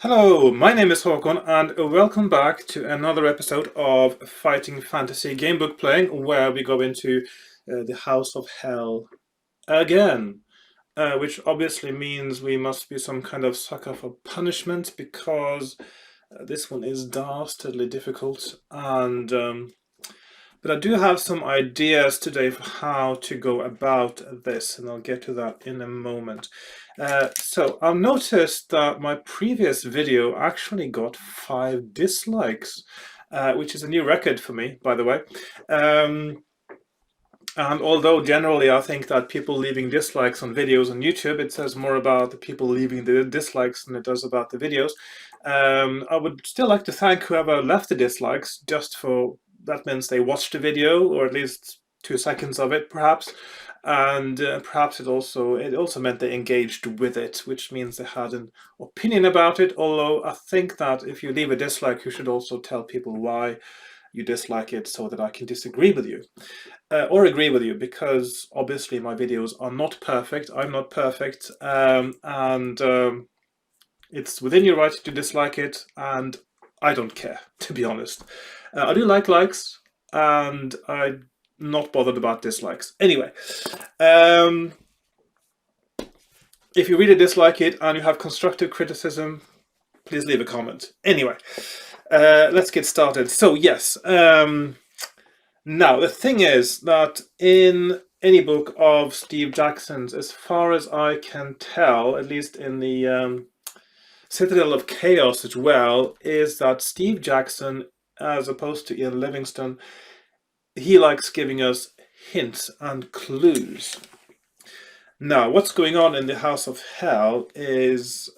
Hello, my name is Hakon, and welcome back to another episode of Fighting Fantasy Gamebook Playing, where we go into the House of Hell again, which obviously means we must be some kind of sucker for punishment because this one is dastardly difficult, and but I do have some ideas today for how to go about this, and I'll get to that in a moment. So I've noticed that my previous video actually got 5 dislikes, which is a new record for me, by the way. And although generally I think that people leaving dislikes on videos on YouTube, it says more about the people leaving the dislikes than it does about the videos. I would still like to thank whoever left the dislikes, just for that means they watched the video, or at least 2 seconds of it, perhaps. And perhaps it also meant they engaged with it, which means they had an opinion about it. Although I think that if you leave a dislike, you should also tell people why you dislike it, so that I can disagree with you. Or agree with you, because obviously my videos are not perfect. I'm not perfect, and it's within your right to dislike it, and I don't care, to be honest. I do like likes, and I'm not bothered about dislikes. Anyway, if you really dislike it and you have constructive criticism, please leave a comment. Anyway, let's get started. So yes, now, the thing is that in any book of Steve Jackson's, as far as I can tell, at least in the Citadel of Chaos as well, is that Steve Jackson, as opposed to Ian Livingstone, he likes giving us hints and clues. Now, what's going on in the House of Hell is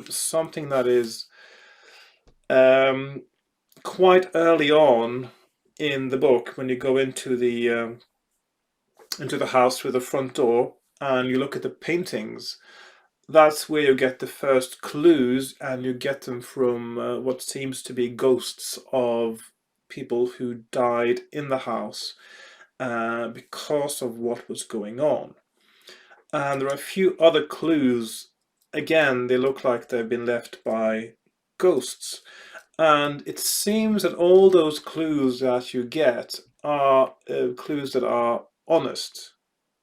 something that is quite early on in the book, when you go into the house through the front door and you look at the paintings. That's where you get the first clues, and you get them from what seems to be ghosts of people who died in the house because of what was going on. And there are a few other clues. Again, they look like they've been left by ghosts. And it seems that all those clues that you get are clues that are honest.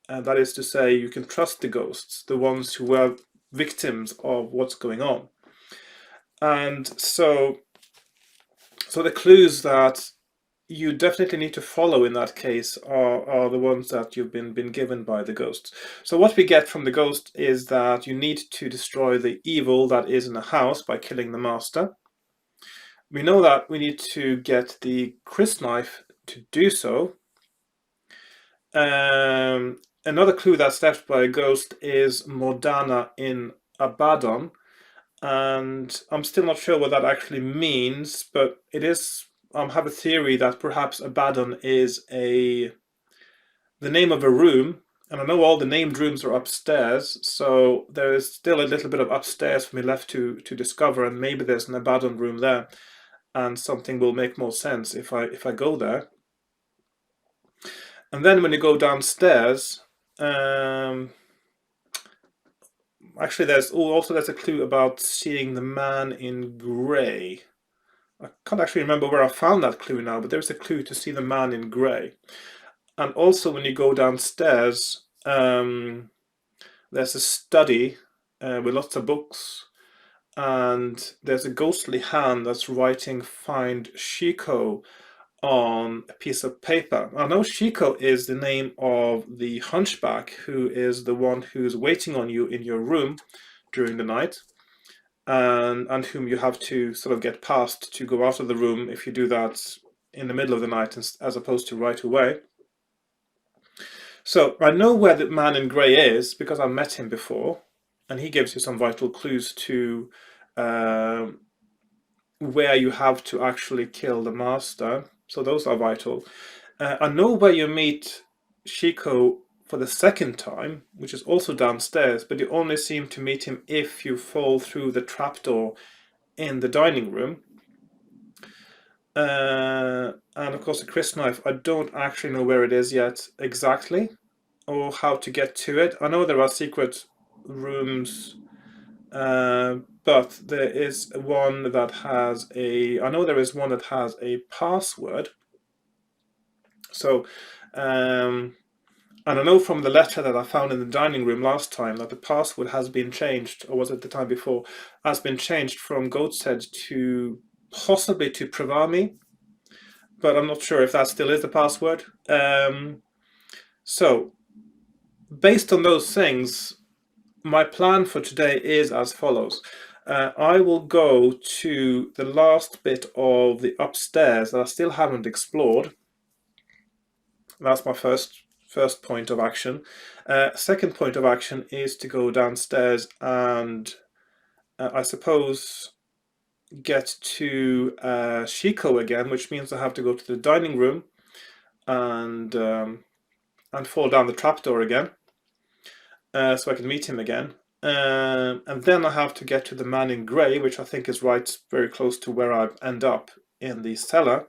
And that is to say, you can trust the ghosts, the ones who were victims of what's going on. And so the clues that you definitely need to follow in that case are the ones that you've been given by the ghosts. So what we get from the ghost is that you need to destroy the evil that is in the house by killing the master. We know that we need to get the crysknife to do so. Another clue that's left by a ghost is Morgana in Abaddon, and I'm still not sure what that actually means, but it is. I have a theory that perhaps Abaddon is the name of a room, and I know all the named rooms are upstairs, so there is still a little bit of upstairs for me left to discover, and maybe there's an Abaddon room there, and something will make more sense if I go there. And then when you go downstairs, actually there's a clue about seeing the man in grey. I can't actually remember where I found that clue now, but there's a clue to see the man in grey. And also when you go downstairs, there's a study with lots of books, and there's a ghostly hand that's writing "Find Shiko" on a piece of paper. I know Shiko is the name of the hunchback, who is the one who's waiting on you in your room during the night, and whom you have to sort of get past to go out of the room if you do that in the middle of the night as opposed to right away. So I know where the man in grey is because I met him before, and he gives you some vital clues to where you have to actually kill the master. So those are vital. I know where you meet Shiko for the second time, which is also downstairs, but you only seem to meet him if you fall through the trapdoor in the dining room. And of course the crysknife, I don't actually know where it is yet exactly, or how to get to it. I know there are secret rooms but there is one that has a, I know there is one that has a password. So, and I know from the letter that I found in the dining room last time that the password has been changed, or was it the time before, has been changed from Goat's Head to possibly to Pravami, but I'm not sure if that still is the password. So, based on those things, my plan for today is as follows. I will go to the last bit of the upstairs that I still haven't explored. That's my first point of action. Second point of action is to go downstairs and I suppose get to Shiko again, which means I have to go to the dining room and fall down the trapdoor again, so I can meet him again. And then I have to get to the man in grey, which I think is right very close to where I end up in the cellar.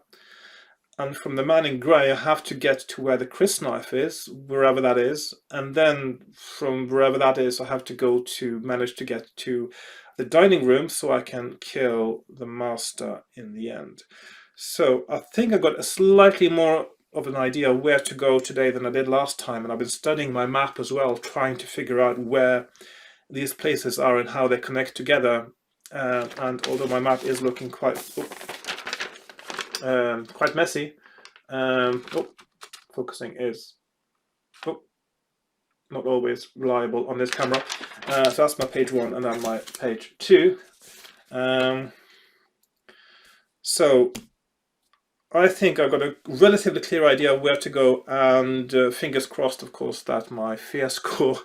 And from the man in grey, I have to get to where the crysknife is, wherever that is. And then from wherever that is, I have to manage to get to the dining room so I can kill the master in the end. So I think I got a slightly more of an idea where to go today than I did last time. And I've been studying my map as well, trying to figure out where these places are and how they connect together. And although my map is looking quite messy. Focusing is not always reliable on this camera. So that's my page 1 and then my page 2. So I think I've got a relatively clear idea of where to go, and fingers crossed, of course, that my fear score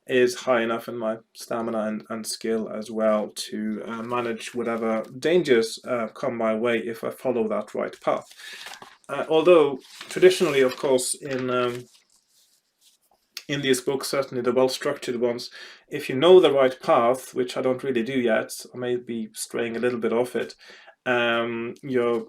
is high enough and my stamina and skill as well to manage whatever dangers come my way if I follow that right path. Although traditionally, of course, in these books, certainly the well-structured ones, if you know the right path, which I don't really do yet, I may be straying a little bit off it, your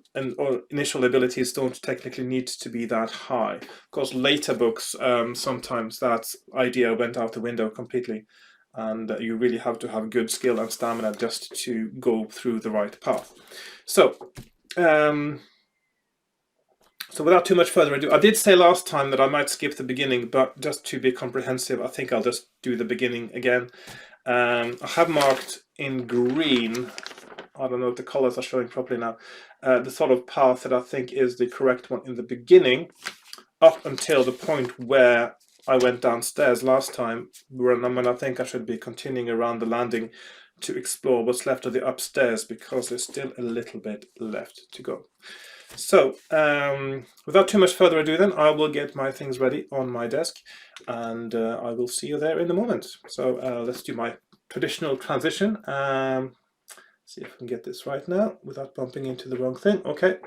initial abilities don't technically need to be that high. Of course, later books, sometimes that idea went out the window completely, and you really have to have good skill and stamina just to go through the right path. So, so without too much further ado, I did say last time that I might skip the beginning, but just to be comprehensive, I think I'll just do the beginning again. I have marked in green, I don't know if the colors are showing properly now, the sort of path that I think is the correct one in the beginning, up until the point where I went downstairs last time, when I think I should be continuing around the landing to explore what's left of the upstairs, because there's still a little bit left to go. So, without too much further ado then, I will get my things ready on my desk, and I will see you there in a moment. So let's do my traditional transition. See if I can get this right now without bumping into the wrong thing. Okay.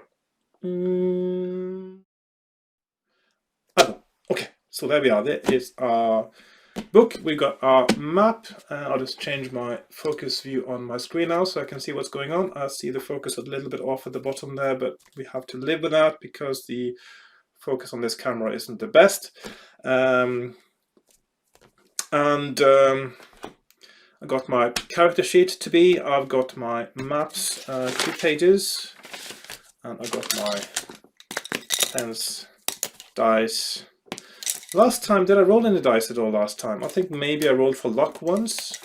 Okay, so there we are. There is our book. We got our map. I'll just change my focus view on my screen now so I can see what's going on. I see the focus a little bit off at the bottom there, but we have to live with that because the focus on this camera isn't the best. I got my character sheet to be. I've got my maps, 2 pages, and I've got my pens, dice. Last time, did I roll any dice at all last time? I think maybe I rolled for luck once.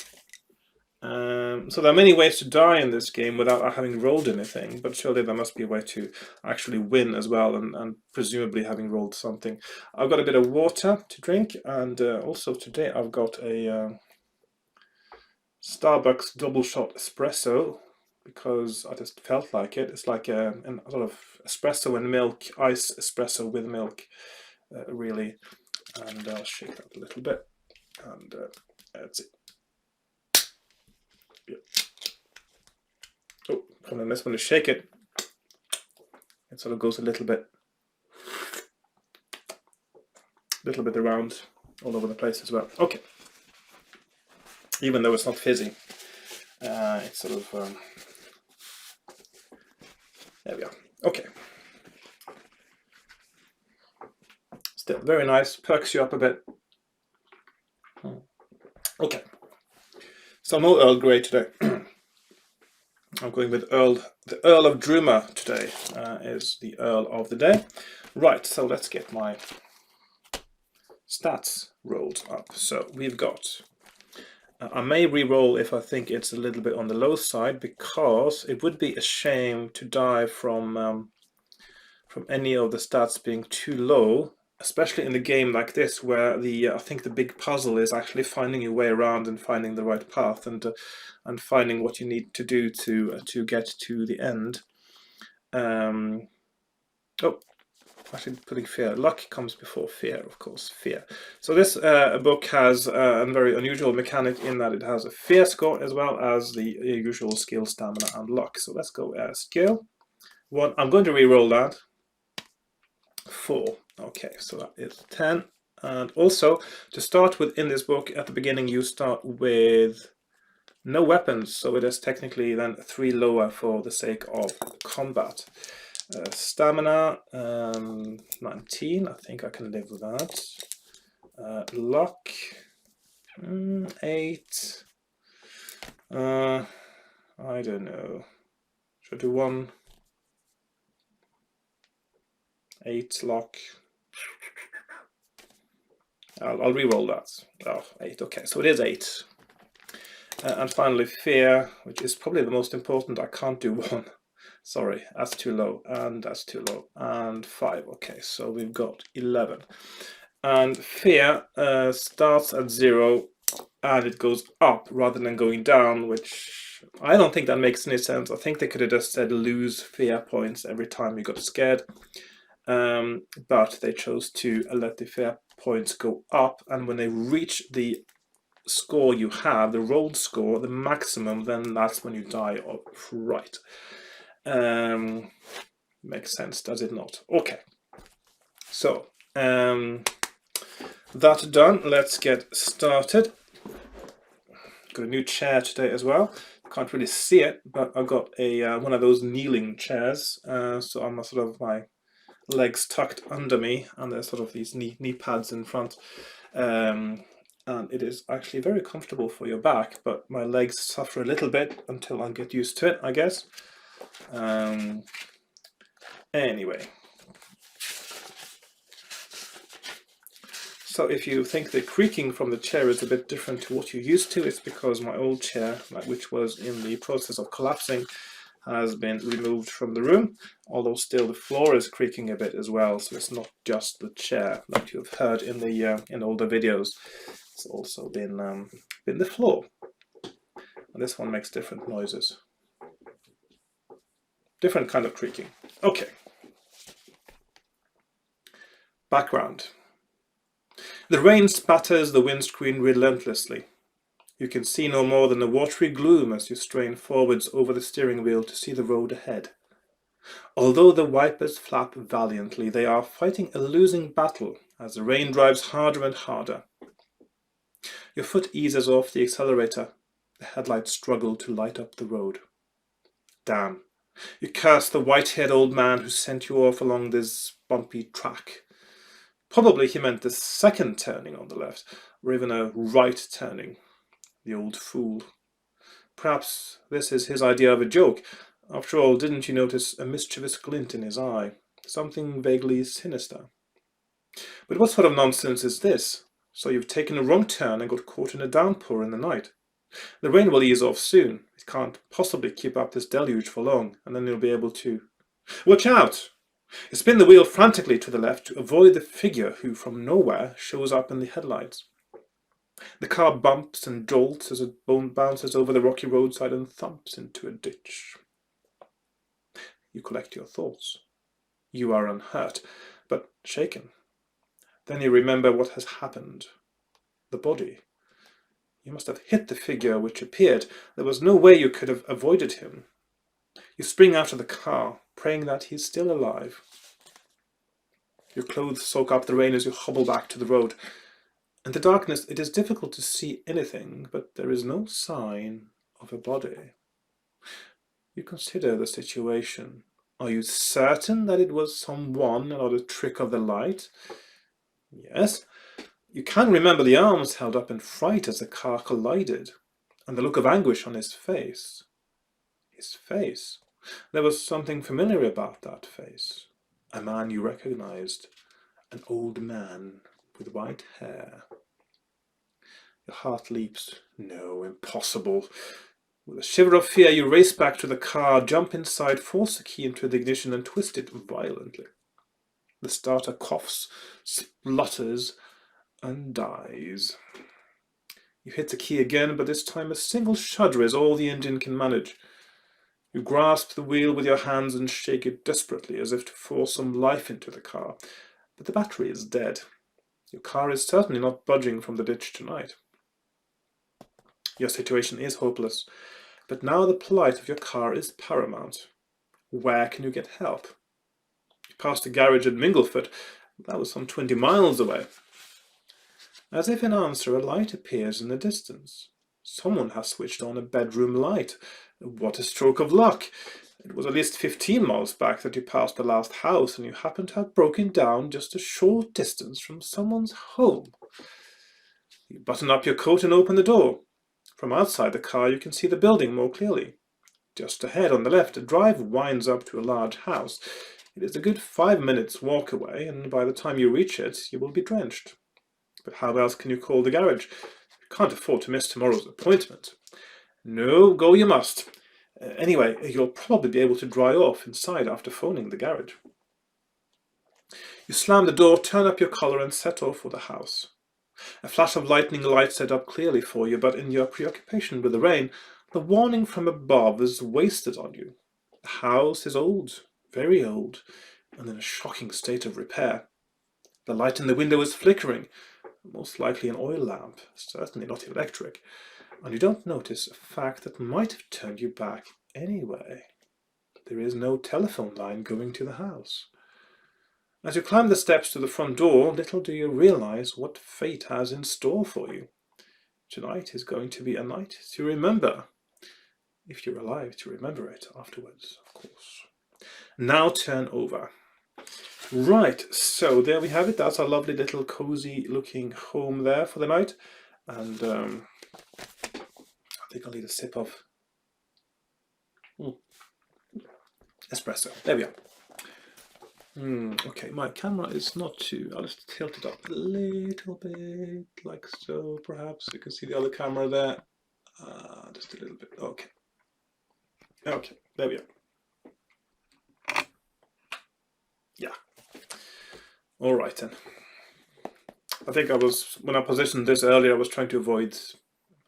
So there are many ways to die in this game without having rolled anything, but surely there must be a way to actually win as well, and presumably having rolled something. I've got a bit of water to drink, and also today I've got a Starbucks double shot espresso, because I just felt like it. It's like a sort of espresso and milk, ice espresso with milk, really. And I'll shake that a little bit, and that's it. Yeah. Oh, and then this one to shake it, it sort of goes a little bit around all over the place as well. Okay. Even though it's not fizzy, it's sort of there we are. Okay. Still very nice, perks you up a bit. Okay. So no Earl Grey today. I'm going with the Earl of Dreamer today is the Earl of the day. Right, so let's get my stats rolled up. So we've got, I may re-roll if I think it's a little bit on the low side, because it would be a shame to die from any of the stats being too low, especially in a game like this where I think the big puzzle is actually finding your way around and finding the right path and finding what you need to do to get to the end. Oh, actually putting fear. Luck comes before fear, of course. Fear. So this book has a very unusual mechanic in that it has a fear score as well as the usual skill, stamina, and luck. So let's go skill. 1. I'm going to re-roll that. 4. Okay, so that is 10. And also, to start with in this book, at the beginning you start with no weapons, so it is technically then 3 lower for the sake of combat. Stamina, 19, I think I can live with that. Luck, 8. I don't know. Should I do 1? 8 luck. I'll re-roll that. Oh, 8. Okay, so it is 8. And finally, fear, which is probably the most important. I can't do 1. Sorry, that's too low, and that's too low, and 5. Okay, so we've got 11. And fear starts at 0, and it goes up rather than going down, which I don't think that makes any sense. I think they could have just said lose fear points every time you got scared. But they chose to let the fear points go up, and when they reach the score you have, the rolled score, the maximum, then that's when you die outright. Makes sense, does it not? Okay, so that done, let's get started. Got a new chair today as well. Can't really see it, but I've got a one of those kneeling chairs, so I'm sort of my legs tucked under me, and there's sort of these knee pads in front, and it is actually very comfortable for your back, but my legs suffer a little bit until I get used to it, I guess. Anyway, so if you think the creaking from the chair is a bit different to what you're used to, it's because my old chair, which was in the process of collapsing, has been removed from the room, although still the floor is creaking a bit as well, so it's not just the chair that you've heard in the in older videos. It's also been the floor, and this one makes different noises, different kind of creaking. Okay. Background. The rain spatters the windscreen relentlessly. You can see no more than a watery gloom as you strain forwards over the steering wheel to see the road ahead. Although the wipers flap valiantly, they are fighting a losing battle as the rain drives harder and harder. Your foot eases off the accelerator. The headlights struggle to light up the road. Damn. You curse the white-haired old man who sent you off along this bumpy track. Probably he meant the second turning on the left, or even a right turning. The old fool. Perhaps this is his idea of a joke. After all, didn't you notice a mischievous glint in his eye? Something vaguely sinister. But what sort of nonsense is this? So you've taken a wrong turn and got caught in a downpour in the night. The rain will ease off soon. It can't possibly keep up this deluge for long, and then you'll be able to... Watch out! You spin the wheel frantically to the left to avoid the figure who, from nowhere, shows up in the headlights. The car bumps and jolts as it bounces over the rocky roadside and thumps into a ditch. You collect your thoughts. You are unhurt, but shaken. Then you remember what has happened. The body. You must have hit the figure which appeared. There was no way you could have avoided him. You spring out of the car, praying that he is still alive. Your clothes soak up the rain as you hobble back to the road. In the darkness, it is difficult to see anything, but there is no sign of a body. You consider the situation. Are you certain that it was someone and not a trick of the light? Yes. You can remember the arms held up in fright as the car collided. and the look of anguish on his face. His face. There was something familiar about that face. A man you recognized. An old man with white hair. Your heart leaps. No, impossible. With a shiver of fear, you race back to the car, jump inside, force the key into the ignition, and twist it violently. The starter coughs, splutters, and dies. You hit the key again, but this time a single shudder is all the engine can manage. You grasp the wheel with your hands and shake it desperately, as if to force some life into the car. But the battery is dead. Your car is certainly not budging from the ditch tonight. Your situation is hopeless, but now the plight of your car is paramount. Where can you get help? You passed a garage at Mingleford. That was some 20 miles away. As if in answer, a light appears in the distance. Someone has switched on a bedroom light. What a stroke of luck! It was at least 15 miles back that you passed the last house, and you happened to have broken down just a short distance from someone's home. You button up your coat and open the door. From outside the car you can see the building more clearly. Just ahead on the left, a drive winds up to a large house. It is a good 5 minutes walk away, and by the time you reach it, you will be drenched. But how else can you call the garage? You can't afford to miss tomorrow's appointment. No, go you must. Anyway, you'll probably be able to dry off inside after phoning the garage. You slam the door, turn up your collar, and set off for the house. A flash of lightning lights it up clearly for you, but in your preoccupation with the rain, the warning from above is wasted on you. The house is old, very old, and in a shocking state of repair. The light in the window is flickering, most likely an oil lamp, certainly not electric, and you don't notice a fact that might have turned you back anyway. There is no telephone line going to the house. As you climb the steps to the front door, little do you realize what fate has in store for you. Tonight is going to be a night to remember, if you're alive to remember it afterwards, of course. Now turn over. Right, so there we have it. That's our lovely little cozy looking home there for the night. And I think I'll need a sip of espresso. There we are. Okay, my camera is not too... I'll just tilt it up a little bit, like so, perhaps. You can see the other camera there. Just a little bit. Okay. Okay, there we are. Yeah. All right, then. I think when I positioned this earlier, I was trying to avoid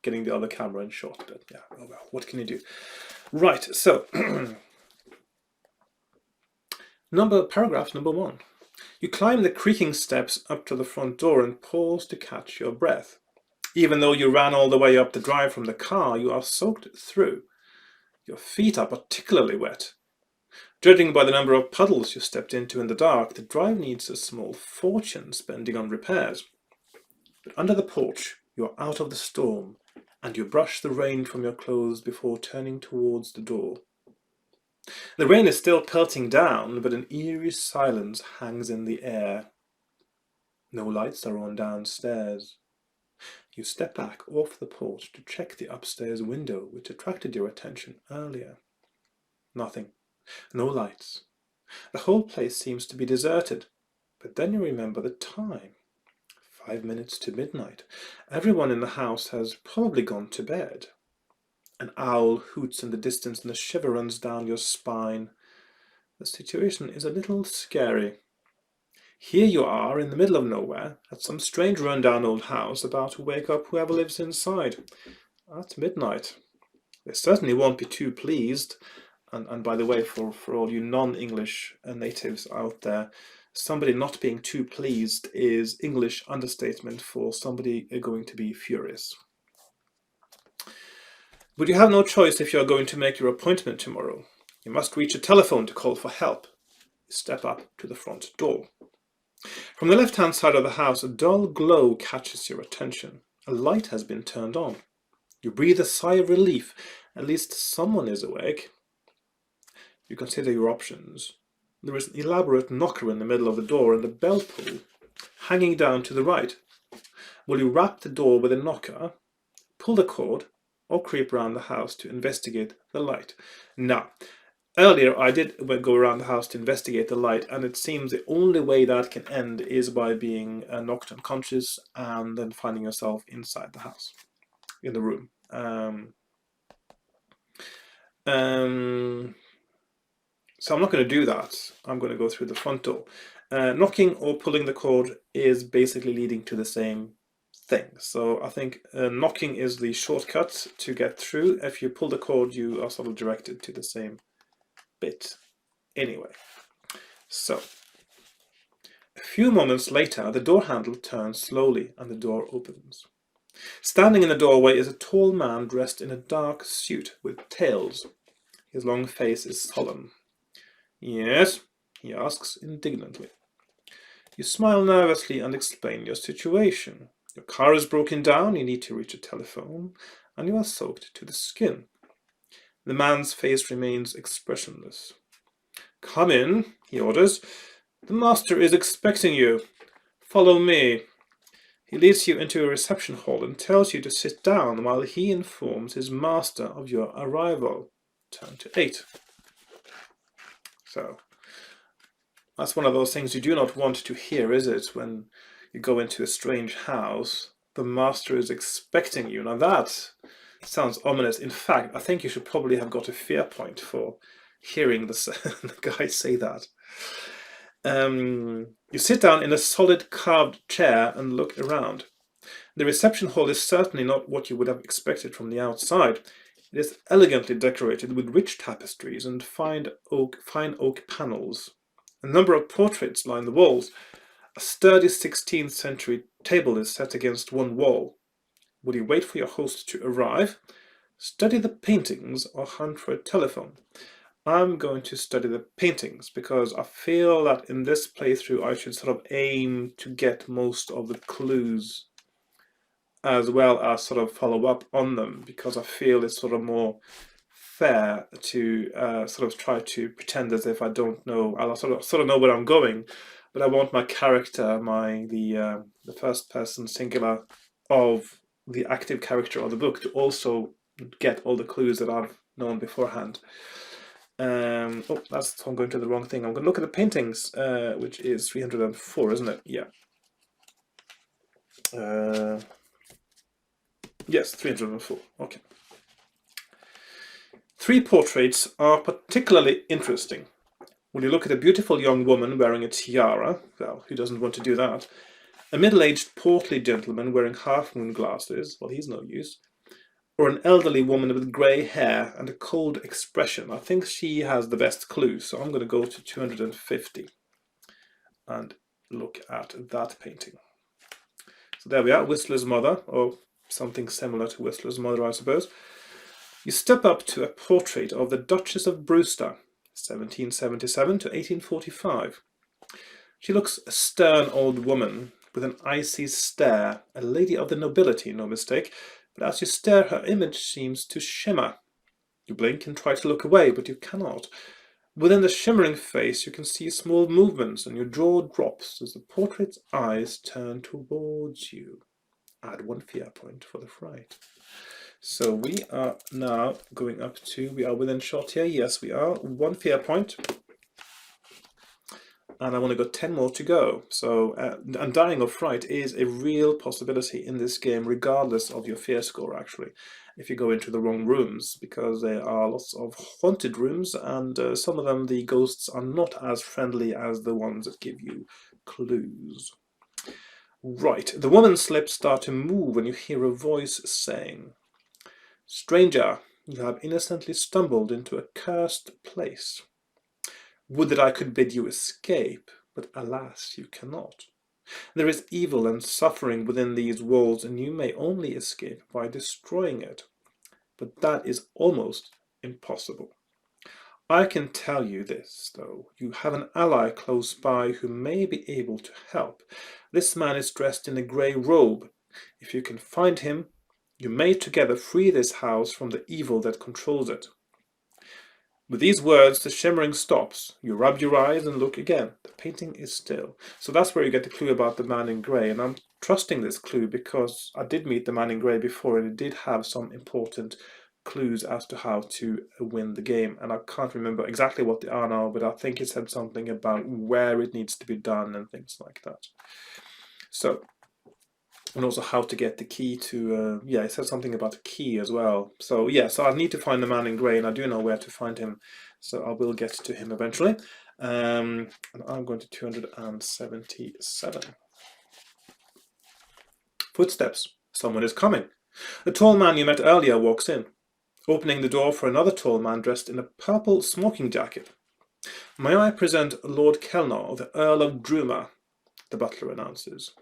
getting the other camera in shot. But yeah, oh well, what can you do? Right, so... Paragraph number 1. You climb the creaking steps up to the front door and pause to catch your breath. Even though you ran all the way up the drive from the car, you are soaked through. Your feet are particularly wet. Judging by the number of puddles you stepped into in the dark, the drive needs a small fortune spending on repairs. But under the porch, you are out of the storm, and you brush the rain from your clothes before turning towards the door. The rain is still pelting down, but an eerie silence hangs in the air. No lights are on downstairs. You step back off the porch to check the upstairs window, which attracted your attention earlier. Nothing. No lights. The whole place seems to be deserted, but then you remember the time. 5 minutes to midnight. Everyone in the house has probably gone to bed. An owl hoots in the distance and a shiver runs down your spine. The situation is a little scary. Here you are in the middle of nowhere, at some strange run-down old house, about to wake up whoever lives inside. At midnight. They certainly won't be too pleased. And by the way, for all you non-English natives out there, somebody not being too pleased is English understatement for somebody going to be furious. But you have no choice if you are going to make your appointment tomorrow. You must reach a telephone to call for help. You step up to the front door. From the left-hand side of the house, a dull glow catches your attention. A light has been turned on. You breathe a sigh of relief. At least someone is awake. You consider your options. There is an elaborate knocker in the middle of the door and a bell pull hanging down to the right. Will you rap the door with a knocker, pull the cord, or creep around the house to investigate the light. Now, earlier I did go around the house to investigate the light, and it seems the only way that can end is by being knocked unconscious and then finding yourself inside the house, in the room. So I'm not going to do that. I'm going to go through the front door. Knocking or pulling the cord is basically leading to the same thing. So I think knocking is the shortcut to get through. If you pull the cord, you are sort of directed to the same bit anyway. So a few moments later, the door handle turns slowly and the door opens. Standing in the doorway is a tall man dressed in a dark suit with tails. His long face is solemn. "Yes?" he asks indignantly. You smile nervously and explain your situation. Your car is broken down, you need to reach a telephone, and you are soaked to the skin. The man's face remains expressionless. "Come in," he orders. "The master is expecting you. Follow me." He leads you into a reception hall and tells you to sit down while he informs his master of your arrival. Turn to 8. So, that's one of those things you do not want to hear, is it? When you go into a strange house, the master is expecting you. Now that sounds ominous. In fact, I think you should probably have got a fear point for hearing the guy say that. You sit down in a solid carved chair and look around. The reception hall is certainly not what you would have expected from the outside. It is elegantly decorated with rich tapestries and fine oak panels. A number of portraits line the walls. A sturdy 16th century table is set against one wall. Would you wait for your host to arrive, study the paintings, or hunt for a telephone? I'm going to study the paintings because I feel that in this playthrough I should sort of aim to get most of the clues as well as sort of follow up on them, because I feel it's sort of more fair to sort of try to pretend as if I don't know. I'll sort of know where I'm going, but I want my character, the first person singular of the active character of the book, to also get all the clues that I've known beforehand. I'm going to the wrong thing. I'm going to look at the paintings, which is 304, isn't it? Yeah. Yes, 304. Okay. 3 portraits are particularly interesting. When you look at a beautiful young woman wearing a tiara, well, who doesn't want to do that? A middle-aged, portly gentleman wearing half-moon glasses, well, he's no use. Or an elderly woman with grey hair and a cold expression. I think she has the best clue, so I'm going to go to 250 and look at that painting. So there we are, Whistler's Mother, or something similar to Whistler's Mother, I suppose. You step up to a portrait of the Duchess of Brewster, 1777 to 1845. She looks a stern old woman with an icy stare, a lady of the nobility, no mistake, but as you stare her image seems to shimmer. You blink and try to look away, but you cannot. Within the shimmering face you can see small movements and your jaw drops as the portrait's eyes turn towards you. Add 1 fear point for the fright. So we are now going up to, we are within shot here, yes we are, 1 fear point. And I've only got 10 more to go. So, and dying of fright is a real possibility in this game, regardless of your fear score, actually, if you go into the wrong rooms, because there are lots of haunted rooms, and some of them, the ghosts are not as friendly as the ones that give you clues. Right, the woman's lips start to move when you hear a voice saying, "Stranger, you have innocently stumbled into a cursed place. Would that I could bid you escape, but alas, you cannot. There is evil and suffering within these walls, and you may only escape by destroying it. But that is almost impossible. I can tell you this, though. You have an ally close by who may be able to help. This man is dressed in a grey robe. If you can find him, you may together free this house from the evil that controls it." With these words, the shimmering stops. You rub your eyes and look again. The painting is still. So that's where you get the clue about the man in grey. And I'm trusting this clue because I did meet the man in grey before, and it did have some important clues as to how to win the game. And I can't remember exactly what they are now, but I think it said something about where it needs to be done and things like that. So, and also how to get the key to, yeah, it said something about the key as well. So yeah, so I need to find the man in grey, and I do know where to find him. So I will get to him eventually. And I'm going to 277. Footsteps. Someone is coming. The tall man you met earlier walks in, opening the door for another tall man dressed in a purple smoking jacket. May I present Lord Kelnor, the Earl of Dreamer, the butler announces.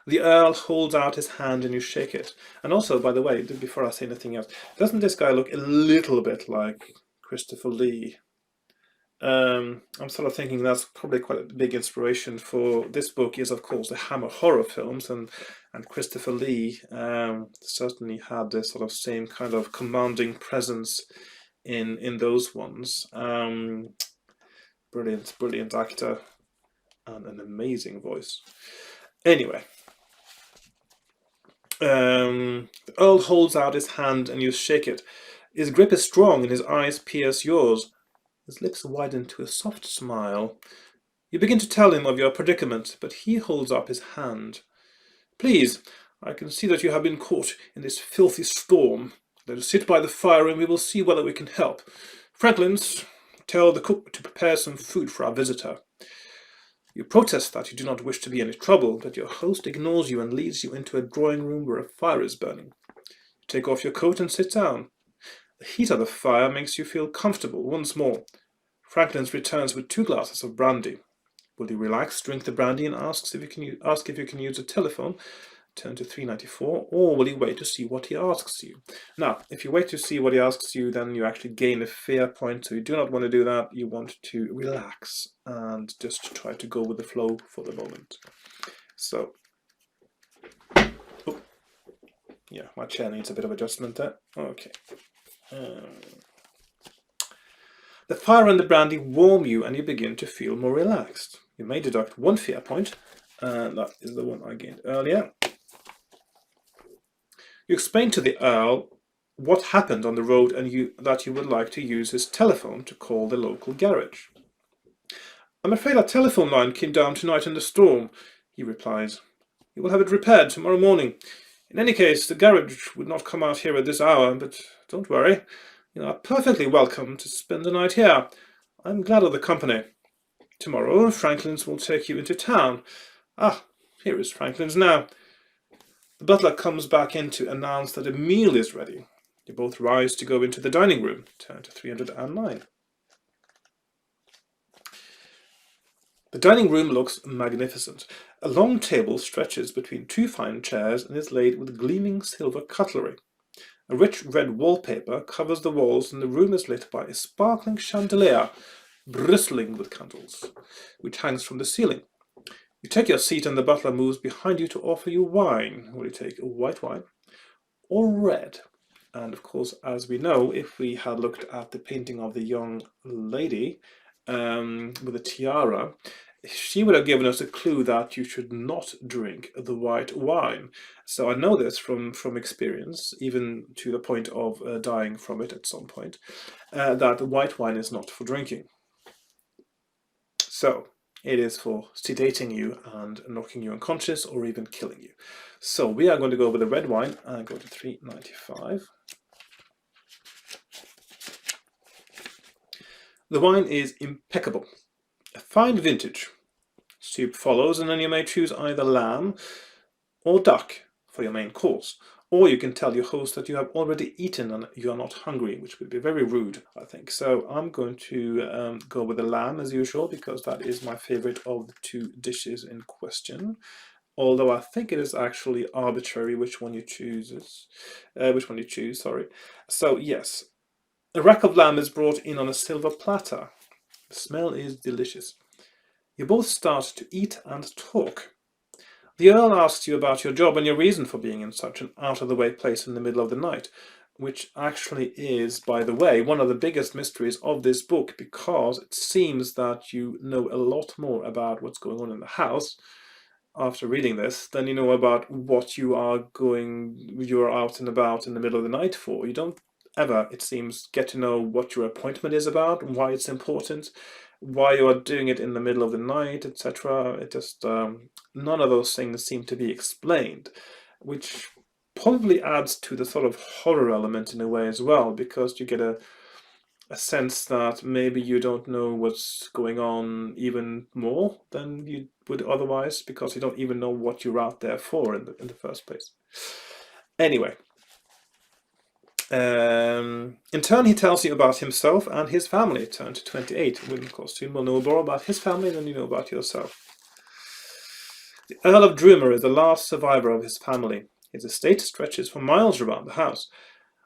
The Earl holds out his hand and you shake it. And also, by the way, before I say anything else, doesn't this guy look a little bit like Christopher Lee? I'm sort of thinking that's probably quite a big inspiration for this book is, of course, the Hammer horror films, and Christopher Lee certainly had this sort of same kind of commanding presence in those ones. Brilliant actor and an amazing voice. Anyway. The Earl holds out his hand and you shake it. His grip is strong and his eyes pierce yours. His lips widen to a soft smile. You begin to tell him of your predicament, but he holds up his hand. Please, I can see that you have been caught in this filthy storm. Let us sit by the fire and we will see whether we can help. Franklins, tell the cook to prepare some food for our visitor. You protest that you do not wish to be any trouble, but your host ignores you and leads you into a drawing room where a fire is burning. You take off your coat and sit down. The heat of the fire makes you feel comfortable once more. Franklin returns with 2 glasses of brandy. Will you relax, drink the brandy, and ask if you can use a telephone? Turn to 394, or will you wait to see what he asks you? Now, if you wait to see what he asks you, then you actually gain a fear point, so you do not want to do that. You want to relax and just try to go with the flow for the moment. So, oh, yeah, my chair needs a bit of adjustment there. Okay. The fire and the brandy warm you and you begin to feel more relaxed. You may deduct 1 fear point, and that is the one I gained earlier. You explain to the Earl what happened on the road and that you would like to use his telephone to call the local garage. I'm afraid our telephone line came down tonight in the storm, he replies. You will have it repaired tomorrow morning. In any case, the garage would not come out here at this hour, but don't worry. You are perfectly welcome to spend the night here. I'm glad of the company. Tomorrow, Franklin's will take you into town. Ah, here is Franklin's now. The butler comes back in to announce that a meal is ready. You both rise to go into the dining room. Turn to 309. The dining room looks magnificent. A long table stretches between 2 fine chairs and is laid with gleaming silver cutlery. A rich red wallpaper covers the walls and the room is lit by a sparkling chandelier, bristling with candles, which hangs from the ceiling. You take your seat and the butler moves behind you to offer you wine. Will you take white wine or red? And of course, as we know, if we had looked at the painting of the young lady with a tiara, she would have given us a clue that you should not drink the white wine. So I know this from experience, even to the point of dying from it at some point, that white wine is not for drinking. So it is for sedating you and knocking you unconscious or even killing you. So we are going to go with the red wine and go to 395. The wine is impeccable. A fine vintage. Soup follows, and then you may choose either lamb or duck for your main course. Or you can tell your host that you have already eaten and you are not hungry, which would be very rude, I think. So I'm going to go with the lamb as usual, because that is my favorite of the 2 dishes in question. Although I think it is actually arbitrary which one you choose. Sorry. So yes, a rack of lamb is brought in on a silver platter. The smell is delicious. You both start to eat and talk. The Earl asks you about your job and your reason for being in such an out-of-the-way place in the middle of the night. which actually is, by the way, one of the biggest mysteries of this book, because it seems that you know a lot more about what's going on in the house after reading this than you know about what you're out and about in the middle of the night for. You don't ever, it seems, get to know what your appointment is about, why it's important, why you are doing it in the middle of the night, etc. It just none of those things seem to be explained, which probably adds to the sort of horror element in a way as well, because you get a sense that maybe you don't know what's going on even more than you would otherwise, because you don't even know what you're out there for in the first place. Anyway, in turn, he tells you about himself and his family. Turn to 28. Of course, you will know more about his family than you know about yourself. The Earl of Dreamer is the last survivor of his family. His estate stretches for miles around the house.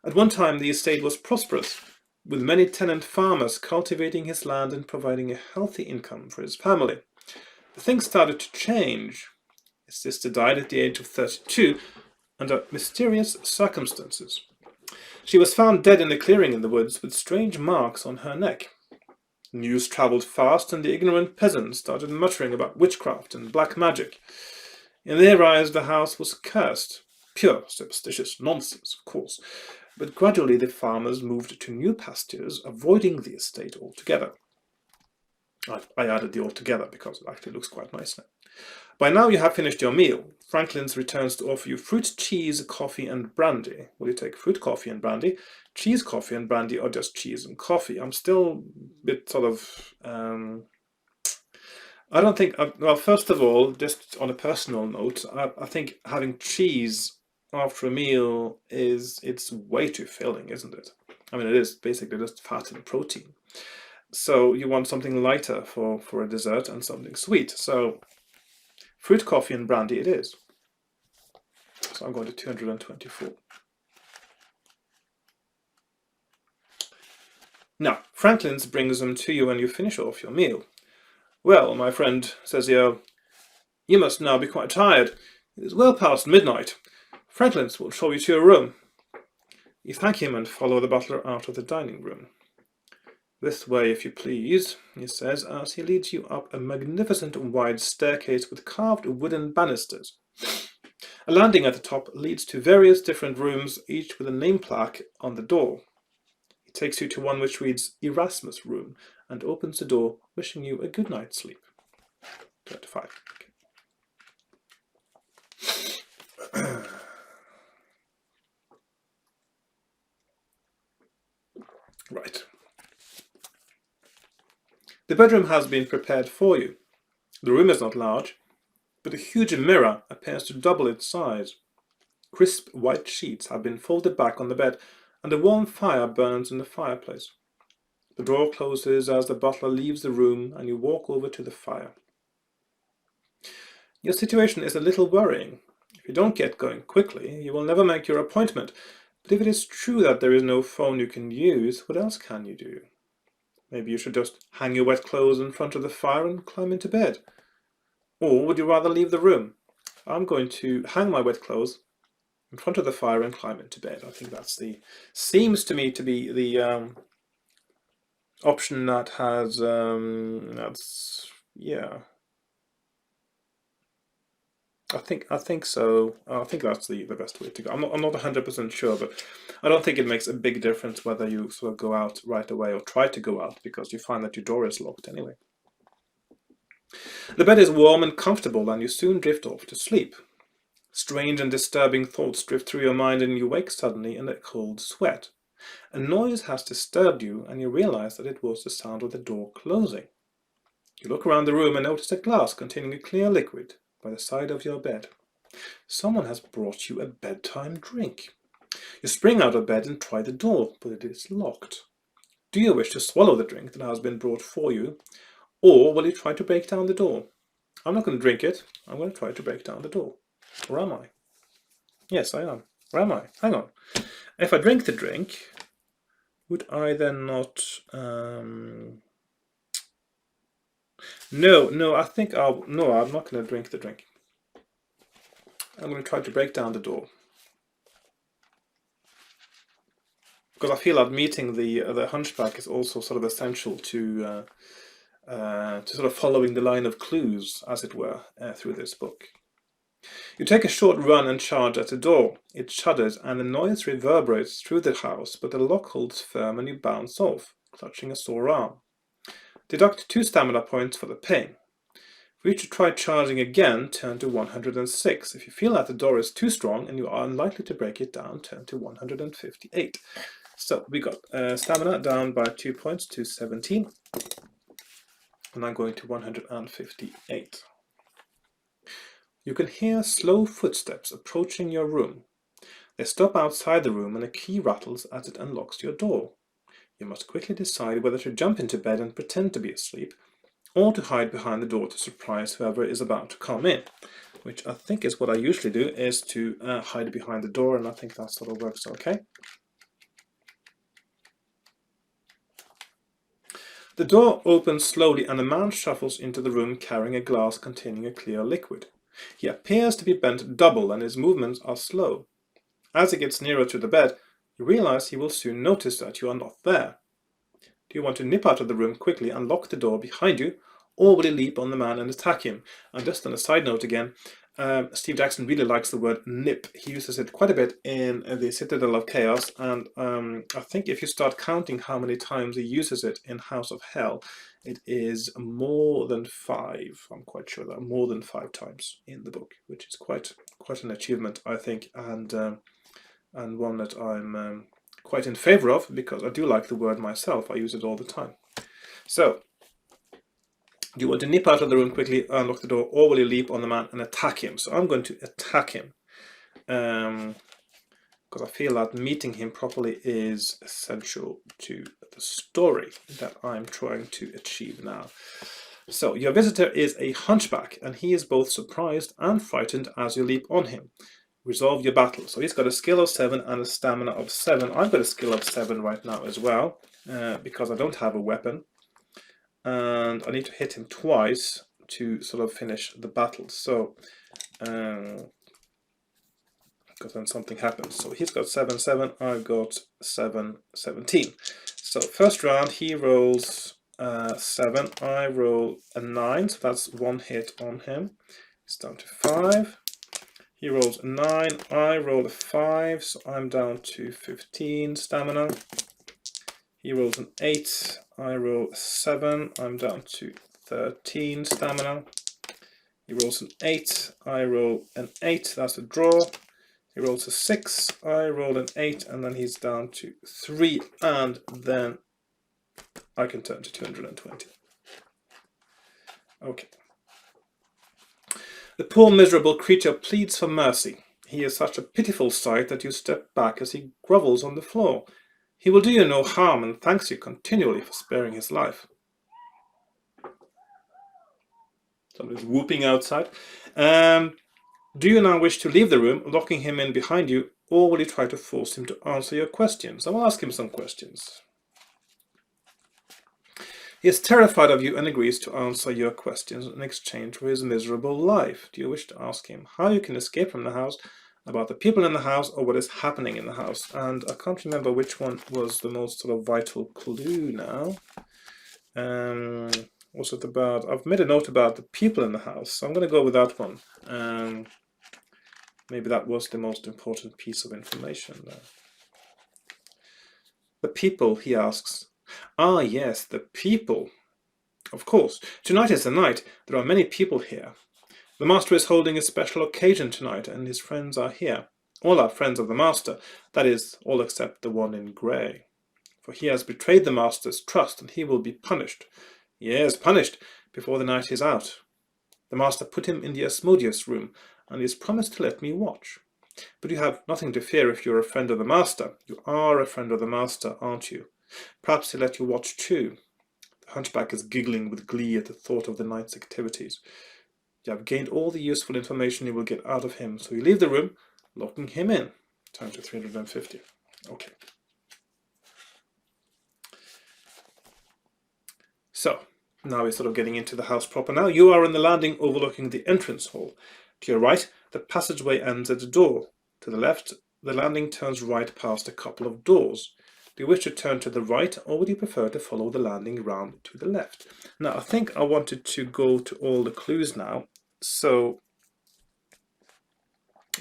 At one time, the estate was prosperous, with many tenant farmers cultivating his land and providing a healthy income for his family. But things started to change. His sister died at the age of 32 under mysterious circumstances. She was found dead in a clearing in the woods with strange marks on her neck. News travelled fast, and the ignorant peasants started muttering about witchcraft and black magic. In their eyes, the house was cursed. Pure superstitious nonsense, of course. But gradually the farmers moved to new pastures, avoiding the estate altogether. I added the altogether because it actually looks quite nice now. By now you have finished your meal. Franklin's returns to offer you fruit, cheese, coffee, and brandy. Will you take fruit, coffee, and brandy, cheese, coffee, and brandy, or just cheese and coffee? I'm still a bit sort of... I don't think... well, first of all, just on a personal note, I think having cheese after a meal it's way too filling, isn't it? I mean, it is basically just fat and protein. So you want something lighter for a dessert and something sweet. So fruit, coffee, and brandy it is. So I'm going to 224. Now, Franklin's brings them to you when you finish off your meal. Well, my friend, says the Earl, you must now be quite tired. It is well past midnight. Franklin's will show you to your room. You thank him and follow the butler out of the dining room. This way, if you please, he says, as he leads you up a magnificent wide staircase with carved wooden banisters. A landing at the top leads to various different rooms, each with a name plaque on the door. He takes you to one which reads Erasmus Room and opens the door, wishing you a good night's sleep. 25. Okay. Right. The bedroom has been prepared for you. The room is not large, but a huge mirror appears to double its size. Crisp white sheets have been folded back on the bed, and a warm fire burns in the fireplace. The door closes as the butler leaves the room, and you walk over to the fire. Your situation is a little worrying. If you don't get going quickly, you will never make your appointment. But if it is true that there is no phone you can use, what else can you do? Maybe you should just hang your wet clothes in front of the fire and climb into bed. Or would you rather leave the room? I'm going to hang my wet clothes in front of the fire and climb into bed. I think seems to me to be the option that has, yeah. I think so. I think that's the best way to go. I'm not 100% sure, but I don't think it makes a big difference whether you sort of go out right away or try to go out, because you find that your door is locked anyway. The bed is warm and comfortable, and you soon drift off to sleep. Strange and disturbing thoughts drift through your mind, and you wake suddenly in a cold sweat. A noise has disturbed you, and you realize that it was the sound of the door closing. You look around the room and notice a glass containing a clear liquid by the side of your bed. Someone has brought you a bedtime drink. You spring out of bed and try the door, but it is locked. Do you wish to swallow the drink that has been brought for you, or will you try to break down the door? I'm not going to drink it. I'm going to try to break down the door. Or am I? Yes, I am. Or am I? Hang on. If I drink the drink, would I then not... No, I think I'm not going to drink the drink. I'm going to try to break down the door. because I feel that meeting the hunchback is also sort of essential to sort of following the line of clues, as it were, through this book. You take a short run and charge at the door. It shudders and the noise reverberates through the house, but the lock holds firm and you bounce off, clutching a sore arm. Deduct 2 stamina points for the pain. For you to try charging again, turn to 106. If you feel that the door is too strong and you are unlikely to break it down, turn to 158. So we got stamina down by 2 points to 17. And I'm going to 158. You can hear slow footsteps approaching your room. They stop outside the room and a key rattles as it unlocks your door. You must quickly decide whether to jump into bed and pretend to be asleep, or to hide behind the door to surprise whoever is about to come in, which I think is what I usually do, is to hide behind the door, and I think that sort of works okay. The door opens slowly and a man shuffles into the room carrying a glass containing a clear liquid. He appears to be bent double and his movements are slow. As he gets nearer to the bed, you realize he will soon notice that you are not there. Do you want to nip out of the room quickly and lock the door behind you, or will you leap on the man and attack him? And just on a side note again, Steve Jackson really likes the word nip. He uses it quite a bit in the Citadel of Chaos, and I think if you start counting how many times he uses it in House of Hell, it is more than 5. I'm quite sure that more than 5 times in the book, which is quite an achievement, I think, and one that I'm quite in favor of, because I do like the word myself. I use it all the time. So, do you want to nip out of the room quickly, unlock the door, or will you leap on the man and attack him? So I'm going to attack him, because I feel that meeting him properly is essential to the story that I'm trying to achieve now. So your visitor is a hunchback, and he is both surprised and frightened as you leap on him. Resolve your battle. So he's got a skill of 7 and a stamina of 7. I've got a skill of 7 right now as well, because I don't have a weapon. And I need to hit him twice to sort of finish the battle. So, because then something happens. So he's got 7, 7. I've got 7, 17. So first round he rolls 7. I roll a 9. So that's 1 hit on him. It's down to 5. He rolls a 9. I roll a 5. So I'm down to 15 stamina. He rolls an 8, I roll a 7, I'm down to 13 stamina. He rolls an 8, I roll an 8, that's a draw. He rolls a 6, I roll an 8, and then he's down to 3, and then I can turn to 220. Okay. The poor miserable creature pleads for mercy. He is such a pitiful sight that you step back as he grovels on the floor. He will do you no harm and thanks you continually for sparing his life. Somebody's whooping outside. Do you now wish to leave the room, locking him in behind you, or will you try to force him to answer your questions? I will ask him some questions. He is terrified of you and agrees to answer your questions in exchange for his miserable life. Do you wish to ask him how you can escape from the house, about the people in the house, or what is happening in the house? And I can't remember which one was the most sort of vital clue now. Was it about, I've made a note about the people in the house, so I'm going to go with that one. Maybe that was the most important piece of information there. The people, he asks. Ah, yes, the people. Of course. Tonight is the night. There are many people here. The master is holding a special occasion tonight, and his friends are here. All are friends of the master, that is, all except the one in grey. For he has betrayed the master's trust, and he will be punished. Yes, punished, before the night is out. The master put him in the Asmodeus room, and he has promised to let me watch. But you have nothing to fear if you're a friend of the master. You are a friend of the master, aren't you? Perhaps he'll let you watch too. The hunchback is giggling with glee at the thought of the night's activities. You have gained all the useful information you will get out of him, so you leave the room, locking him in. Time to 350. Okay. So, now we're sort of getting into the house proper now. You are in the landing overlooking the entrance hall. To your right, the passageway ends at a door. To the left, the landing turns right past a couple of doors. Do you wish to turn to the right, or would you prefer to follow the landing round to the left? Now, I think I wanted to go to all the clues now, so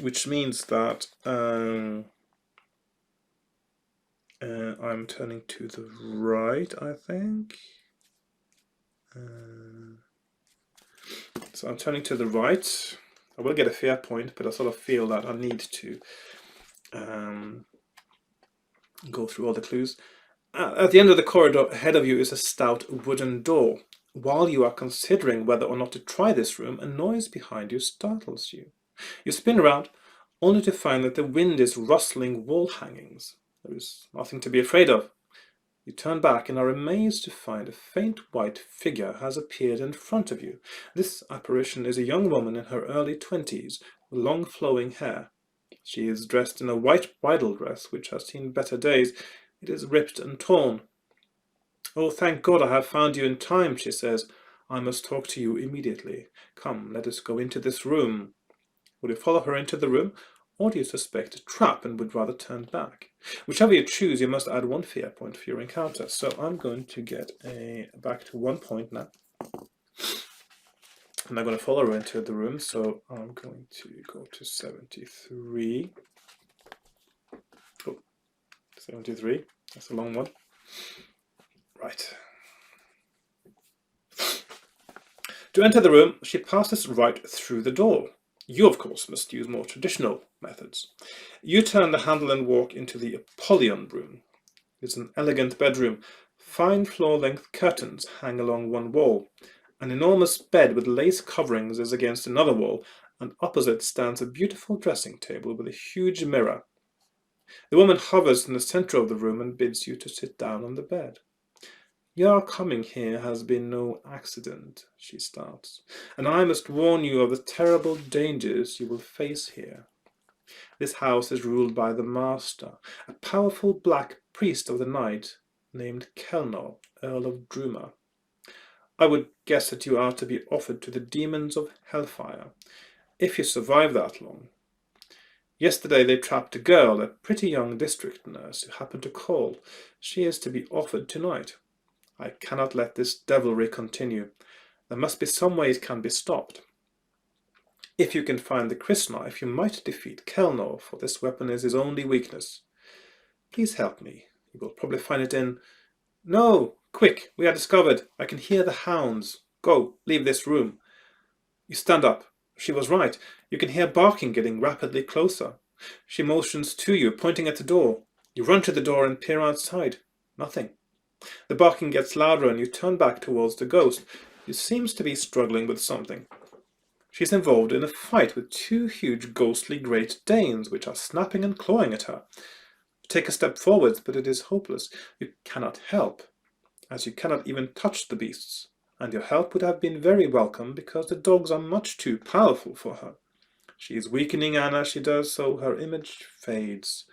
which means that I'm turning to the right, I think. So I'm turning to the right. I will get a fair point, but I sort of feel that I need to go through all the clues. At the end of the corridor ahead of you is a stout wooden door. While you are considering whether or not to try this room, a noise behind you startles you. You spin around, only to find that the wind is rustling wall hangings. There is nothing to be afraid of. You turn back and are amazed to find a faint white figure has appeared in front of you. This apparition is a young woman in her early 20s, with long flowing hair. She is dressed in a white bridal dress which has seen better days. It is ripped and torn. "Oh, thank God I have found you in time," she says. "I must talk to you immediately. Come, let us go into this room." Would you follow her into the room, or do you suspect a trap and would rather turn back? Whichever you choose, you must add 1 fear point for your encounter. So I'm going to get back to 1 point now. And I'm going to follow her into the room, so I'm going to go to 73. Oh, 73. That's a long one. Right. To enter the room, she passes right through the door. You, of course, must use more traditional methods. You turn the handle and walk into the Apollyon Room. It's an elegant bedroom. Fine floor-length curtains hang along one wall. An enormous bed with lace coverings is against another wall, and opposite stands a beautiful dressing table with a huge mirror. The woman hovers in the center of the room and bids you to sit down on the bed. "Your coming here has been no accident," she starts, "and I must warn you of the terrible dangers you will face here. This house is ruled by the Master, a powerful black priest of the night named Kelnor, Earl of Dreamer. I would guess that you are to be offered to the demons of hellfire, if you survive that long. Yesterday they trapped a girl, a pretty young district nurse, who happened to call. She is to be offered tonight. I cannot let this devilry continue. There must be some way it can be stopped. If you can find the crysknife, you might defeat Kelnor, for this weapon is his only weakness. Please help me. You will probably find it in... No! Quick! We are discovered! I can hear the hounds. Go! Leave this room." You stand up. She was right. You can hear barking getting rapidly closer. She motions to you, pointing at the door. You run to the door and peer outside. Nothing. The barking gets louder and you turn back towards the ghost, who seems to be struggling with something. She's involved in a fight with 2 huge ghostly Great Danes, which are snapping and clawing at her. You take a step forwards, but it is hopeless. You cannot help, as you cannot even touch the beasts, and your help would have been very welcome because the dogs are much too powerful for her. She is weakening, and as she does so, her image fades.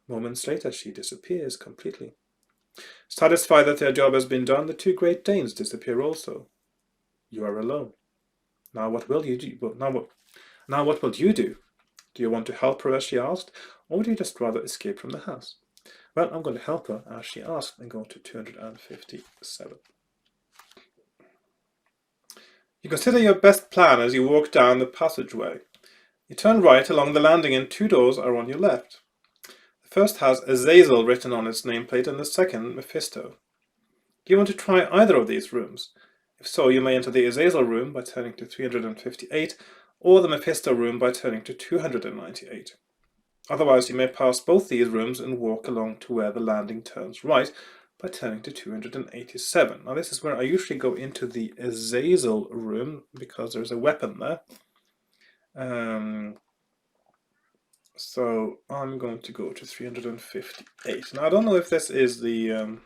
Moments later, she disappears completely. Satisfied that their job has been done, the 2 Great Danes disappear also. You are alone. Now what will you do? Now what will you do? Do you want to help her as she asked, or would you just rather escape from the house? Well, I'm going to help her as she asked and go to 257. You consider your best plan as you walk down the passageway. You turn right along the landing and 2 doors are on your left. The first has Azazel written on its nameplate and the second Mephisto. Do you want to try either of these rooms? If so, you may enter the Azazel room by turning to 358 or the Mephisto room by turning to 298. Otherwise, you may pass both these rooms and walk along to where the landing turns right by turning to 287. Now this is where I usually go into the Azazel room because there's a weapon there. So I'm going to go to 358. Now I don't know if this is the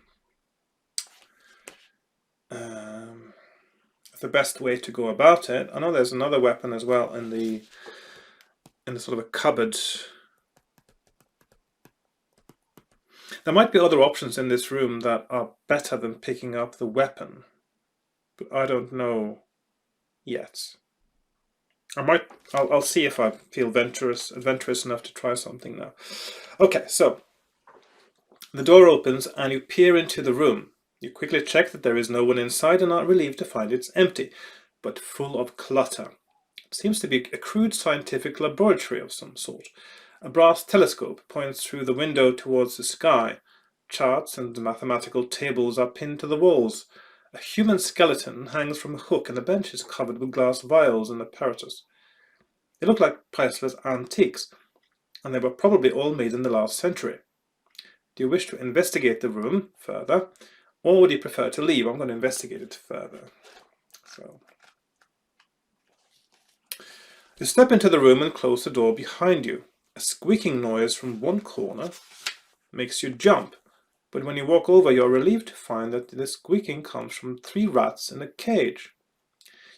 best way to go about it. I know there's another weapon as well in the sort of a cupboard. There might be other options in this room that are better than picking up the weapon, but I don't know yet. I'll see if I feel adventurous enough to try something now. Okay, so The door opens and you peer into the room. You quickly check that there is no one inside and are relieved to find it's empty, but full of clutter. It seems to be a crude scientific laboratory of some sort. A brass telescope points through the window towards the sky. Charts and mathematical tables are pinned to the walls. A human skeleton hangs from a hook and the bench is covered with glass vials and apparatus. They look like priceless antiques, and they were probably all made in the last century. Do you wish to investigate the room further, or would you prefer to leave? I'm going to investigate it further. So, you step into the room and close the door behind you. A squeaking noise from one corner makes you jump, but when you walk over, you're relieved to find that the squeaking comes from 3 rats in a cage.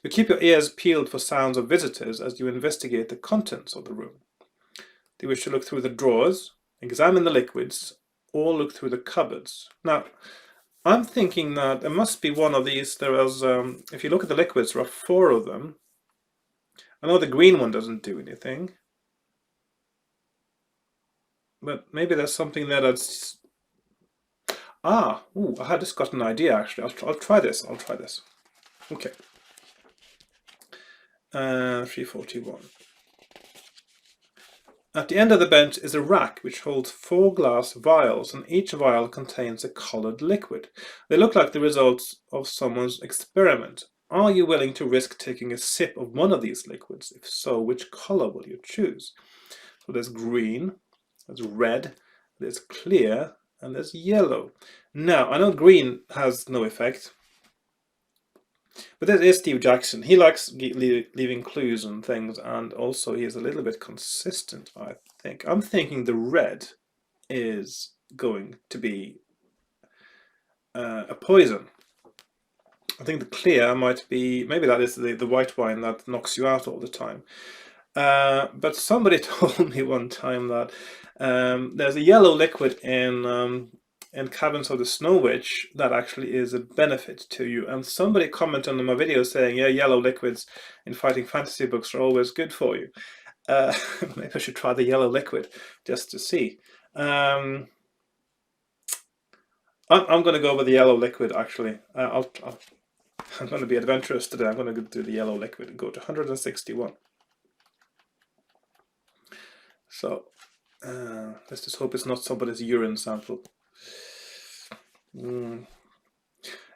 You keep your ears peeled for sounds of visitors as you investigate the contents of the room. Do you wish to look through the drawers, examine the liquids, or look through the cupboards? Now, I'm thinking that there must be one of these. There is, if you look at the liquids, there are 4 of them. I know the green one doesn't do anything, but maybe there's something there that's... I had just got an idea actually. I'll try this. Okay. 341. At the end of the bench is a rack which holds 4 glass vials, and each vial contains a colored liquid. They look like the results of someone's experiment. Are you willing to risk taking a sip of one of these liquids? If so, which color will you choose? So there's green, there's red, there's clear, and there's yellow. Now, I know green has no effect, but there is Steve Jackson. He likes leaving clues and things, and also he is a little bit consistent, I think. I'm thinking the red is going to be a poison. I think the clear might be, maybe that is the white wine that knocks you out all the time. But somebody told me one time that there's a yellow liquid in Caverns of the Snow Witch that actually is a benefit to you. And somebody commented on my video saying, yeah, yellow liquids in fighting fantasy books are always good for you. Maybe I should try the yellow liquid just to see. I'm going to go with the yellow liquid, actually. I'm going to be adventurous today. I'm going to do the yellow liquid and go to 161. So, let's just hope it's not somebody's urine sample. You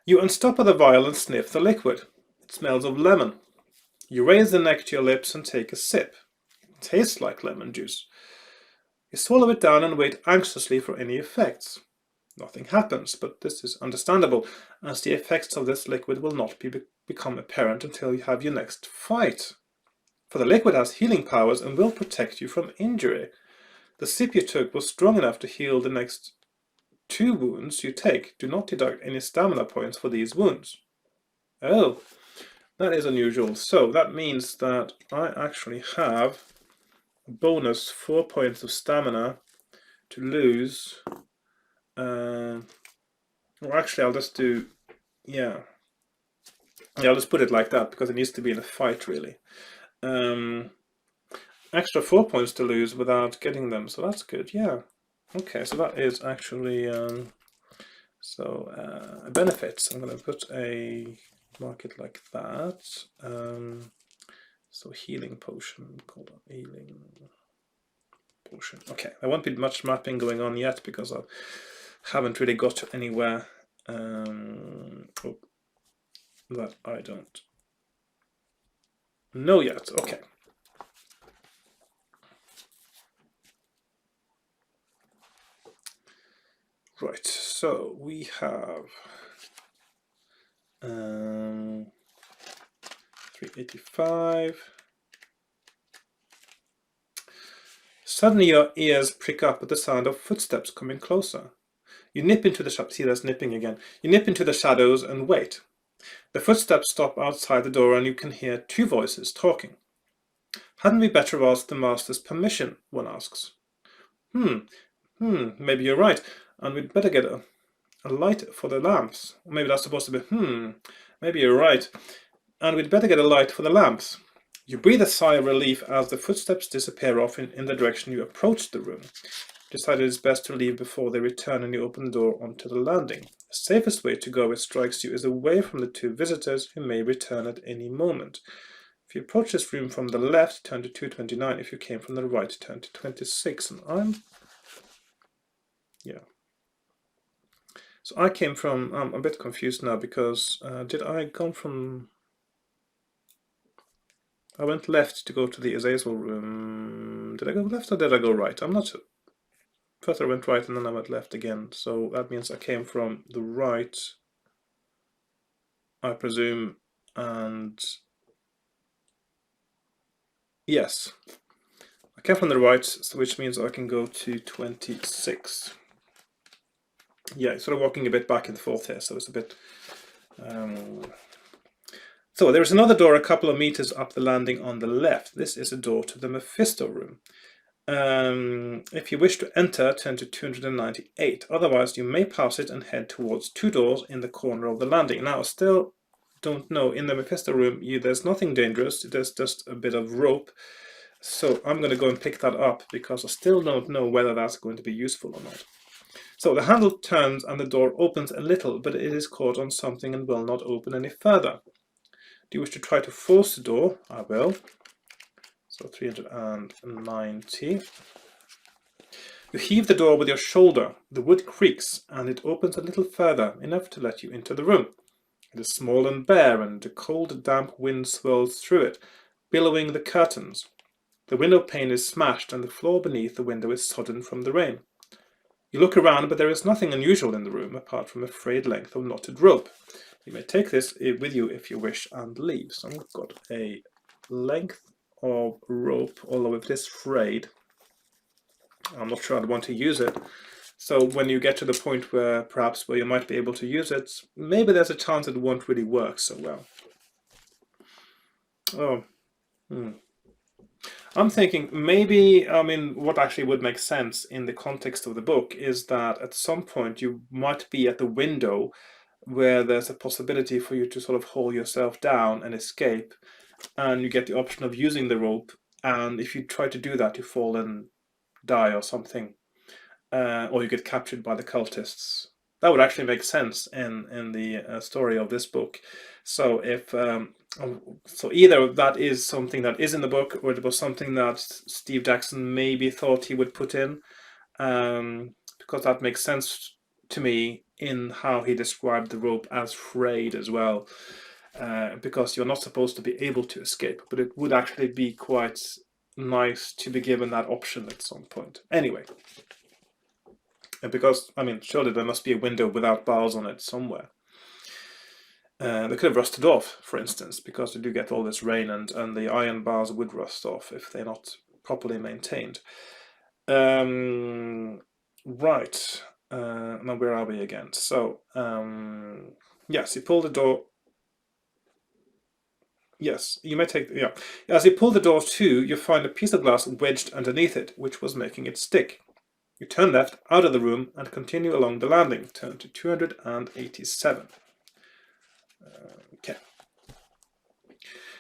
unstopper the vial and sniff the liquid. It smells of lemon. You raise the neck to your lips and take a sip. It tastes like lemon juice. You swallow it down and wait anxiously for any effects. Nothing happens, but this is understandable, as the effects of this liquid will not become apparent until you have your next fight. For the liquid has healing powers and will protect you from injury. The sip you took was strong enough to heal the next 2 wounds you take. Do not deduct any stamina points for these wounds. Oh, that is unusual. So that means that I actually have a bonus 4 points of stamina to lose. Well, actually, I'll just do, I'll just put it like that because it needs to be in a fight, really. Extra 4 points to lose without getting them, so that's good. Yeah. Okay, so that is actually benefits. I'm going to put a mark it like that. So healing potion, called healing potion. Okay, there won't be much mapping going on yet because I haven't really got anywhere that I don't know yet. Okay. Right, so we have 385. Suddenly your ears prick up at the sound of footsteps coming closer. You nip into the shadows. See, there's nipping again. You nip into the shadows and wait. The footsteps stop outside the door and you can hear 2 voices talking. Hadn't we better ask the master's permission? One asks. Maybe you're right. And we'd better get a light for the lamps. Or maybe that's supposed to be, maybe you're right. And we'd better get a light for the lamps. You breathe a sigh of relief as the footsteps disappear off in the direction you approach the room. decided it's best to leave before they return and you open the door onto the landing. The safest way to go, it strikes you, is away from the two visitors who may return at any moment. If you approach this room from the left, turn to 229. If you came from the right, turn to 26. And so I came from, I'm a bit confused now because did I come from, I went left to go to the Azazel room. Did I go left or did I go right? I'm not sure. First I went right and then I went left again. So that means I came from the right, I presume, and yes. I came from the right, which means I can go to 26. Yeah, sort of walking a bit back and forth here, so it's a bit... So there's another door a couple of meters up the landing on the left. This is a door to the Mephisto room. If you wish to enter, turn to 298. Otherwise, you may pass it and head towards two doors in the corner of the landing. Now, I still don't know. In the Mephisto room, there's nothing dangerous. There's just a bit of rope. So I'm going to go and pick that up because I still don't know whether that's going to be useful or not. So the handle turns and the door opens a little, but it is caught on something and will not open any further. Do you wish to try to force the door? I will. So 390. You heave the door with your shoulder. The wood creaks and it opens a little further, enough to let you into the room. It is small and bare, and a cold, damp wind swirls through it, billowing the curtains. The window pane is smashed and the floor beneath the window is sodden from the rain. You look around, but there is nothing unusual in the room apart from a frayed length of knotted rope. You may take this with you if you wish and leave. So I've got a length of rope, although if it is frayed, I'm not sure I'd want to use it. So when you get to the point where perhaps where you might be able to use it, maybe there's a chance it won't really work so well. I'm thinking maybe, I mean, what actually would make sense in the context of the book is that at some point you might be at the window where there's a possibility for you to sort of haul yourself down and escape, and you get the option of using the rope, and if you try to do that you fall and die or something, or you get captured by the cultists. That would actually make sense in the story of this book. So if so either that is something that is in the book, or it was something that Steve Jackson maybe thought he would put in, because that makes sense to me in how he described the rope as frayed as well, because you're not supposed to be able to escape, but it would actually be quite nice to be given that option at some point. Anyway, because, I mean, surely there must be a window without bars on it somewhere. They could have rusted off, for instance, because you do get all this rain, and the iron bars would rust off if they're not properly maintained. Right. Now where are we again? So, yes, you pull the door. Yes, you may take, yeah. As you pull the door to, you find a piece of glass wedged underneath it, which was making it stick. You turn left out of the room and continue along the landing. Turn to 287. Okay.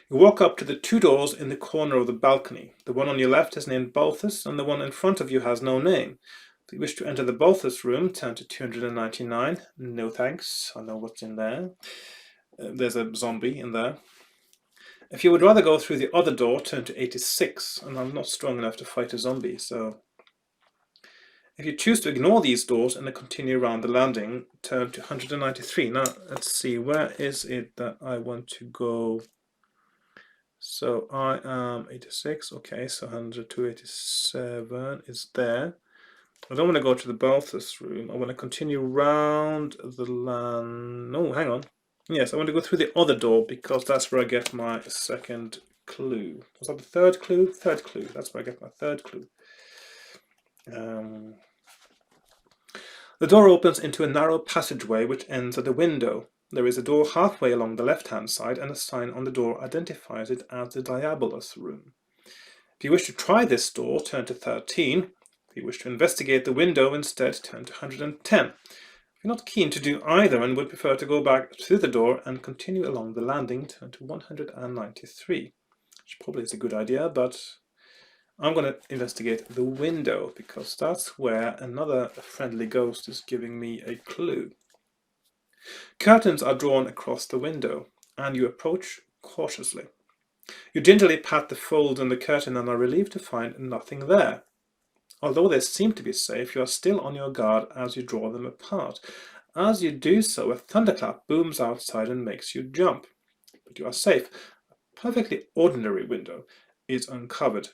You walk up to the two doors in the corner of the balcony. The one on your left is named Balthus, and the one in front of you has no name. If you wish to enter the Balthus room, turn to 299. No thanks, I know what's in there. There's a zombie in there. If you would rather go through the other door, turn to 86, and I'm not strong enough to fight a zombie, so... If you choose to ignore these doors and continue around the landing, turn to 193. Now, let's see, where is it that I want to go? So I am 86, okay, so 100-87 is there. I don't want to go to the Balthus room. I want to continue around the land. No, hang on. Yes, I want to go through the other door because that's where I get my second clue. Was that the third clue? Third clue. That's where I get my third clue. The door opens into a narrow passageway which ends at a window. There is a door halfway along the left-hand side, and a sign on the door identifies it as the Diabolus Room. If you wish to try this door, turn to 13. If you wish to investigate the window instead, turn to 110. If you're not keen to do either and would prefer to go back through the door and continue along the landing, turn to 193. Which probably is a good idea, but I'm going to investigate the window, because that's where another friendly ghost is giving me a clue. Curtains are drawn across the window, and you approach cautiously. You gingerly pat the folds in the curtain and are relieved to find nothing there. Although they seem to be safe, you are still on your guard as you draw them apart. As you do so, a thunderclap booms outside and makes you jump. But you are safe. A perfectly ordinary window is uncovered.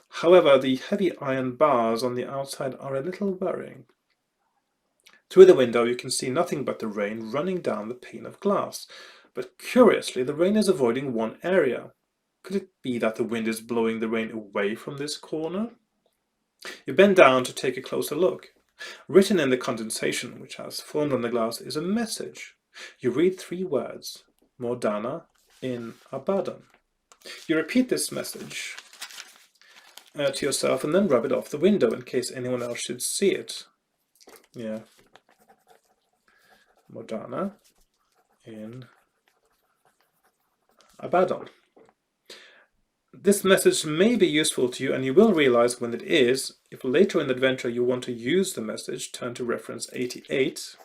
However, the heavy iron bars on the outside are a little worrying. Through the window you can see nothing but the rain running down the pane of glass. But curiously, the rain is avoiding one area. Could it be that the wind is blowing the rain away from this corner? You bend down to take a closer look. Written in the condensation which has formed on the glass is a message. You read 3 words: Mordana in Abaddon. You repeat this message to yourself and then rub it off the window in case anyone else should see it. Yeah. Mordana in Abaddon. This message may be useful to you, and you will realize when it is. If later in the adventure you want to use the message, turn to reference 88.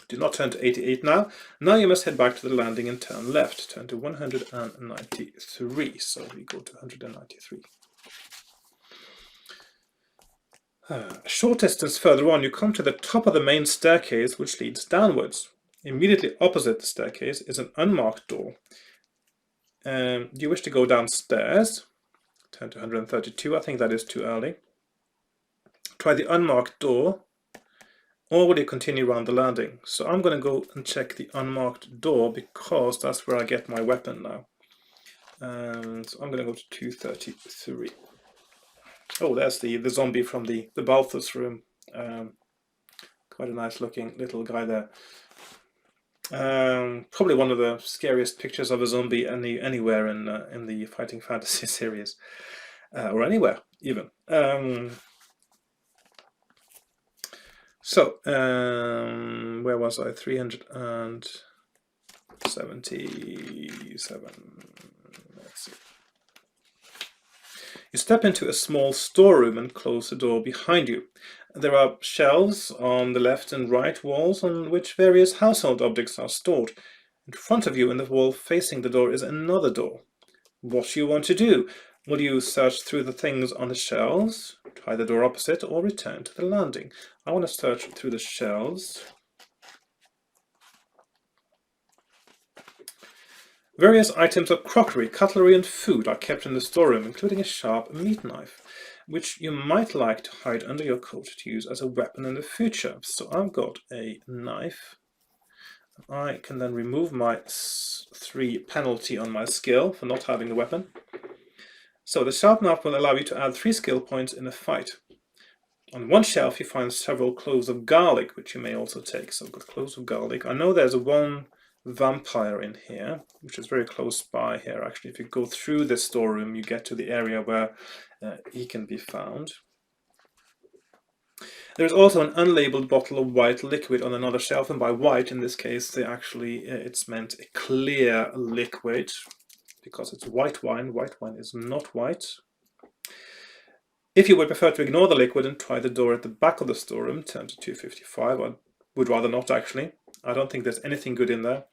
Do not turn to 88 now. Now you must head back to the landing and turn left. Turn to 193. So we go to 193. A short distance further on, you come to the top of the main staircase, which leads downwards. Immediately opposite the staircase is an unmarked door. Do you wish to go downstairs? Turn to 132. I think that is too early. Try the unmarked door, or will you continue around the landing? So I'm going to go and check the unmarked door, because that's where I get my weapon now. So I'm going to go to 233. Oh, there's the zombie from the Berlioz Room. Quite a nice looking little guy there. Probably one of the scariest pictures of a zombie anywhere in the Fighting Fantasy series, or anywhere even. So where was I? 377. Let's see. You step into a small storeroom and close the door behind you. There are shelves on the left and right walls on which various household objects are stored. In front of you, in the wall facing the door, is another door. What do you want to do? Will you search through the things on the shelves, try the door opposite, or return to the landing? I want to search through the shelves. Various items of crockery, cutlery, and food are kept in the storeroom, including a sharp meat knife, which you might like to hide under your coat to use as a weapon in the future. So I've got a knife. I can then remove my 3 penalty on my skill for not having the weapon. So the sharp knife will allow you to add 3 skill points in a fight. On one shelf you find several cloves of garlic, which you may also take. So I've got cloves of garlic. I know there's one vampire in here, which is very close by here. Actually, if you go through the storeroom, you get to the area where he can be found. There's also an unlabeled bottle of white liquid on another shelf, and by white in this case they actually it's meant a clear liquid, because it's white wine. White wine is not white. If you would prefer to ignore the liquid and try the door at the back of the storeroom, turn to 255. I would rather not, actually. I don't think there's anything good in there,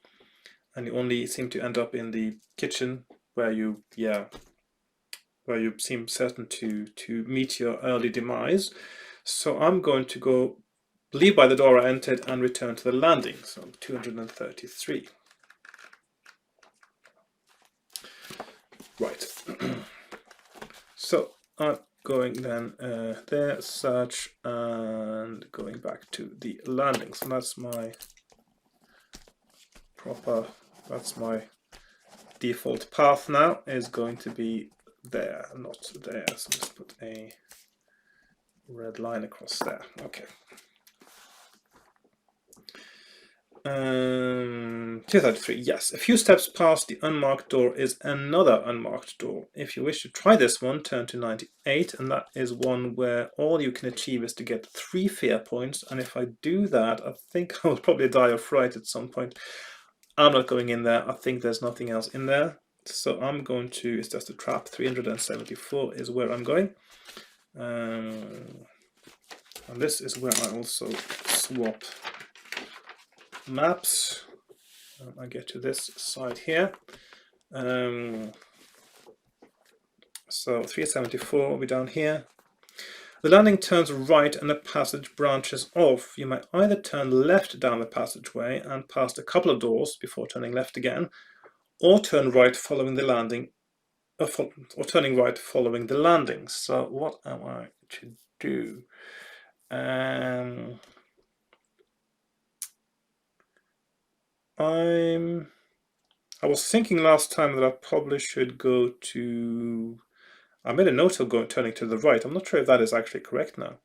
and you only seem to end up in the kitchen where you seem certain to meet your early demise. So I'm going to go leave by the door I entered and return to the landing. So 233. Right. So I'm going then there, search, and going back to the landing. So that's my that's my default path now, is going to be there, not there. So let's put a red line across there. Okay. 233. Yes, a few steps past the unmarked door is another unmarked door. If you wish to try this one, turn to 98, and that is one where all you can achieve is to get 3 fear points, and if I do that, I think I will probably die of fright at some point. I'm not going in there. I think there's nothing else in there. So I'm going to, it's just a trap, 374 is where I'm going. And this is where I also swap maps. I get to this side here. So 374 will be down here. The landing turns right and the passage branches off. You may either turn left down the passageway and past a couple of doors before turning left again, or turn right following the landing, or turning right following the landing. So what am I to do? I was thinking last time that I probably should go to, I made a note of turning to the right. I'm not sure if that is actually correct now,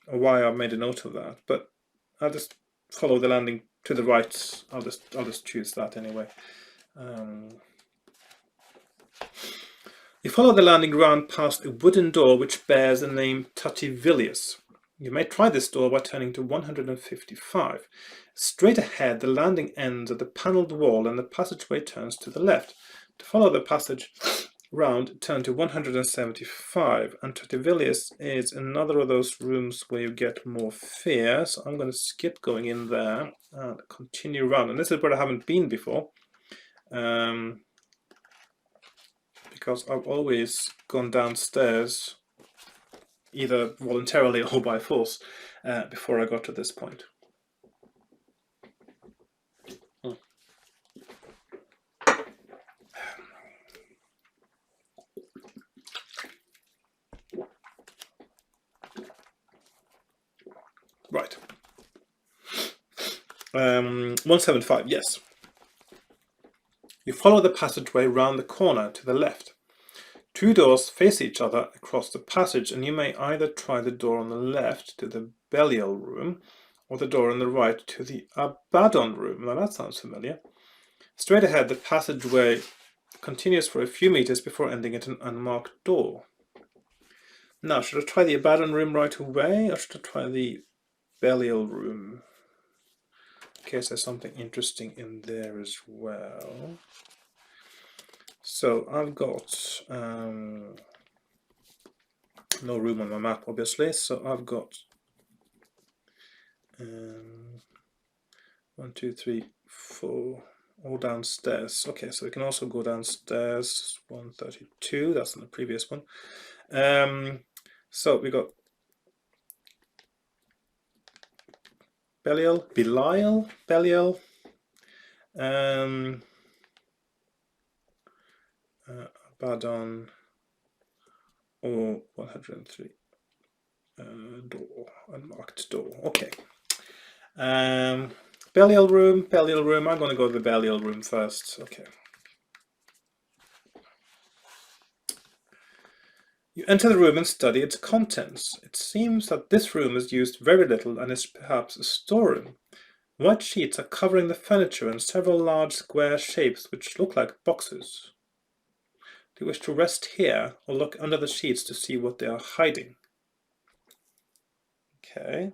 or why I made a note of that, but I'll just follow the landing to the right. I'll just choose that anyway. You follow the landing round past a wooden door which bears the name Tativilius. You may try this door by turning to 155. Straight ahead, the landing ends at the panelled wall and the passageway turns to the left. To follow the passage round, turn to 175, and Tativilius is another of those rooms where you get more fear, so I'm going to skip going in there and continue around. And this is where I haven't been before. Because I've always gone downstairs, either voluntarily or by force, before I got to this point. Right. 175, yes. You follow the passageway round the corner to the left. Two doors face each other across the passage, and you may either try the door on the left to the Berlioz Room, or the door on the right to the Abaddon Room. Now that sounds familiar. Straight ahead, the passageway continues for a few meters before ending at an unmarked door. Now, should I try the Abaddon Room right away, or should I try the Berlioz Room? In case there's something interesting in there as well. So I've got no room on my map, obviously, so I've got 1, 2, 3, 4, all downstairs. Okay, so we can also go downstairs. 132, that's in the previous one. So we got Belial, Abaddon, or 103 door, unmarked door. Okay. Belial Room. I'm going to go to the Belial Room first. Okay. You enter the room and study its contents. It seems that this room is used very little and is perhaps a storeroom. White sheets are covering the furniture and several large square shapes which look like boxes. Do you wish to rest here or look under the sheets to see what they are hiding? Okay.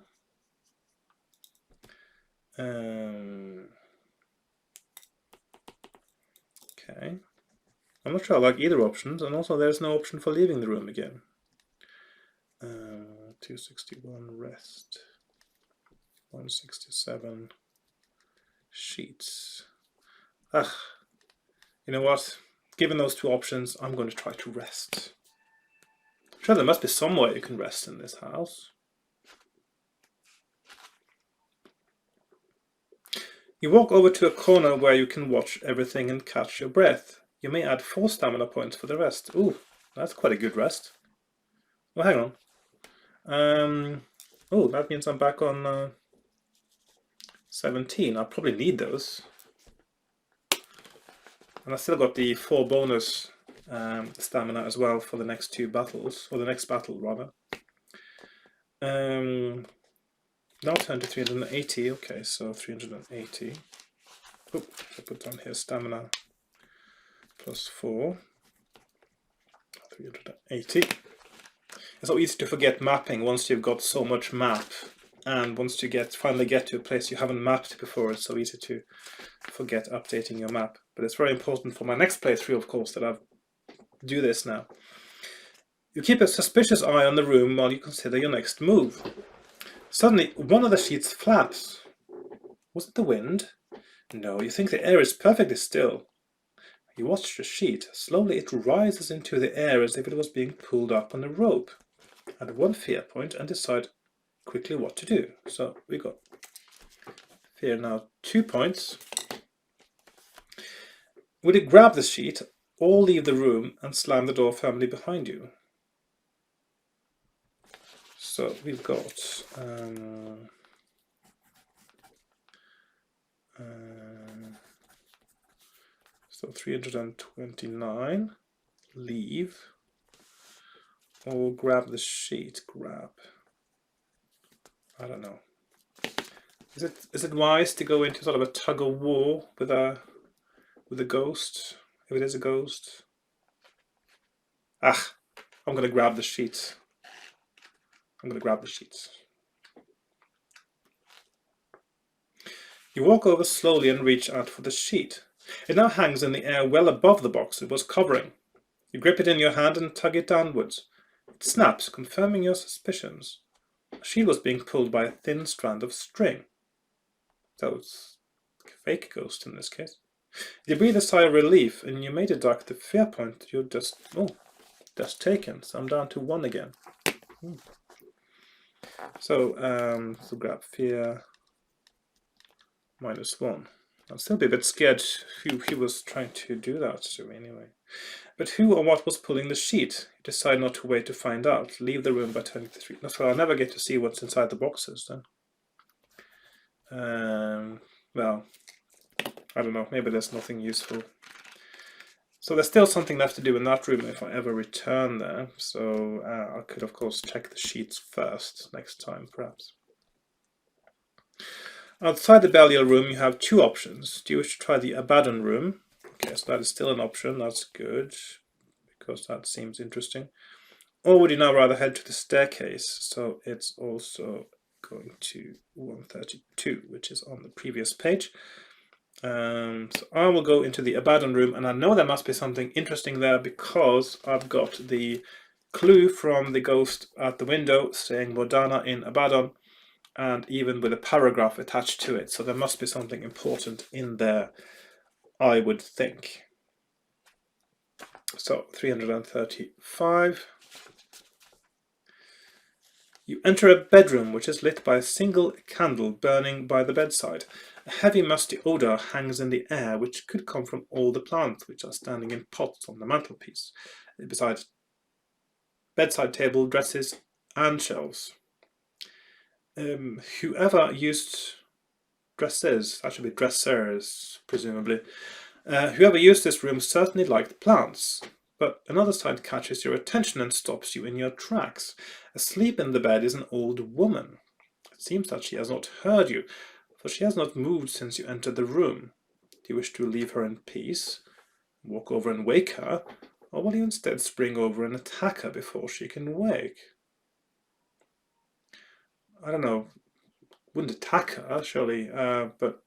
Okay. I'm not sure I like either options, and also there's no option for leaving the room again. 261 rest. 167 sheets. Ugh. You know what? Given those two options, I'm going to try to rest. I'm sure there must be some way you can rest in this house. You walk over to a corner where you can watch everything and catch your breath. You may add 4 stamina points for the rest. Ooh, that's quite a good rest. Oh, hang on. Oh, that means I'm back on 17. I'll probably need those. And I still got the 4 bonus stamina as well for the next 2 battles, or the next battle rather. Now turn to 380. Okay, so 380. Oh, I put down here stamina plus 4. 380. It's so easy to forget mapping once you've got so much map And once you finally get to a place you haven't mapped before, it's so easy to forget updating your map. But it's very important for my next playthrough, of course, that I do this now. You keep a suspicious eye on the room while you consider your next move. Suddenly, one of the sheets flaps. Was it the wind? No, you think the air is perfectly still. You watch the sheet. Slowly it rises into the air as if it was being pulled up on a rope. Add one fear point and decide quickly what to do. So we got fear now 2 points. Will you grab the sheet or leave the room and slam the door firmly behind you? So we've got so 329, leave, or grab the sheet, grab. I don't know. Is it wise to go into sort of a tug of war with a ghost, if it is a ghost? I'm gonna grab the sheets. I'm gonna grab the sheets. You walk over slowly and reach out for the sheet. It now hangs in the air well above the box it was covering. You grip it in your hand and tug it downwards. It snaps, confirming your suspicions. The sheet was being pulled by a thin strand of string. So it's a fake ghost in this case. You breathe a sigh of relief and you may deduct the fear point you just taken. So I'm down to 1 again. So grab fear -1. I'll still be a bit scared who he was trying to do that to anyway. But who or what was pulling the sheet? You decide not to wait to find out. Leave the room by turning to 3. So I'll never get to see what's inside the boxes then. Well, I don't know. Maybe there's nothing useful. So there's still something left to do in that room if I ever return there. So I could, of course, check the sheets first next time, perhaps. Outside the Berlioz Room, you have 2 options. Do you wish to try the Abaddon Room? Okay, so that is still an option. That's good, because that seems interesting. Or would you now rather head to the staircase? So it's also going to 132, which is on the previous page. So I will go into the Abaddon Room, and I know there must be something interesting there because I've got the clue from the ghost at the window saying Modana in Abaddon, and even with a paragraph attached to it. So there must be something important in there, I would think. So 335. You enter a bedroom which is lit by a single candle burning by the bedside. A heavy musty odour hangs in the air, which could come from all the plants which are standing in pots on the mantelpiece, beside bedside table, dresses and shelves. Whoever used dresses, that should be dressers, presumably. Whoever used this room certainly liked plants. But another sight catches your attention and stops you in your tracks. Asleep in the bed is an old woman. It seems that she has not heard you, for she has not moved since you entered the room. Do you wish to leave her in peace, walk over and wake her, or will you instead spring over and attack her before she can wake? I don't know. Wouldn't attack her, surely, but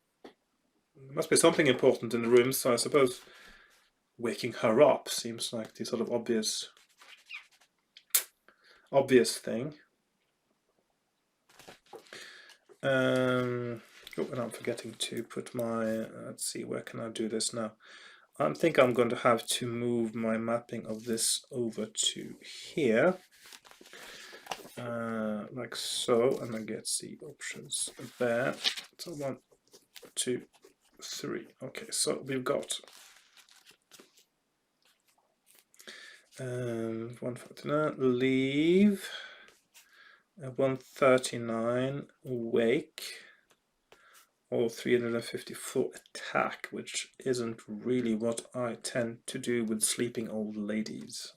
there must be something important in the room, so I suppose waking her up seems like the sort of obvious thing. And I'm forgetting to put my, let's see, where can I do this now? I think I'm going to have to move my mapping of this over to here, like so, and I get the options there. So 1, 2, 3. Okay, so we've got 149, leave, 139, wake, or 354, attack, which isn't really what I tend to do with sleeping old ladies.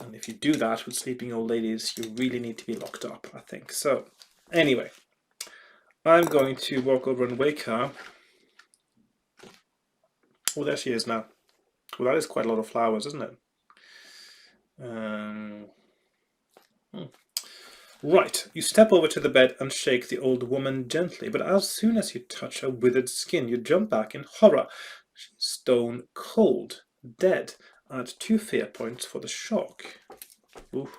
And if you do that with sleeping old ladies, you really need to be locked up, I think. So, anyway, I'm going to walk over and wake her. Oh, there she is now. Well, that is quite a lot of flowers, isn't it? Right, you step over to the bed and shake the old woman gently, but as soon as you touch her withered skin, you jump back in horror. She's stone cold, dead. Add 2 fear points for the shock. Ooh.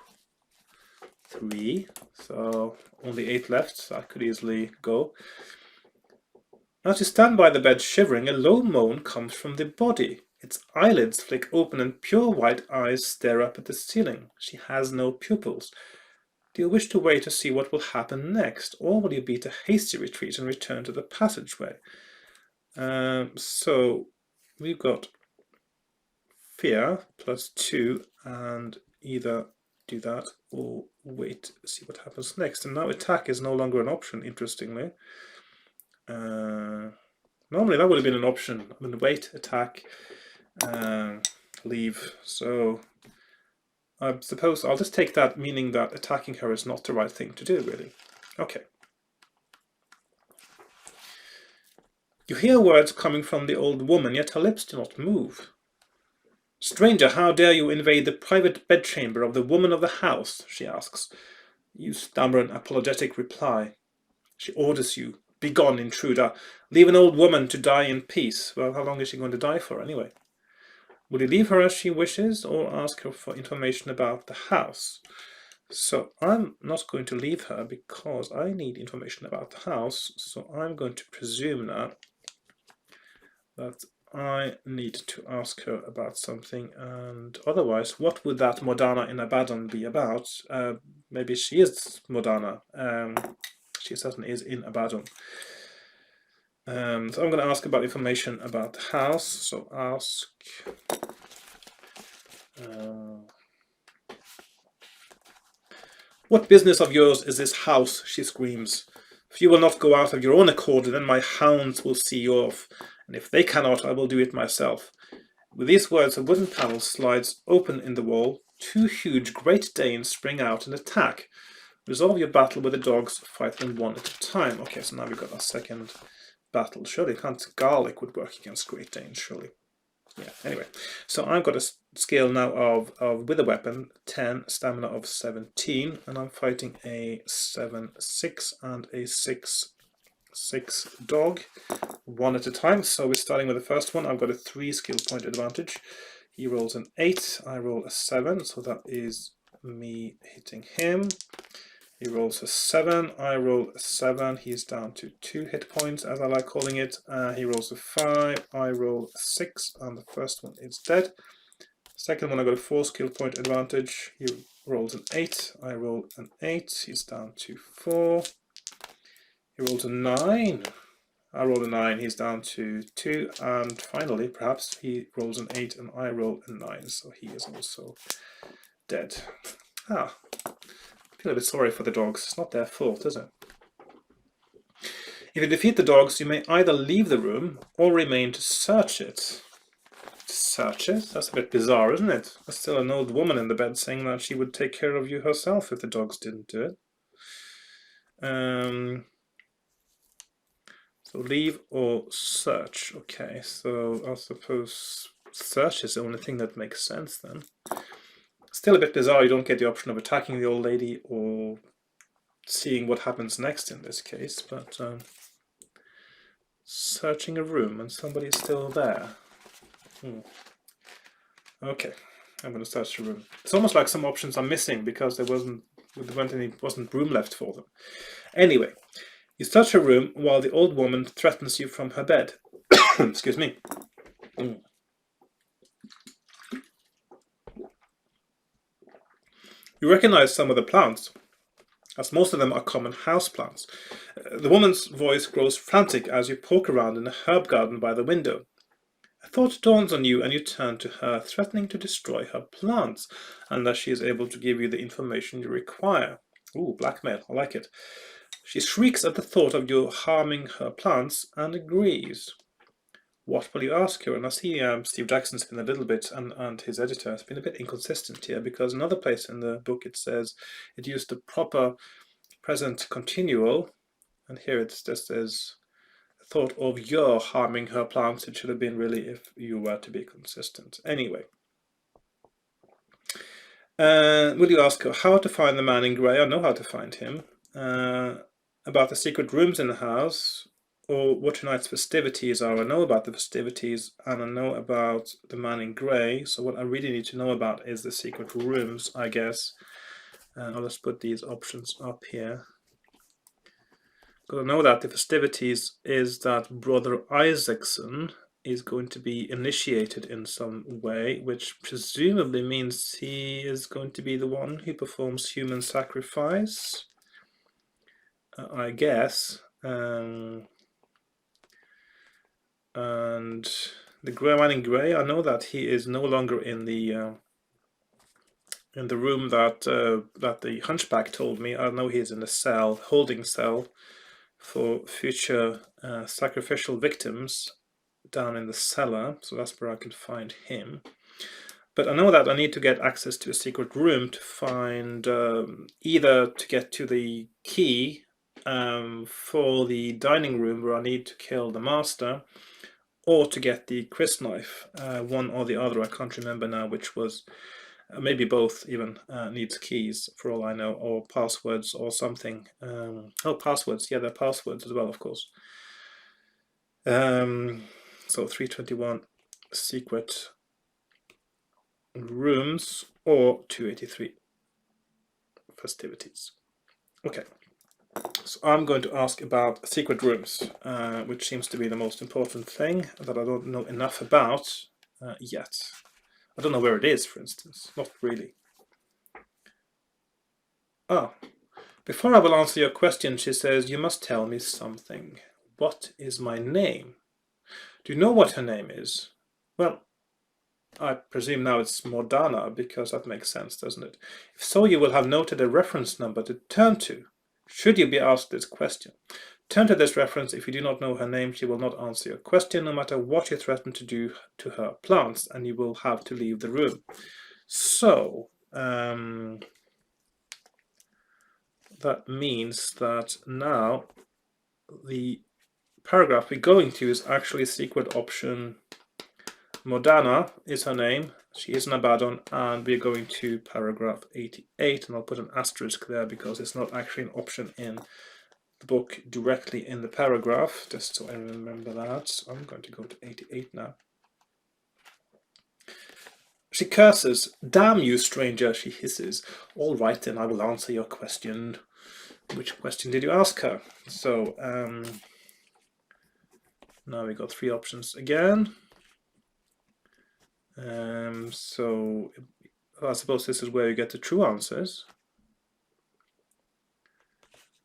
3, so only 8 left, so I could easily go. As you stand by the bed shivering, a low moan comes from the body. Its eyelids flick open and pure white eyes stare up at the ceiling. She has no pupils. Do you wish to wait to see what will happen next, or will you beat a hasty retreat and return to the passageway? So we've got fear +2, and either do that or wait to see what happens next. And now attack is no longer an option, interestingly. Normally that would have been an option. I'm going to wait, attack, leave. So I suppose I'll just take that, meaning that attacking her is not the right thing to do, really. Okay. You hear words coming from the old woman, yet her lips do not move. Stranger, how dare you invade the private bedchamber of the woman of the house? She asks. You stammer an apologetic reply. She orders you. Begone, intruder. Leave an old woman to die in peace. Well, how long is she going to die for, anyway? Will you leave her as she wishes, or ask her for information about the house? So I'm not going to leave her because I need information about the house. So I'm going to presume now that I need to ask her about something, and otherwise, what would that Modana in Abaddon be about? Maybe she is Modana. She certainly is in Abaddon. So I'm going to ask about information about the house. So ask. What business of yours is this house? She screams. If you will not go out of your own accord, then my hounds will see you off, and if they cannot, I will do it myself. With these words, a wooden panel slides open in the wall. 2 huge Great Danes spring out and attack. Resolve your battle with the dogs, fight them one at a time. Okay, so now we've got our second battle. Surely garlic would work against Great Danes, surely. Yeah, anyway. So I've got a skill now of with a weapon, 10, stamina of 17, and I'm fighting a 7-6 and a 6-6 dog, one at a time. So we're starting with the first one. I've got a 3 skill point advantage. He rolls an 8, I roll a 7, so that is me hitting him. He rolls a 7, I roll a 7, he's down to 2 hit points, as I like calling it. He rolls a 5, I roll a 6, and the first one is dead. Second one, I got a 4 skill point advantage. He rolls an 8, I roll an 8, he's down to 4. He rolls a 9, I roll a 9, he's down to 2. And finally, perhaps, he rolls an 8 and I roll a 9, so he is also dead. I feel a bit sorry for the dogs. It's not their fault, is it? If you defeat the dogs, you may either leave the room or remain to search it. Search it? That's a bit bizarre, isn't it? There's still an old woman in the bed saying that she would take care of you herself if the dogs didn't do it. So leave or search. Okay, so I suppose search is the only thing that makes sense then. Still a bit bizarre, you don't get the option of attacking the old lady or seeing what happens next in this case, but searching a room and somebody is still there. Okay, I'm going to search the room. It's almost like some options are missing because there wasn't room left for them. Anyway, you search a room while the old woman threatens you from her bed. Excuse me. You recognize some of the plants, as most of them are common house plants. The woman's voice grows frantic as you poke around in a herb garden by the window. A thought dawns on you and you turn to her, threatening to destroy her plants unless she is able to give you the information you require. Ooh, blackmail, I like it. She shrieks at the thought of you harming her plants and agrees. What will you ask her? And I see Steve Jackson's been a little bit, and his editor has been a bit inconsistent here, because another place in the book it says it used the proper present continual, and here it just says thought of your harming her plants. It should have been really if you were to be consistent. Anyway, Will you ask her how to find the man in grey? I know how to find him. About the secret rooms in the house, or what tonight's festivities are. I know about the festivities, and I know about the man in grey. So what I really need to know about is the secret rooms, I guess. I'll just put these options up here. Because I know that the festivities is that Brother Isaacson is going to be initiated in some way, which presumably means he is going to be the one who performs human sacrifice, I guess. And the Grey Man in Grey, I know that he is no longer in the room that that the Hunchback told me. I know he is in the cell, holding cell, for future sacrificial victims down in the cellar, so that's where I can find him. But I know that I need to get access to a secret room to find either to get to the key for the dining room where I need to kill the master, or to get the crysknife, one or the other. I can't remember now which was. Maybe both even needs keys for all I know, or passwords or something. Oh, passwords. Yeah, they're passwords as well, of course. So 321 secret rooms or 283 festivities. Okay, so I'm going to ask about secret rooms, which seems to be the most important thing that I don't know enough about yet. I don't know where it is, for instance. Not really. Ah, before I will answer your question, she says, you must tell me something. What is my name? Do you know what her name is? Well, I presume now it's Mordana, because that makes sense, doesn't it? If so, you will have noted a reference number to turn to, should you be asked this question. Turn to this reference. If you do not know her name, she will not answer your question, no matter what you threaten to do to her plants, and you will have to leave the room. So, that means that now the paragraph we're going to is actually secret option. Mordana is her name. She is an Abaddon, and we're going to paragraph 88, and I'll put an asterisk there because it's not actually an option in the book directly in the paragraph, just so I remember that. So I'm going to go to 88 now. She curses. Damn you, stranger, she hisses. All right, then I will answer your question. Which question did you ask her? So, now we got three options again. So I suppose this is where you get the true answers.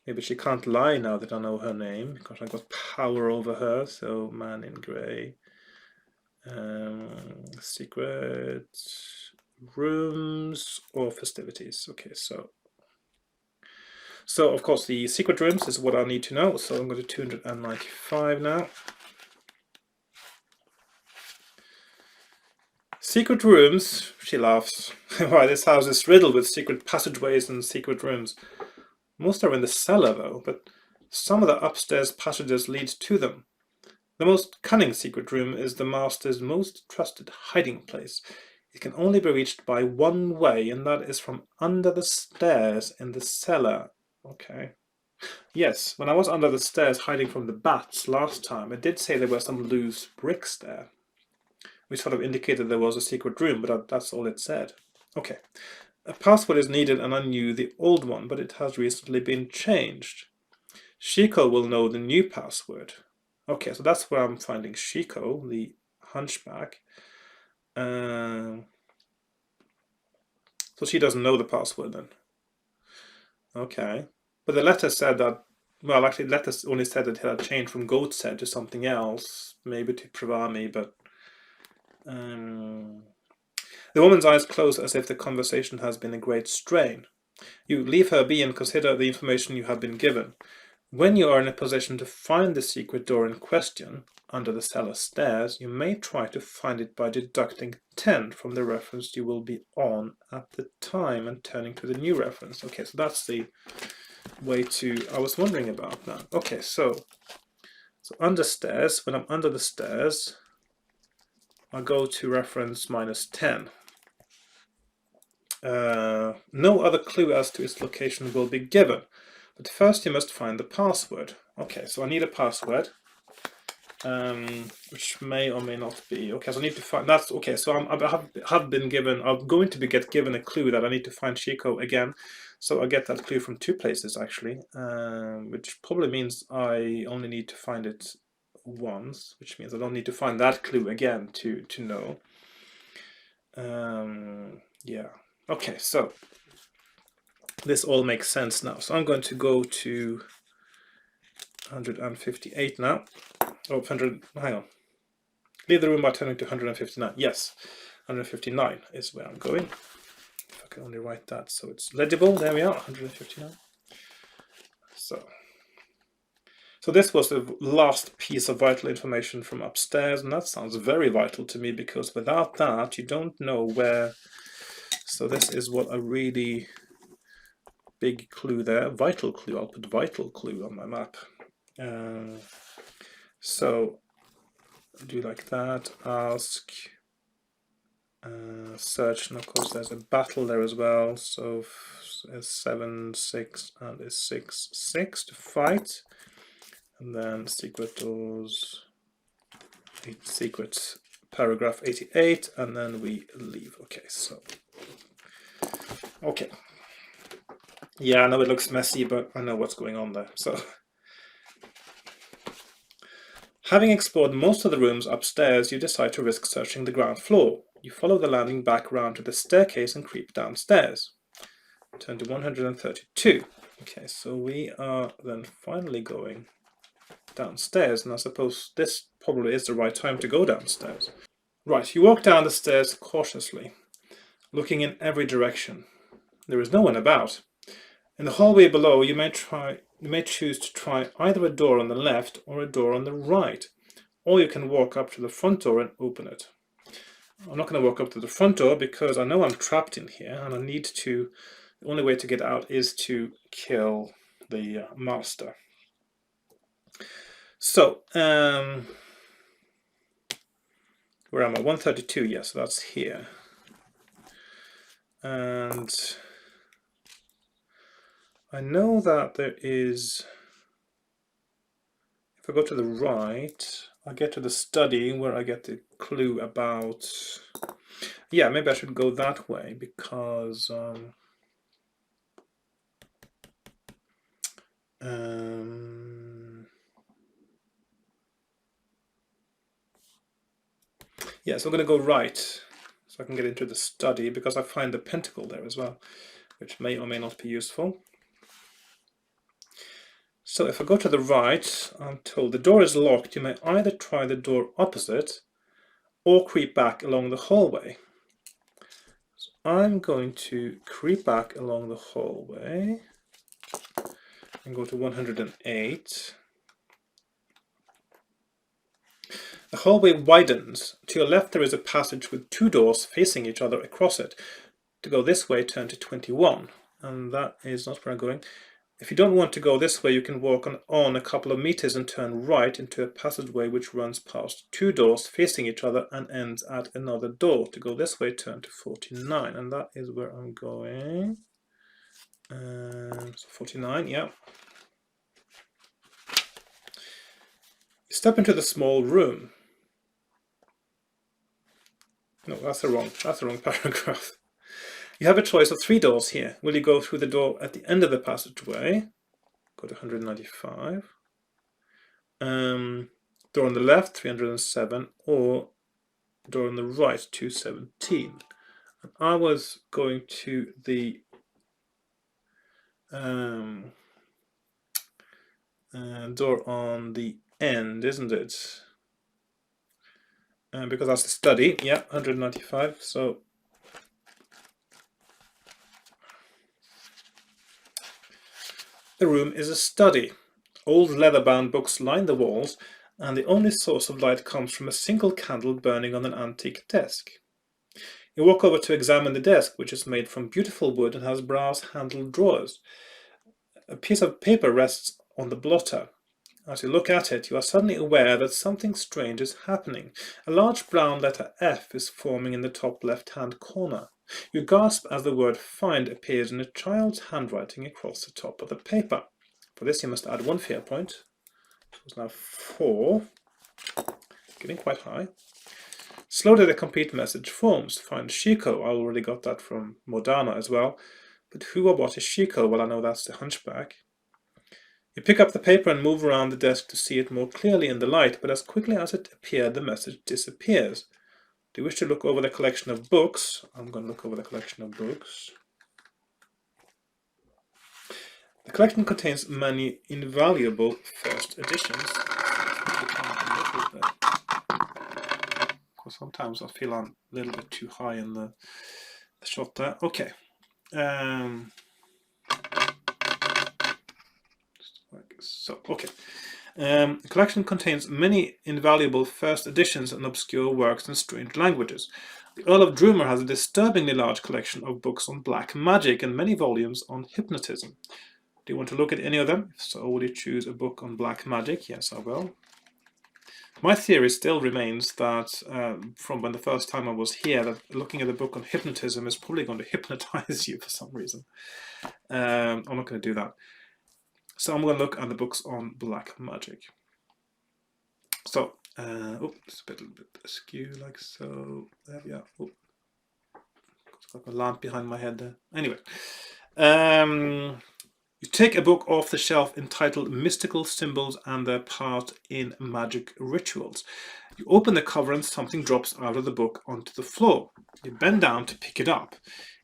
Maybe she can't lie now that I know her name, because I got power over her. So, man in grey. Secret rooms or festivities. Okay, so of course the secret rooms is what I need to know. So I'm going to 295 now. Secret rooms, she laughs. Why, this house is riddled with secret passageways and secret rooms. Most are in the cellar, though, but some of the upstairs passages lead to them. The most cunning secret room is the master's most trusted hiding place. It can only be reached by one way, and that is from under the stairs in the cellar. Okay. Yes, when I was under the stairs hiding from the bats last time, it did say there were some loose bricks there, which sort of indicated there was a secret room, but that's all it said. Okay. A password is needed, and I knew the old one, but it has recently been changed. Shiko will know the new password. Okay, so that's where I'm finding Shiko, the hunchback. So she doesn't know the password then. Okay. But the letter said that, well, actually the letter only said that it had changed from Goat's Head to something else, maybe to Pravami, but... The woman's eyes close as if the conversation has been a great strain. You leave her be and consider the information you have been given. When you are in a position to find the secret door in question, under the cellar stairs, you may try to find it by deducting 10 from the reference you will be on at the time and turning to the new reference. Okay, so that's the way to... I was wondering about that. Okay, so under stairs, when I'm under the stairs, I go to reference -10. No other clue as to its location will be given. But first you must find the password. Okay, so I need a password. Which may or may not be okay. So I need to find that's okay. So I'm going to get given a clue that I need to find Chico again. So I get that clue from two places actually, which probably means I only need to find it once, which means I don't need to find that clue again to know. Yeah. Okay. So this all makes sense now. So I'm going to go to 158 now. Oh, 100. Hang on. Leave the room by turning to 159. Yes, 159 is where I'm going. If I can only write that so it's legible. There we are, 159. So this was the last piece of vital information from upstairs, and that sounds very vital to me because without that you don't know where. So this is what a really big clue there. Vital clue. I'll put vital clue on my map. So do like that. Ask. Search, and of course there's a battle there as well, so is 7, 6, and is 6, 6 to fight, and then secret doors, secret paragraph 88, and then we leave. Okay, so okay, yeah, I know it looks messy, but I know what's going on there. So having explored most of the rooms upstairs, you decide to risk searching the ground floor. You follow the landing back round to the staircase and creep downstairs. Turn to 132. Okay, so we are then finally going downstairs, and I suppose this probably is the right time to go downstairs. Right, you walk down the stairs cautiously, looking in every direction. There is no one about. In the hallway below, you may choose to try either a door on the left or a door on the right, or you can walk up to the front door and open it. I'm not going to walk up to the front door because I know I'm trapped in here and I need to. The only way to get out is to kill the master. So, where am I? 132, yes, that's here. And I know that there is. If I go to the right, I get to the study where I get the clue about. Yeah, maybe I should go that way because. Yeah, so I'm going to go right so I can get into the study because I find the pentacle there as well, which may or may not be useful. So if I go to the right, I'm told the door is locked. You may either try the door opposite or creep back along the hallway. So I'm going to creep back along the hallway and go to 108. The hallway widens. To your left there is a passage with two doors facing each other across it. To go this way, turn to 21. And that is not where I'm going. If you don't want to go this way, you can walk on a couple of meters and turn right into a passageway which runs past two doors facing each other and ends at another door. To go this way, turn to 49. And that is where I'm going. So 49, yeah. You step into the small room. No, that's the wrong paragraph. You have a choice of three doors here. Will you go through the door at the end of the passageway? Go to 195. Door on the left, 307, or door on the right, 217. And I was going to the door on the end, isn't it? Because that's the study, yeah, 195. So the room is a study. Old leather-bound books line the walls, and the only source of light comes from a single candle burning on an antique desk. You walk over to examine the desk, which is made from beautiful wood and has brass-handled drawers. A piece of paper rests on the blotter. As you look at it, you are suddenly aware that something strange is happening. A large brown letter F is forming in the top left-hand corner. You gasp as the word find appears in a child's handwriting across the top of the paper. For this you must add 1 fear point. So it's now 4. Getting quite high. Slowly the complete message forms. Find Shiko. I already got that from Modana as well. But who or what is Shiko? Well, I know that's the hunchback. You pick up the paper and move around the desk to see it more clearly in the light, but as quickly as it appeared, the message disappears. Do you wish to look over the collection of books? I'm going to look over the collection of books. The collection contains many invaluable first editions. Because sometimes I feel I'm a little bit too high in the shot there. Okay. Okay. The collection contains many invaluable first editions and obscure works in strange languages. The Earl of Dreamer has a disturbingly large collection of books on black magic and many volumes on hypnotism. Do you want to look at any of them? If so, will you choose a book on black magic? Yes, I will. My theory still remains that from when the first time I was here, that looking at a book on hypnotism is probably going to hypnotize you for some reason. I'm not going to do that. So I'm going to look at the books on black magic. So, it's a little bit askew like so. There we are. Got a lamp behind my head there. Anyway, you take a book off the shelf entitled Mystical Symbols and Their Part in Magic Rituals. You open the cover and something drops out of the book onto the floor. You bend down to pick it up.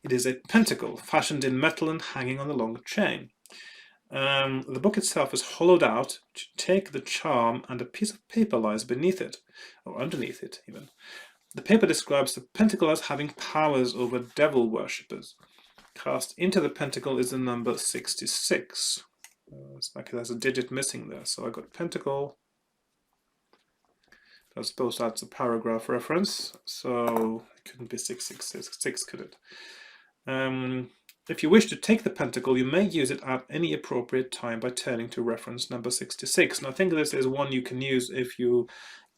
It is a pentacle fashioned in metal and hanging on a long chain. The book itself is hollowed out. You take the charm and a piece of paper lies beneath it, or underneath it even. The paper describes the pentacle as having powers over devil worshippers. Cast into the pentacle is the number 66. It's like there's a digit missing there, so I got pentacle. I suppose that's a paragraph reference, so it couldn't be 666, could it? If you wish to take the pentacle, you may use it at any appropriate time by turning to reference number 66. And I think this is one you can use if you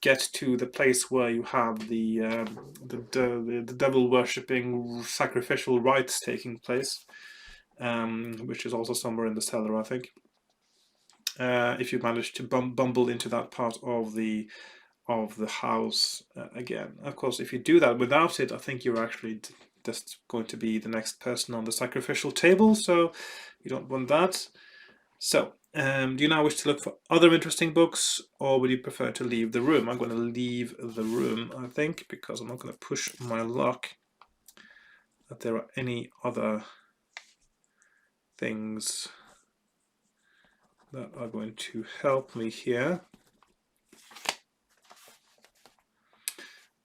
get to the place where you have the devil worshipping sacrificial rites taking place, which is also somewhere in the cellar, I think. If you manage to bumble into that part of the house again. Of course, if you do that without it, I think you're actually just going to be the next person on the sacrificial table, so you don't want that. So, do you now wish to look for other interesting books, or would you prefer to leave the room? I'm going to leave the room, I think, because I'm not going to push my luck that there are any other things that are going to help me here.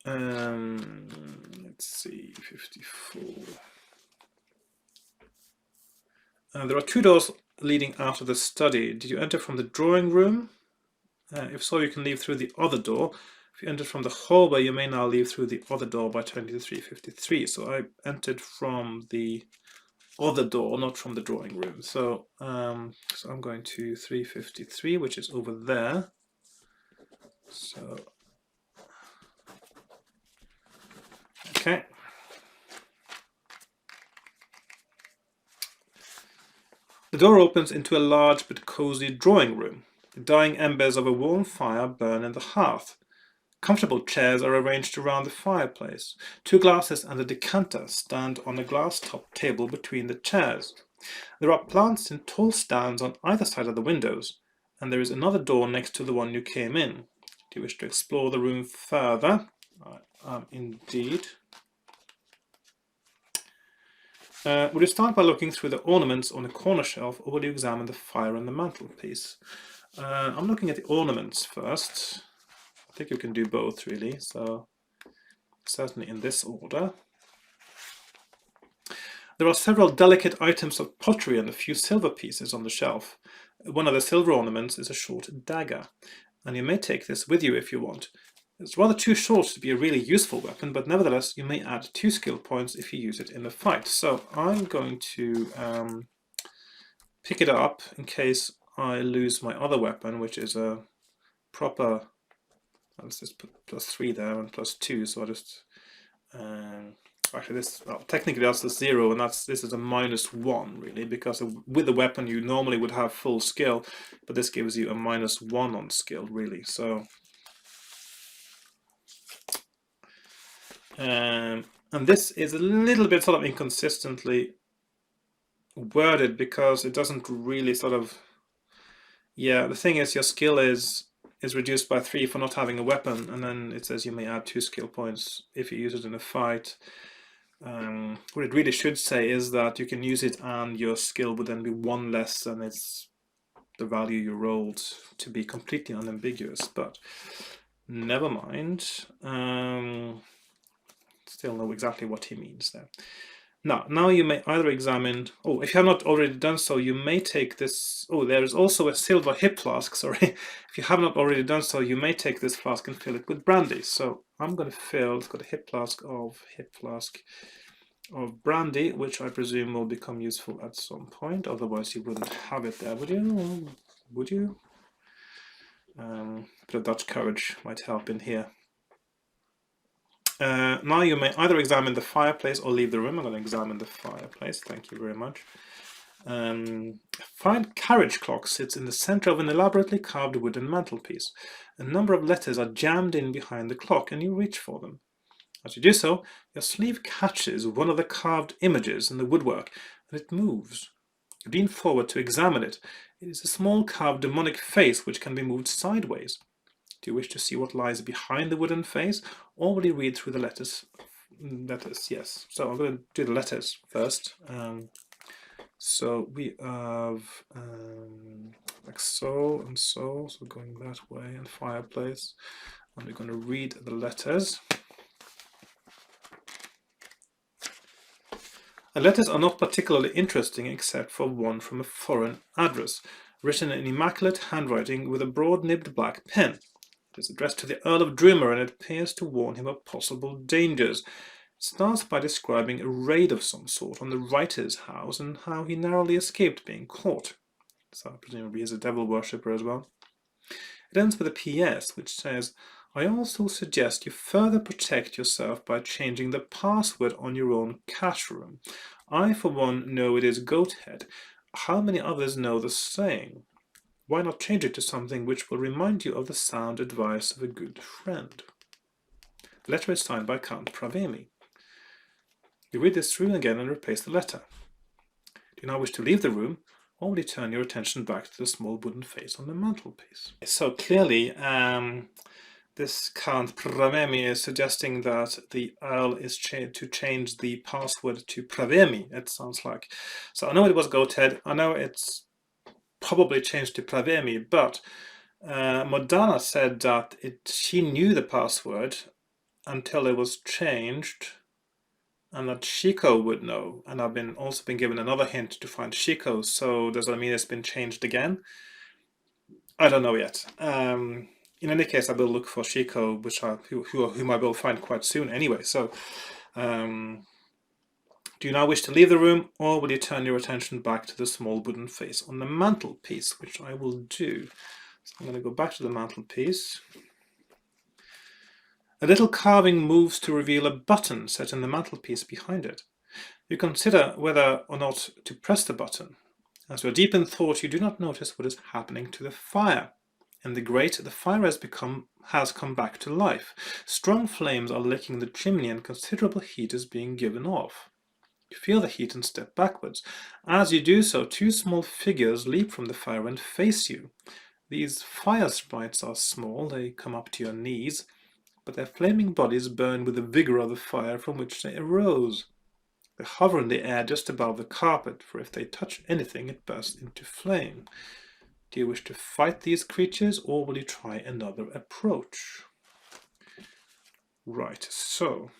Let's see, 54. There are 2 doors leading out of the study. Did you enter from the drawing room? If so, you can leave through the other door. If you entered from the hallway, you may now leave through the other door by turning to 353. So I entered from the other door, not from the drawing room. So, so I'm going to 353, which is over there. So, okay. The door opens into a large but cozy drawing room. The dying embers of a warm fire burn in the hearth. Comfortable chairs are arranged around the fireplace. 2 glasses and a decanter stand on a glass-topped table between the chairs. There are plants in tall stands on either side of the windows, and there is another door next to the one you came in. Do you wish to explore the room further? Indeed. Would you start by looking through the ornaments on the corner shelf, or would you examine the fire on the mantelpiece? I'm looking at the ornaments first. I think you can do both, really, so certainly in this order. There are several delicate items of pottery and a few silver pieces on the shelf. One of the silver ornaments is a short dagger, and you may take this with you if you want. It's rather too short to be a really useful weapon, but nevertheless you may add 2 skill points if you use it in a fight. So I'm going to pick it up in case I lose my other weapon, which is a proper, let's just put +3 there and +2, so I just actually this, well, technically that's a 0, and this is a -1 really, because with the weapon you normally would have full skill, but this gives you a -1 on skill really. So and this is a little bit sort of inconsistently worded, because it doesn't really sort of, yeah, the thing is your skill is reduced by 3 for not having a weapon, and then it says you may add 2 skill points if you use it in a fight. What it really should say is that you can use it and your skill would then be 1 less than it's the value you rolled, to be completely unambiguous, but never mind. Still know exactly what he means there. Now you may either examine, if you have not already done so, you may take this, there is also a silver hip flask, sorry. If you have not already done so, you may take this flask and fill it with brandy. So I'm going to fill, it's got a hip flask of brandy, which I presume will become useful at some point, otherwise you wouldn't have it there, would you? Would you? Bit of Dutch courage might help in here. Now you may either examine the fireplace or leave the room. I'm going to examine the fireplace, thank you very much. A fine carriage clock sits in the center of an elaborately carved wooden mantelpiece. A number of letters are jammed in behind the clock, and you reach for them. As you do so, your sleeve catches one of the carved images in the woodwork, and it moves. You lean forward to examine it. It is a small carved demonic face which can be moved sideways. Do you wish to see what lies behind the wooden face, or will you read through the letters? Letters, yes. So I'm going to do the letters first. So we have like so and so going that way, and fireplace. And we're going to read the letters. The letters are not particularly interesting except for one from a foreign address, written in immaculate handwriting with a broad-nibbed black pen. It is addressed to the Earl of Dreamer, and it appears to warn him of possible dangers. It starts by describing a raid of some sort on the writer's house and how he narrowly escaped being caught. So presumably he's a devil worshipper as well. It ends with a PS, which says, I also suggest you further protect yourself by changing the password on your own cache room. I, for one, know it is Goathead. How many others know the same? Why not change it to something which will remind you of the sound advice of a good friend? The letter is signed by Count Pravemi. You read this through again and replace the letter. Do you now wish to leave the room, or will you turn your attention back to the small wooden face on the mantelpiece? So clearly, this Count Pravemi is suggesting that the Earl is to change the password to Pravemi, it sounds like. So I know it was Goathead, I know it's probably changed to Pravemi, but Modana said that she knew the password until it was changed, and that Shiko would know. And I've also been given another hint to find Shiko, so does that mean it's been changed again? I don't know yet. In any case, I will look for Shiko, whom I will find quite soon anyway. So, do you now wish to leave the room, or will you turn your attention back to the small wooden face on the mantelpiece, which I will do. So I'm going to go back to the mantelpiece. A little carving moves to reveal a button set in the mantelpiece behind it. You consider whether or not to press the button. As you are deep in thought, you do not notice what is happening to the fire. In the grate, the fire has come back to life. Strong flames are licking the chimney, and considerable heat is being given off. You feel the heat and step backwards. As you do so, 2 small figures leap from the fire and face you. These fire sprites are small, they come up to your knees, but their flaming bodies burn with the vigor of the fire from which they arose. They hover in the air just above the carpet, for if they touch anything, it bursts into flame. Do you wish to fight these creatures, or will you try another approach? Right, so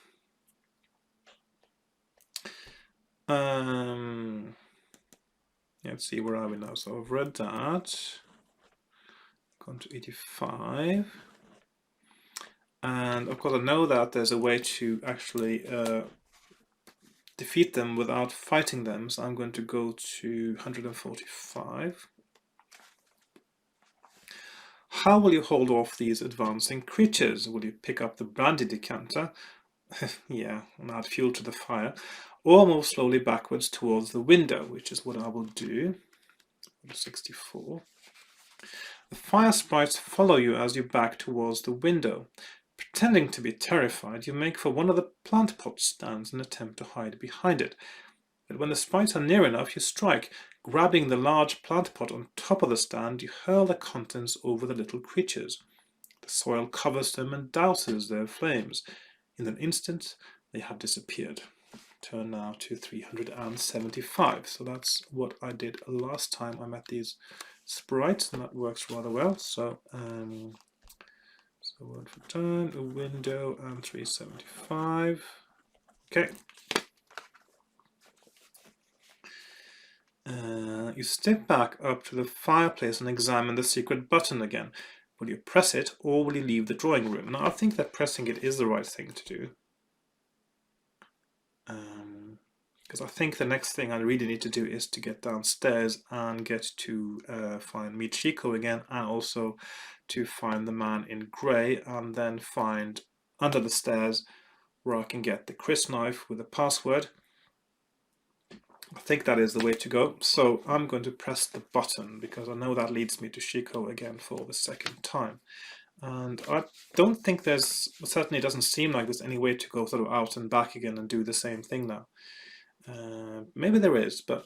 let's see, where are we now? So I've read that. Gone to 85. And of course I know that there's a way to actually defeat them without fighting them, so I'm going to go to 145. how will you hold off these advancing creatures? Will you pick up the brandy decanter? Yeah, and add fuel to the fire, or move slowly backwards towards the window, which is what I will do. 64. The fire sprites follow you as you back towards the window. Pretending to be terrified, you make for one of the plant pot stands and attempt to hide behind it. But when the sprites are near enough, you strike. Grabbing the large plant pot on top of the stand, you hurl the contents over the little creatures. The soil covers them and douses their flames. In an instant, they have disappeared. Turn now to 375. So that's what I did last time I met these sprites, and that works rather well. So, word for turn, a window, and 375. Okay. You step back up to the fireplace and examine the secret button again. Will you press it, or will you leave the drawing room? Now, I think that pressing it is the right thing to do. Because I think the next thing I really need to do is to get downstairs and get to meet Chico again, and also to find the man in grey, and then find under the stairs where I can get the Chris knife with the password. I think that is the way to go. So I'm going to press the button because I know that leads me to Chico again for the second time. And I don't think there's, certainly doesn't seem like there's any way to go sort of out and back again and do the same thing now. Maybe there is, but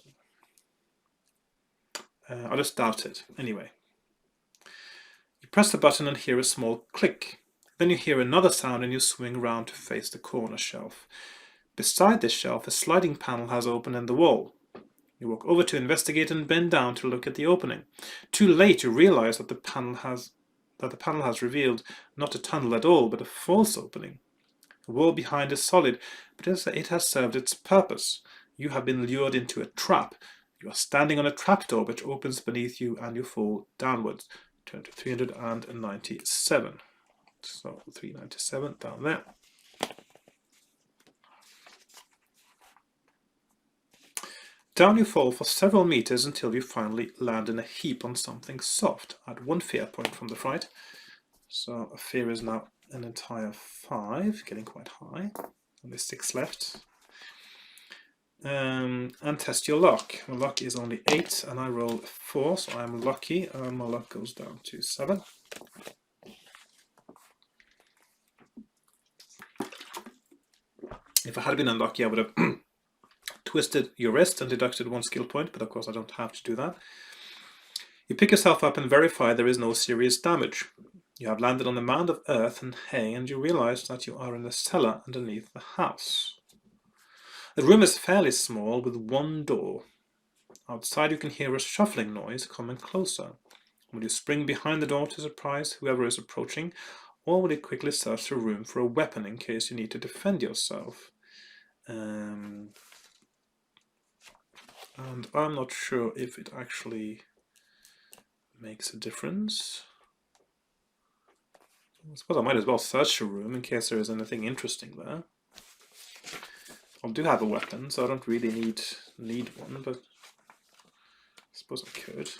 I just doubt it. Anyway, you press the button and hear a small click. Then you hear another sound and you swing around to face the corner shelf. Beside this shelf, a sliding panel has opened in the wall. You walk over to investigate and bend down to look at the opening. Too late, you realize that the panel has revealed not a tunnel at all, but a false opening. The wall behind is solid, but it has served its purpose. You have been lured into a trap. You are standing on a trapdoor which opens beneath you, and you fall downwards. Turn to 397. So 397 down there. Down you fall for several meters until you finally land in a heap on something soft. Add 1 fear point from the fright. So fear is now an entire 5, getting quite high. Only 6 left. And test your luck. My luck is only 8 and I roll 4, so I'm lucky, and my luck goes down to 7. If I had been unlucky, I would have twisted your wrist and deducted 1 skill point, but of course I don't have to do that. You pick yourself up and verify there is no serious damage. You have landed on a mound of earth and hay, and you realize that you are in the cellar underneath the house. The room is fairly small with 1 door. Outside you can hear a shuffling noise coming closer. Will you spring behind the door to surprise whoever is approaching, or will you quickly search the room for a weapon in case you need to defend yourself? And I'm not sure if it actually makes a difference. I suppose I might as well search the room in case there is anything interesting there. I do have a weapon, so I don't really need one, but I suppose I could.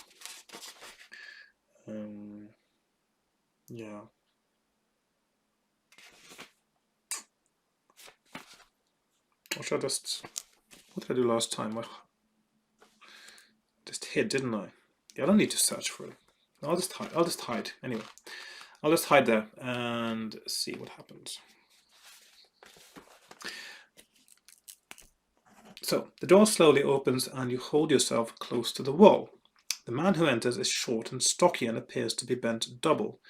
Yeah. Or should I just... What did I do last time? I just hid, didn't I? Yeah, I don't need to search for it. I'll just hide. Anyway, I'll just hide there and see what happens. So, the door slowly opens and you hold yourself close to the wall. The man who enters is short and stocky and appears to be bent double.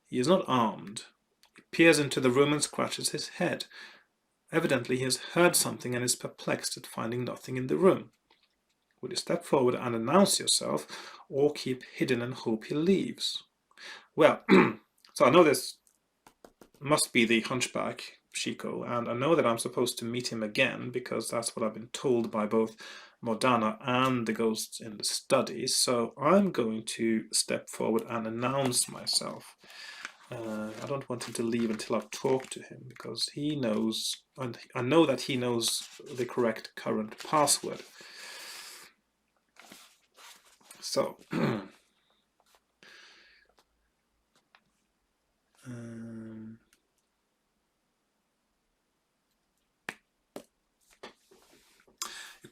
He is not armed. He peers into the room and scratches his head. Evidently he has heard something and is perplexed at finding nothing in the room. Will you step forward and announce yourself, or keep hidden and hope he leaves? Well, so I know this must be the hunchback, Chico, and I know that I'm supposed to meet him again because that's what I've been told by both Morgana and the ghosts in the study. So I'm going to step forward and announce myself. I don't want him to leave until I've talked to him, because he knows, and I know that he knows the correct current password. So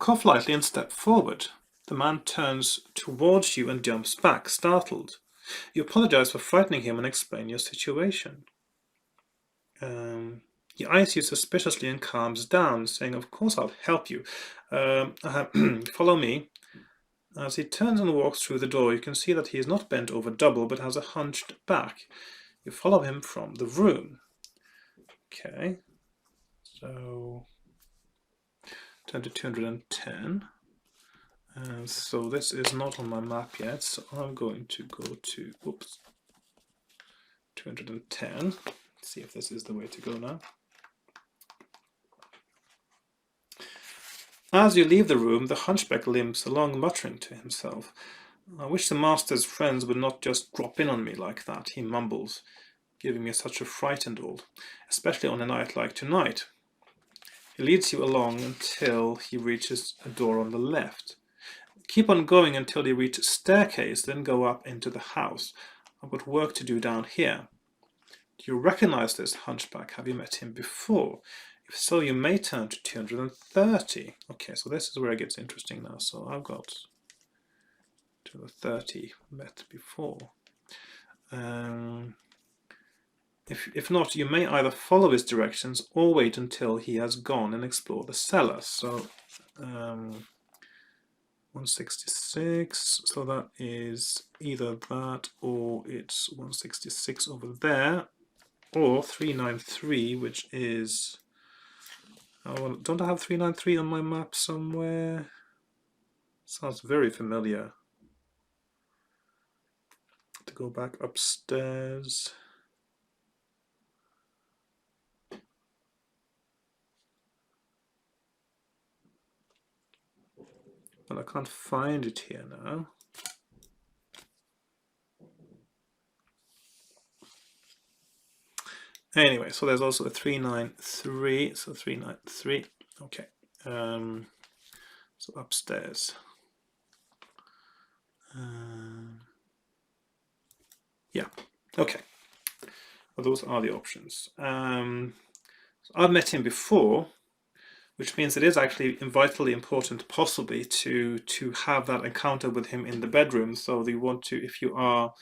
cough lightly and step forward. The man turns towards you and jumps back, startled. You apologize for frightening him and explain your situation. He eyes you suspiciously and calms down, saying, "Of course I'll help you. Follow me." As he turns and walks through the door, you can see that he is not bent over double, but has a hunched back. You follow him from the room. Okay, so turn to 210. So this is not on my map yet, so I'm going to go to 210. See if this is the way to go now. As you leave the room, the hunchback limps along, muttering to himself. "I wish the master's friends would not just drop in on me like that," he mumbles, giving me such a fright and all, especially on a night like tonight. He leads you along until he reaches a door on the left. Keep on going until you reach a staircase, then go up into the house. I've got work to do down here. Do you recognize this hunchback? Have you met him before? If so, you may turn to 230. Okay, so this is where it gets interesting now. So I've got 230 met before. If not, you may either follow his directions or wait until he has gone and explore the cellar. So 166, so that is either that or it's 166 over there, or 393, which is... Oh, don't I have 393 on my map somewhere? Sounds very familiar. To go back upstairs. But I can't find it here now. Anyway, so there's also a 393, so 393, okay. So upstairs. Yeah, okay. Well, those are the options. So I've met him before, which means it is actually vitally important, possibly, to have that encounter with him in the bedroom. So you want to, if you are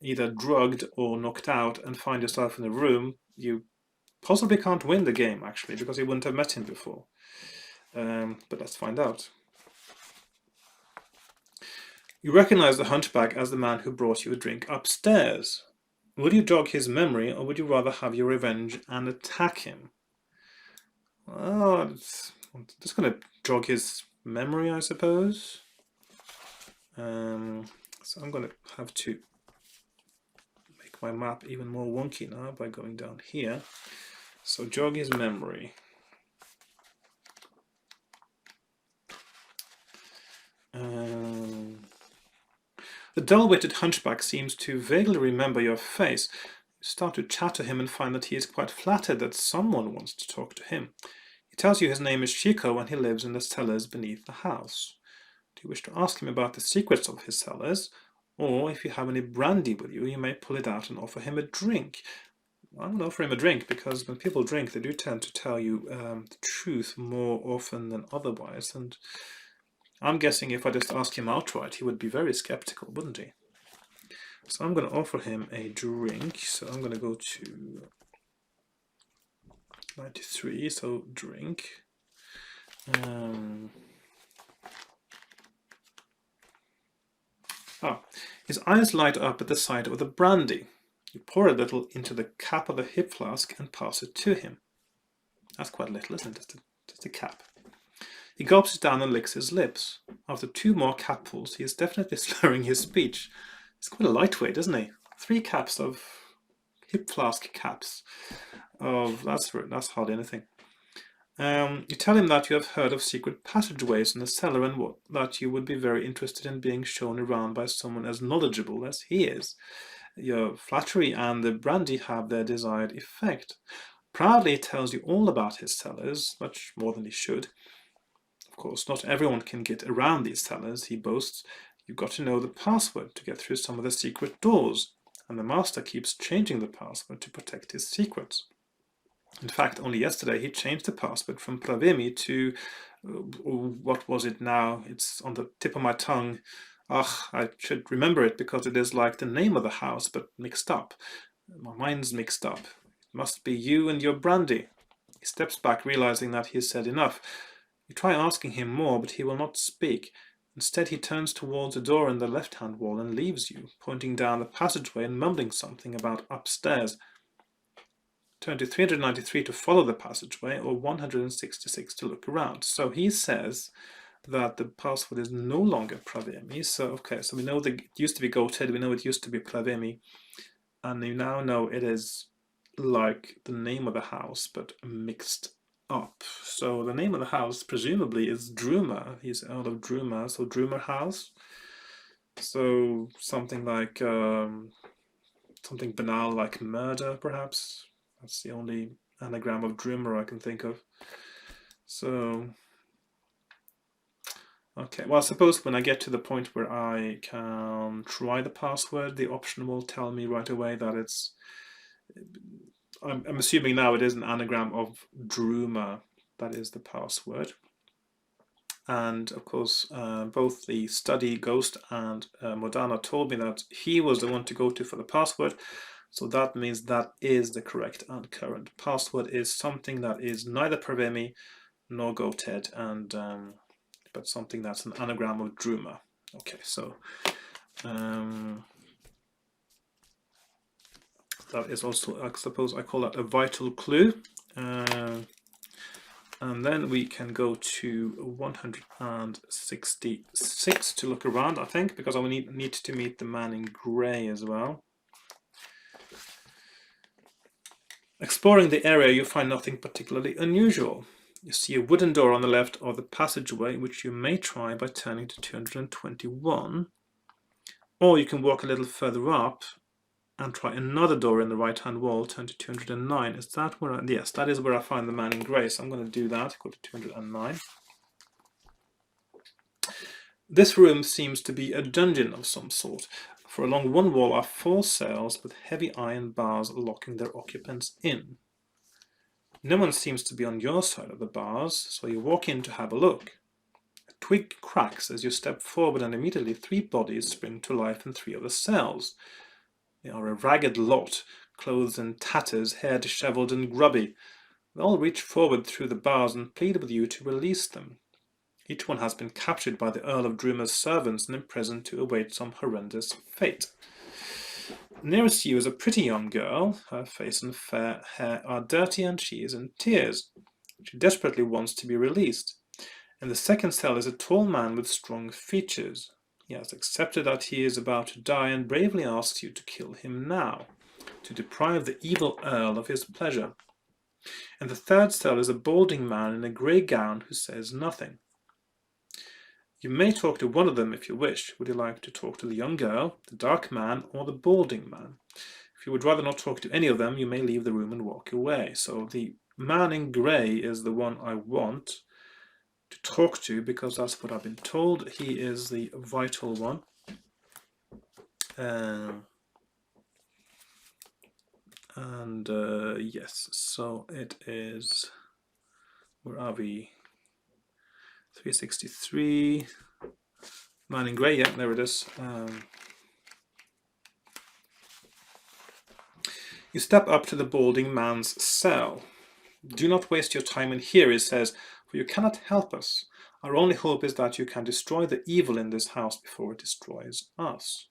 either drugged or knocked out and find yourself in a room, you possibly can't win the game, actually, because you wouldn't have met him before. But let's find out. You recognize the hunchback as the man who brought you a drink upstairs. Would you jog his memory, or would you rather have your revenge and attack him? Well, I'm just going to jog his memory, I suppose. So I'm going to have to make my map even more wonky now by going down here. So jog his memory. The dull-witted hunchback seems to vaguely remember your face. You start to chat to him and find that he is quite flattered that someone wants to talk to him. He tells you his name is Chico and he lives in the cellars beneath the house. Do you wish to ask him about the secrets of his cellars? Or if you have any brandy with you, you may pull it out and offer him a drink. I'm going to offer him a drink because when people drink, they do tend to tell you the truth more often than otherwise. And I'm guessing if I just ask him outright, he would be very skeptical, wouldn't he? So I'm going to offer him a drink. So I'm going to go to 93, so drink. His eyes light up at the sight of the brandy. You pour a little into the cap of the hip flask and pass it to him. That's quite little, isn't it? Just a cap. He gulps it down and licks his lips. After 2 more capfuls, he is definitely slurring his speech. He's quite a lightweight, isn't he? 3 caps of hip flask caps. That's hardly anything. You tell him that you have heard of secret passageways in the cellar and that you would be very interested in being shown around by someone as knowledgeable as he is. Your flattery and the brandy have their desired effect. Proudly he tells you all about his cellars, much more than he should. Of course, not everyone can get around these cellars, he boasts. You've got to know the password to get through some of the secret doors, and the master keeps changing the password to protect his secrets. In fact, only yesterday he changed the password from Pravemi to, what was it now? It's on the tip of my tongue. I should remember it because it is like the name of the house, but mixed up. My mind's mixed up. It must be you and your brandy. He steps back, realizing that he has said enough. You try asking him more, but he will not speak. Instead, he turns towards a door in the left-hand wall and leaves you, pointing down the passageway and mumbling something about upstairs. Turn to 393 to follow the passageway, or 166 to look around. So he says that the password is no longer Pravemi. So, okay, so we know that it used to be Goathead, we know it used to be Pravemi, and you now know it is like the name of the house, but mixed up. So the name of the house presumably is Dreamer. He's Earl of Dreamer, so Dreamer House. So something like something banal like murder, perhaps. That's the only anagram of Dreamer I can think of. So okay, well, I suppose when I get to the point where I can try the password, the option will tell me right away that it's, I'm assuming now it is an anagram of Dreamer. That is the password. And of course, both the study ghost and Modana told me that he was the one to go to for the password. So that means that is the correct and current password, is something that is neither Pravemi nor Goathead, and but something that's an anagram of Dreamer. Okay, so that is also, I suppose I call that a vital clue. And then we can go to 166 to look around, I think, because I will need to meet the man in grey as well. Exploring the area, you find nothing particularly unusual. You see a wooden door on the left of the passageway, which you may try by turning to 221. Or you can walk a little further up and try another door in the right-hand wall, turn to 209. Is that where yes, that is where I find the man in grey, so I'm going to do that, go to 209. This room seems to be a dungeon of some sort, for along one wall are 4 cells with heavy iron bars locking their occupants in. No one seems to be on your side of the bars, so you walk in to have a look. A twig cracks as you step forward, and immediately 3 bodies spring to life in 3 of the cells. They are a ragged lot, clothes in tatters, hair dishevelled and grubby. They all reach forward through the bars and plead with you to release them. Each one has been captured by the Earl of Dreamer's servants and imprisoned to await some horrendous fate. Nearest you is a pretty young girl. Her face and fair hair are dirty and she is in tears. She desperately wants to be released. In the second cell is a tall man with strong features. He has accepted that he is about to die and bravely asks you to kill him now, to deprive the evil Earl of his pleasure. In the third cell is a balding man in a grey gown who says nothing. You may talk to one of them if you wish. Would you like to talk to the young girl, the dark man, or the balding man? If you would rather not talk to any of them, you may leave the room and walk away. So the man in grey is the one I want to talk to, because that's what I've been told. He is the vital one. Yes, so it is, where are we? 363. Man in grey, yeah, there it is. You step up to the balding man's cell. Do not waste your time in here, he says, for you cannot help us. Our only hope is that you can destroy the evil in this house before it destroys us.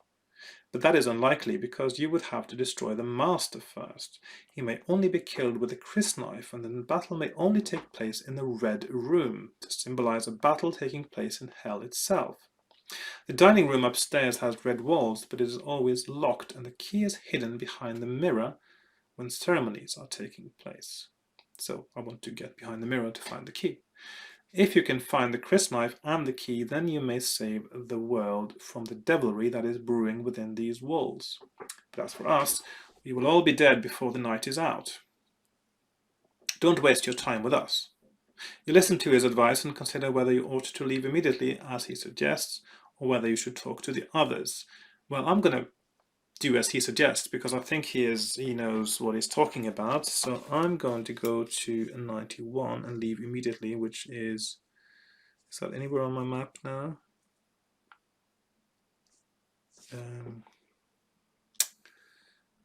But that is unlikely, because you would have to destroy the master first. He may only be killed with a crysknife, and then the battle may only take place in the Red Room, to symbolize a battle taking place in hell itself. The dining room upstairs has red walls, but it is always locked, and the key is hidden behind the mirror when ceremonies are taking place. So I want to get behind the mirror to find the key. If you can find the crysknife and the key, then you may save the world from the devilry that is brewing within these walls. But as for us, we will all be dead before the night is out. Don't waste your time with us. You listen to his advice and consider whether you ought to leave immediately, as he suggests, or whether you should talk to the others. Well, I'm going to do as he suggests, because I think he knows what he's talking about. So I'm going to go to 91 and leave immediately, which is that anywhere on my map now?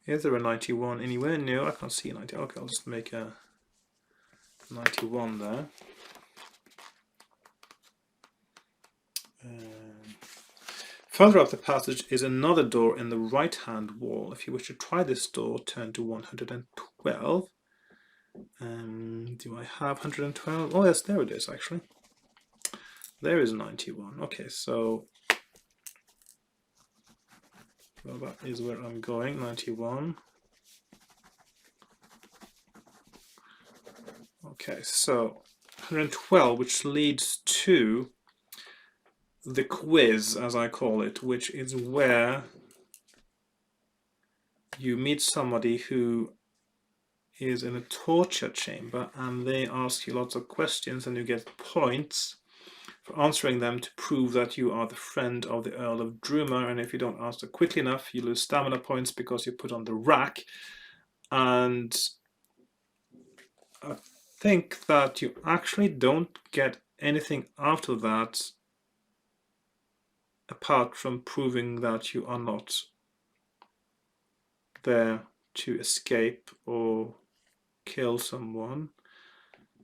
Is there a 91 anywhere? No, I can't see a 90. Okay, I'll just make a 91 there. Further up the passage is another door in the right-hand wall. If you wish to try this door, turn to 112. Do I have 112? Oh, yes, there it is, actually. There is 91. Okay, so well, that is where I'm going, 91. Okay, so 112, which leads to the quiz, as I call it, which is where you meet somebody who is in a torture chamber and they ask you lots of questions and you get points for answering them to prove that you are the friend of the Earl of Dreamer, and if you don't answer quickly enough you lose stamina points because you're put on the rack. And I think that you actually don't get anything out of that apart from proving that you are not there to escape or kill someone.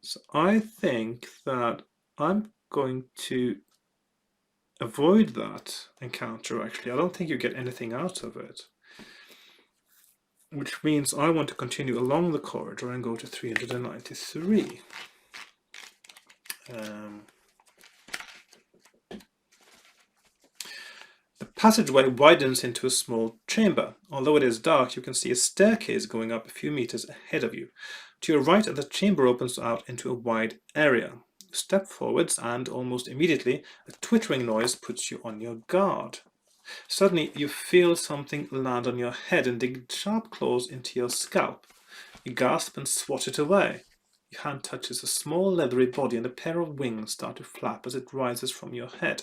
So I think that I'm going to avoid that encounter. Actually, I don't think you get anything out of it, which means I want to continue along the corridor and go to 393. The passageway widens into a small chamber. Although it is dark, you can see a staircase going up a few meters ahead of you. To your right, the chamber opens out into a wide area. You step forwards and, almost immediately, a twittering noise puts you on your guard. Suddenly, you feel something land on your head and dig sharp claws into your scalp. You gasp and swat it away. Your hand touches a small leathery body and a pair of wings start to flap as it rises from your head.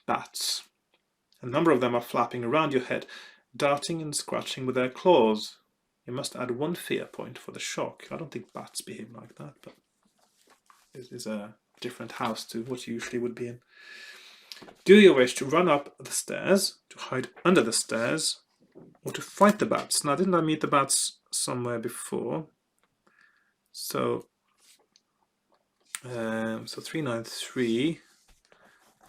Bats. A number of them are flapping around your head, darting and scratching with their claws. You must add 1 fear point for the shock. I don't think bats behave like that, but it is a different house to what you usually would be in. Do you wish to run up the stairs, to hide under the stairs, or to fight the bats? Now, didn't I meet the bats somewhere before? So 393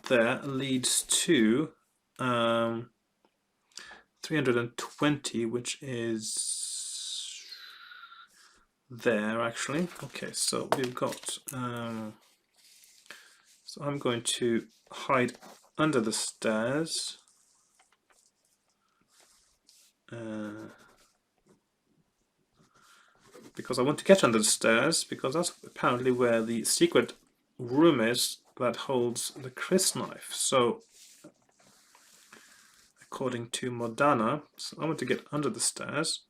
there leads to 320, which is there actually. Okay, so we've got so I'm going to hide under the stairs, because I want to get under the stairs, because that's apparently where the secret room is that holds the crysknife. So according to Modana, so I want to get under the stairs.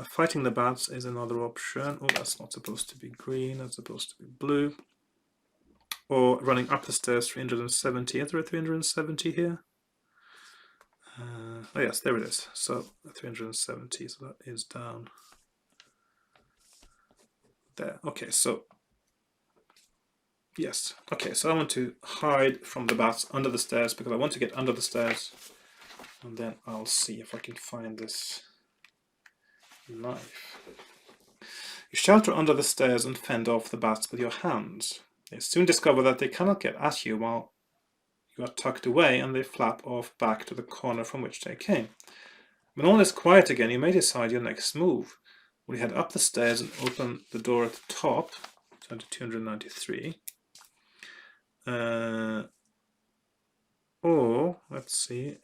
Fighting the bats is another option. Oh, that's not supposed to be green, that's supposed to be blue. Or running up the stairs, 370. Is there a 370 here? Oh yes, there it is. So 370, so that is down there. Okay, so yes. Okay, so I want to hide from the bats under the stairs because I want to get under the stairs, and then I'll see if I can find this knife. You shelter under the stairs and fend off the bats with your hands. They soon discover that they cannot get at you while you are tucked away, and they flap off back to the corner from which they came. When all is quiet again, you may decide your next move. Will you head up the stairs and open the door at the top, turn to 293, or, let's see,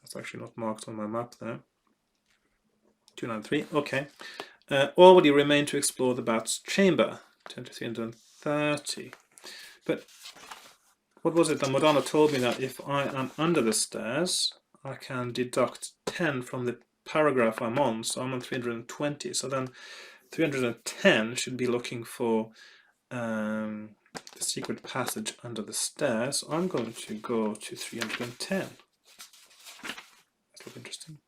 that's actually not marked on my map there, 293, okay. Or will you remain to explore the bat's chamber, turn to 330. But what was it that Modana told me that if I am under the stairs, I can deduct 10 from the paragraph I'm on, so I'm on 320. So then 310 should be looking for the secret passage under the stairs, I'm going to go to 310. That's look interesting.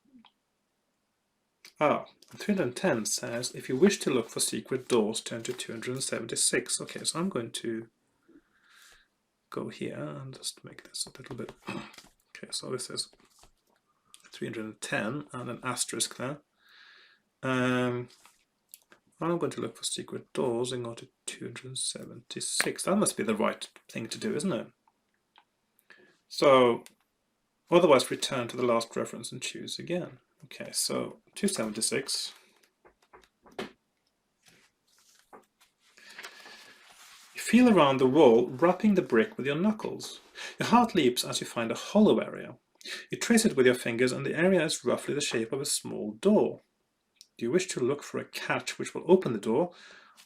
310 says, if you wish to look for secret doors, turn to 276. Okay, so I'm going to go here and just make this a little bit. Okay, so this is 310 and an asterisk there. I'm going to look for secret doors and go to 276. That must be the right thing to do, isn't it? So, otherwise return to the last reference and choose again. Okay, so 276. You feel around the wall, wrapping the brick with your knuckles. Your heart leaps as you find a hollow area. You trace it with your fingers and the area is roughly the shape of a small door. Do you wish to look for a catch which will open the door,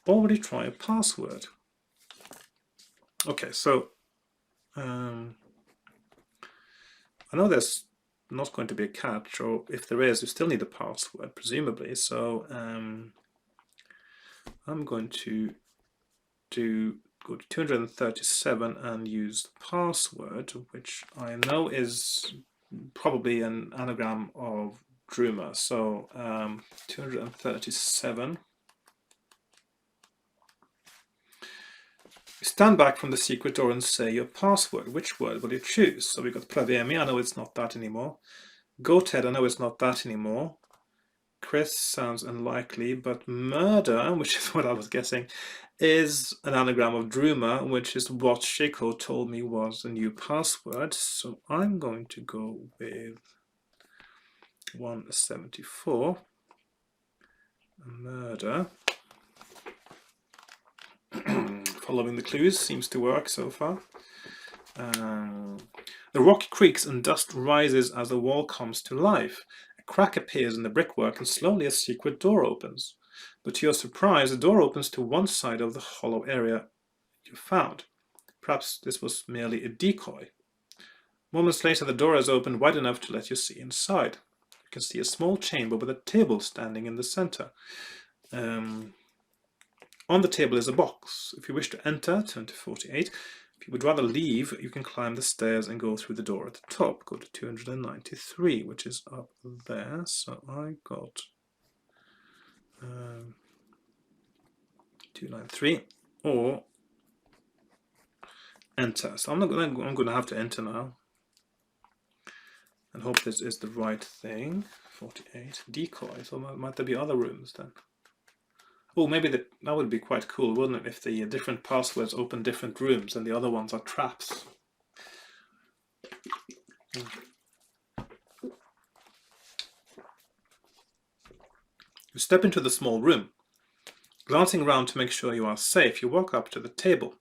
or will you try a password? Okay, so I know there's not going to be a catch, or if there is, you still need a password, presumably. So I'm going to go to 237 and use the password, which I know is probably an anagram of Dreamer. So 237. You stand back from the secret door and say your password. Which word will you choose? So we got Pravemi, I know it's not that anymore. Goathead, I know it's not that anymore. Chris sounds unlikely, but murder, which is what I was guessing, is an anagram of Dreamer, which is what Shiko told me was a new password. So I'm going to go with 174. Murder. Following the clues seems to work so far. The rock creaks and dust rises as the wall comes to life. A crack appears in the brickwork and slowly a secret door opens. But to your surprise, the door opens to one side of the hollow area you found. Perhaps this was merely a decoy. Moments later, the door is opened wide enough to let you see inside. You can see a small chamber with a table standing in the center. On the table is a box. If you wish to enter, turn to 48. If you would rather leave, you can climb the stairs and go through the door at the top. Go to 293, which is up there. So I got 293 or enter. So I'm going to have to enter now and hope this is the right thing. 48 decoy. So might there be other rooms then? Oh, maybe that would be quite cool, wouldn't it, if the different passwords open different rooms and the other ones are traps. You step into the small room. Glancing around to make sure you are safe, you walk up to the table.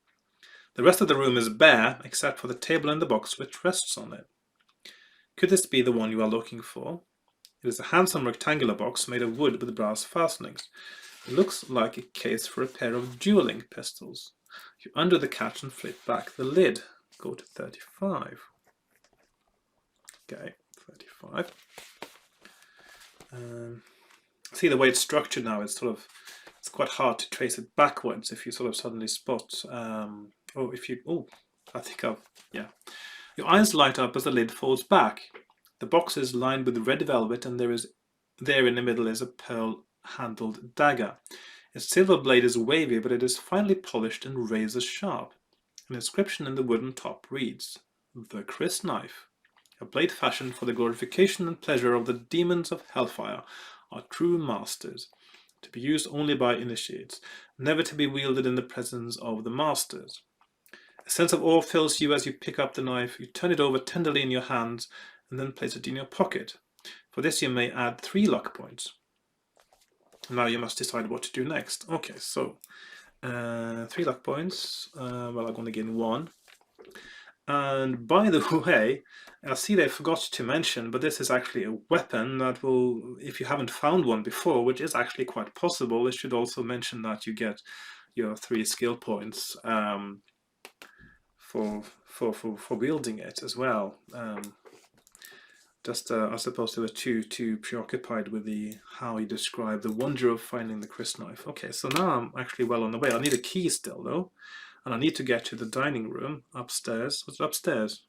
The rest of the room is bare, except for the table and the box which rests on it. Could this be the one you are looking for? It is a handsome rectangular box made of wood with brass fastenings. It looks like a case for a pair of dueling pistols. You undo the catch and flip back the lid. Go to 35. Okay, 35. See the way it's structured now, it's quite hard to trace it backwards if you sort of suddenly spot, yeah. Your eyes light up as the lid folds back. The box is lined with red velvet and there in the middle is a pearl-handled dagger. Its silver blade is wavy, but it is finely polished and razor sharp. An inscription in the wooden top reads, "The Chris Knife. A blade fashioned for the glorification and pleasure of the demons of hellfire are true masters, to be used only by initiates, never to be wielded in the presence of the masters. A sense of awe fills you as you pick up the knife. You turn it over tenderly in your hands and then place it in your pocket. For this you may add 3 luck points. Now you must decide what to do next." Okay, so 3 luck points. Well, I'm going to gain 1. And by the way, I see they forgot to mention, but this is actually a weapon that will, if you haven't found one before, which is actually quite possible, it should also mention that you get your 3 skill points for wielding it as well. I suppose they were too preoccupied with how you describe the wonder of finding the Chris knife. Okay, so now I'm actually well on the way. I need a key still, though. And I need to get to the dining room upstairs. Was it upstairs?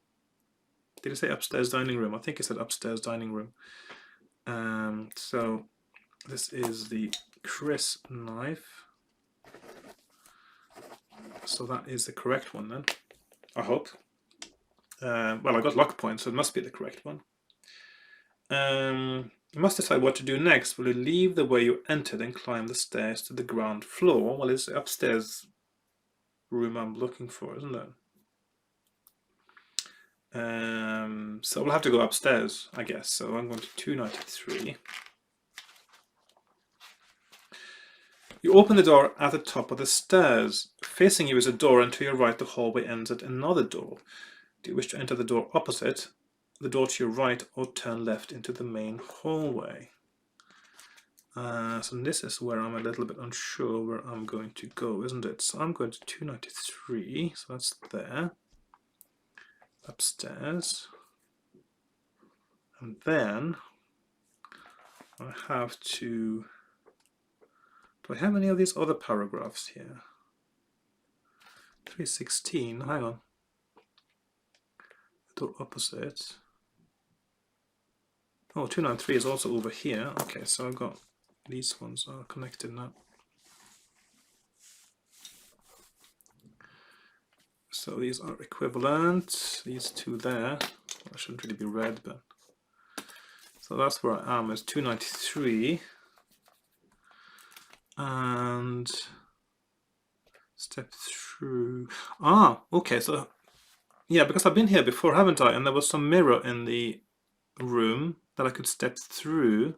Did I say upstairs dining room? I think it said upstairs dining room. So this is the Chris knife. So that is the correct one then, I hope. Well, I got luck points, so it must be the correct one. You must decide what to do next. Will you leave the way you entered and climb the stairs to the ground floor? Well, it's the upstairs room I'm looking for, isn't it? So we'll have to go upstairs, I guess. So I'm going to 293. You open the door at the top of the stairs. Facing you is a door, and to your right the hallway ends at another door. Do you wish to enter the door opposite the door to your right, or turn left into the main hallway? So this is where I'm a little bit unsure where I'm going to go, isn't it? So I'm going to 293, so that's there. Upstairs. And then I have to... Do I have any of these other paragraphs here? 316, hang on. Door opposite. Oh, 293 is also over here. Okay, so I've got these ones are connected now. So these are equivalent. These two there. I shouldn't really be red, but so that's where I am. Is 293, and step through. Ah, okay. So yeah, because I've been here before, haven't I? And there was some mirror in the room that I could step through.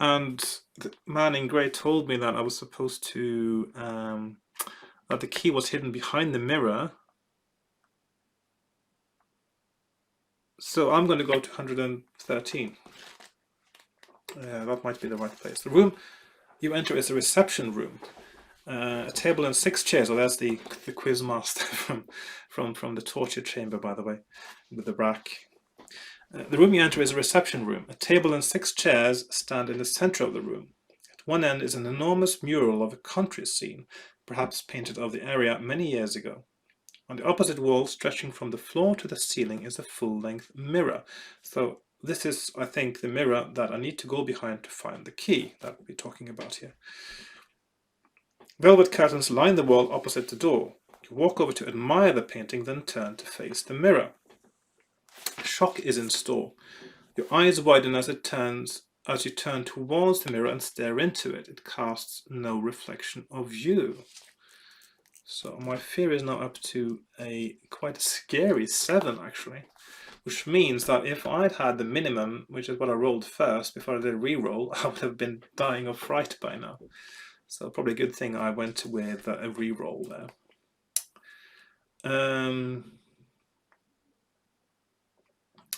And the man in grey told me that I was supposed to, that the key was hidden behind the mirror. So I'm going to go to 113. That might be the right place. The room you enter is a reception room. A table and 6 chairs. Oh, that's the quiz master from the torture chamber, by the way, with the brack. The room you enter is a reception room. A table and 6 chairs stand in the center of the room. At one end is an enormous mural of a country scene, perhaps painted of the area many years ago. On the opposite wall, stretching from the floor to the ceiling, is a full-length mirror. So this is, I think, the mirror that I need to go behind to find the key that we're talking about here. Velvet curtains line the wall opposite the door. You walk over to admire the painting, then turn to face the mirror. Shock is in store. Your eyes widen as you turn towards the mirror and stare into it. It casts no reflection of you. So my fear is now up to quite a scary 7, actually, which means that if I'd had the minimum, which is what I rolled first before I did a reroll, I would have been dying of fright by now. So probably a good thing I went with a reroll there.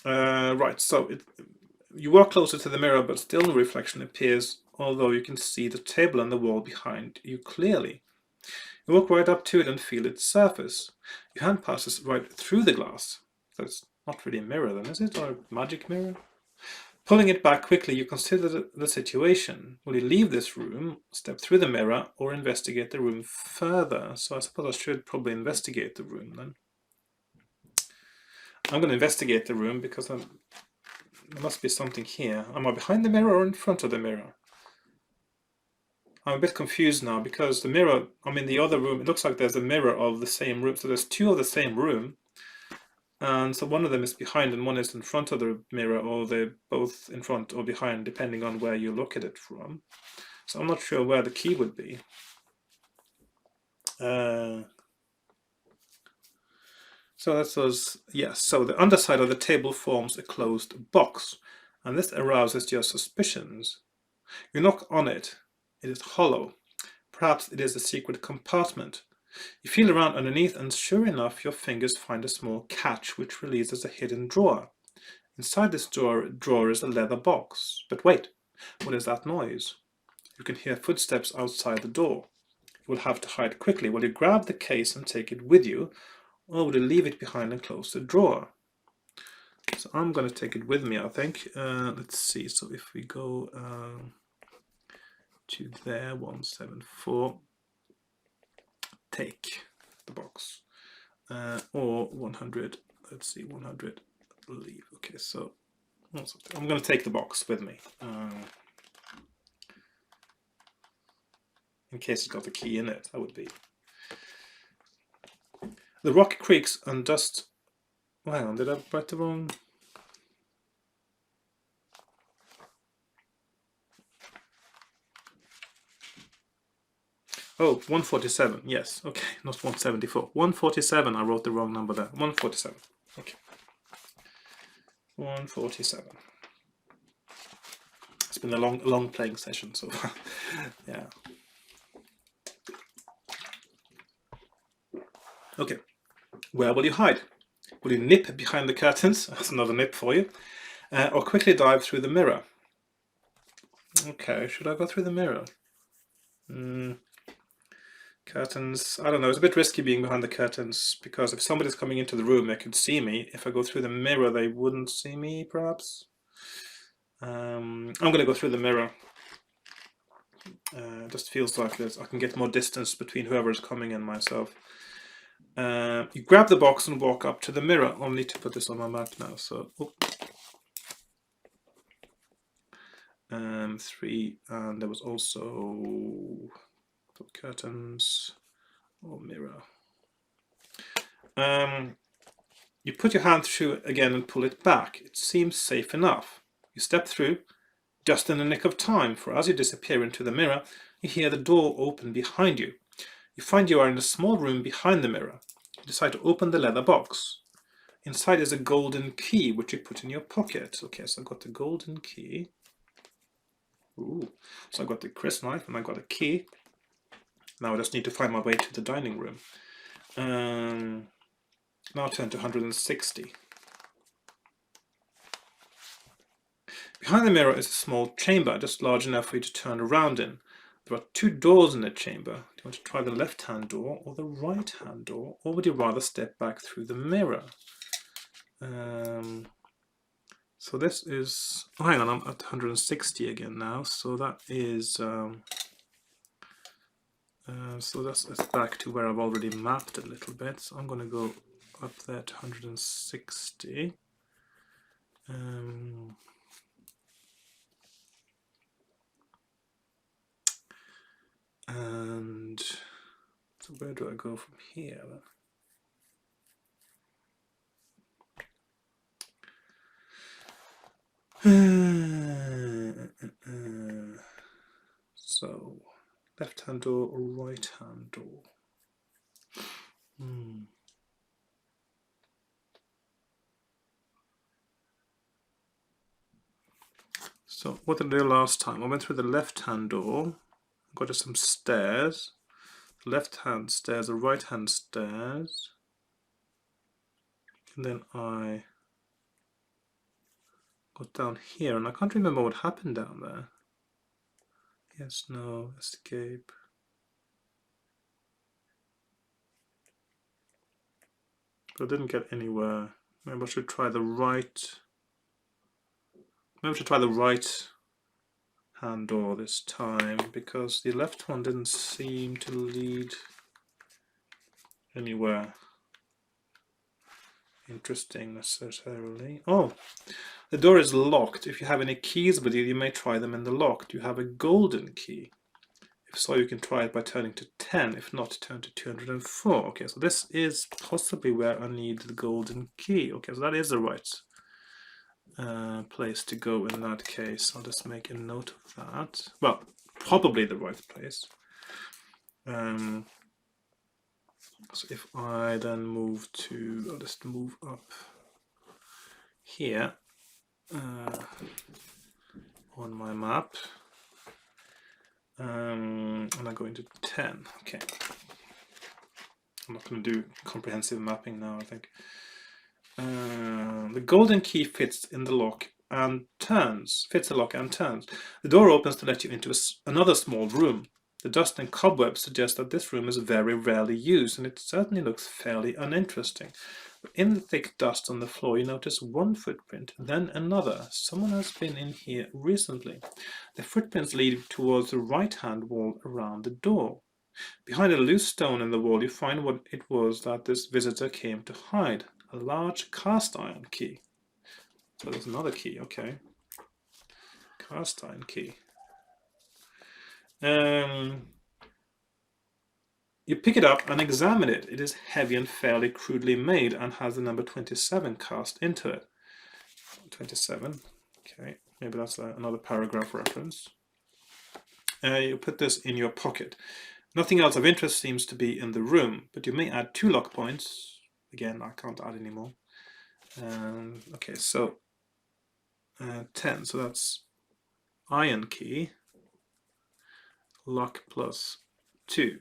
Right, so you walk closer to the mirror, but still no reflection appears, although you can see the table and the wall behind you clearly. You walk right up to it and feel its surface. Your hand passes right through the glass. So it's not really a mirror then, is it? Or a magic mirror? Pulling it back quickly, you consider the situation. Will you leave this room, step through the mirror, or investigate the room further? So I suppose I should probably investigate the room then. I'm going to investigate the room because there must be something here. Am I behind the mirror or in front of the mirror? I'm a bit confused now because the mirror, I'm in the other room. It looks like there's a mirror of the same room. So there's 2 of the same room. And so one of them is behind and one is in front of the mirror, or they're both in front or behind, depending on where you look at it from. So I'm not sure where the key would be. So that was, yes, so the underside of the table forms a closed box, and this arouses your suspicions. You knock on it. It is hollow. Perhaps it is a secret compartment. You feel around underneath, and sure enough, your fingers find a small catch which releases a hidden drawer. Inside this drawer is a leather box. But wait, what is that noise? You can hear footsteps outside the door. You will have to hide quickly. Will you grab the case and take it with you, or will you leave it behind and close the drawer? So I'm going to take it with me, I think. Let's see. So if we go to there, 174. take the box. Or 100, let's see, 100, leave. Okay, so I'm going to take the box with me. In case it's got the key in it, that would be. The rock creaks and dust. Hang on, did I write the wrong? Oh, 147, yes, okay, not 174. 147, I wrote the wrong number there. 147, okay. 147. It's been a long playing session, so yeah. Okay, where will you hide? Will you nip behind the curtains? That's another nip for you. Or quickly dive through the mirror? Okay, should I go through the mirror? Curtains, I don't know, it's a bit risky being behind the curtains, because if somebody's coming into the room, they could see me. If I go through the mirror, they wouldn't see me, perhaps. I'm going to go through the mirror. It just feels like I can get more distance between whoever's coming and myself. You grab the box and walk up to the mirror. I'll need to put this on my map now, so... 3, and there was also... curtains or mirror. You put your hand through it again and pull it back. It seems safe enough. You step through just in the nick of time, for as you disappear into the mirror, you hear the door open behind you. You find you are in a small room behind the mirror. You decide to open the leather box. Inside is a golden key which you put in your pocket. Okay, so I've got the golden key. Ooh. So I've got the crysknife and I've got a key. Now I just need to find my way to the dining room. Now turn to 160. Behind the mirror is a small chamber, just large enough for you to turn around in. There are 2 doors in the chamber. Do you want to try the left-hand door or the right-hand door? Or would you rather step back through the mirror? So this is... Oh, hang on, I'm at 160 again now. So that is... so that's back to where I've already mapped a little bit. So I'm going to go up there to 160. And so where do I go from here? So left-hand door or right-hand door? So what did I do last time? I went through the left-hand door, got to some stairs, left-hand stairs, the right-hand stairs, and then I got down here, and I can't remember what happened down there. Yes, no, escape. But I didn't get anywhere. Maybe I should try the right. Maybe I should try the right hand door this time, because the left one didn't seem to lead anywhere interesting necessarily. Oh, the door is locked. If you have any keys with you, you may try them in the lock. Do you have a golden key? If so, you can try it by turning to 10. If not, turn to 204. Okay, so this is possibly where I need the golden key. Okay, so that is the right place to go in that case. I'll just make a note of that. Well, probably the right place. So if I then move to, I'll just move up here on my map, and I go into 10. Okay, I'm not going to do comprehensive mapping now, I think. The golden key fits in the lock and turns. Fits the lock and turns. The door opens to let you into another small room. The dust and cobwebs suggest that this room is very rarely used, and it certainly looks fairly uninteresting. But in the thick dust on the floor, you notice one footprint, then another. Someone has been in here recently. The footprints lead towards the right-hand wall around the door. Behind a loose stone in the wall, you find what it was that this visitor came to hide. A large cast iron key. So there's another key, okay. Cast iron key. You pick it up and examine it. It is heavy and fairly crudely made and has the number 27 cast into it. 27, okay, maybe that's another paragraph reference. You put this in your pocket. Nothing else of interest seems to be in the room, but you may add 2 luck points. Again, I can't add anymore. Okay, so 10, so that's iron key, luck plus 2.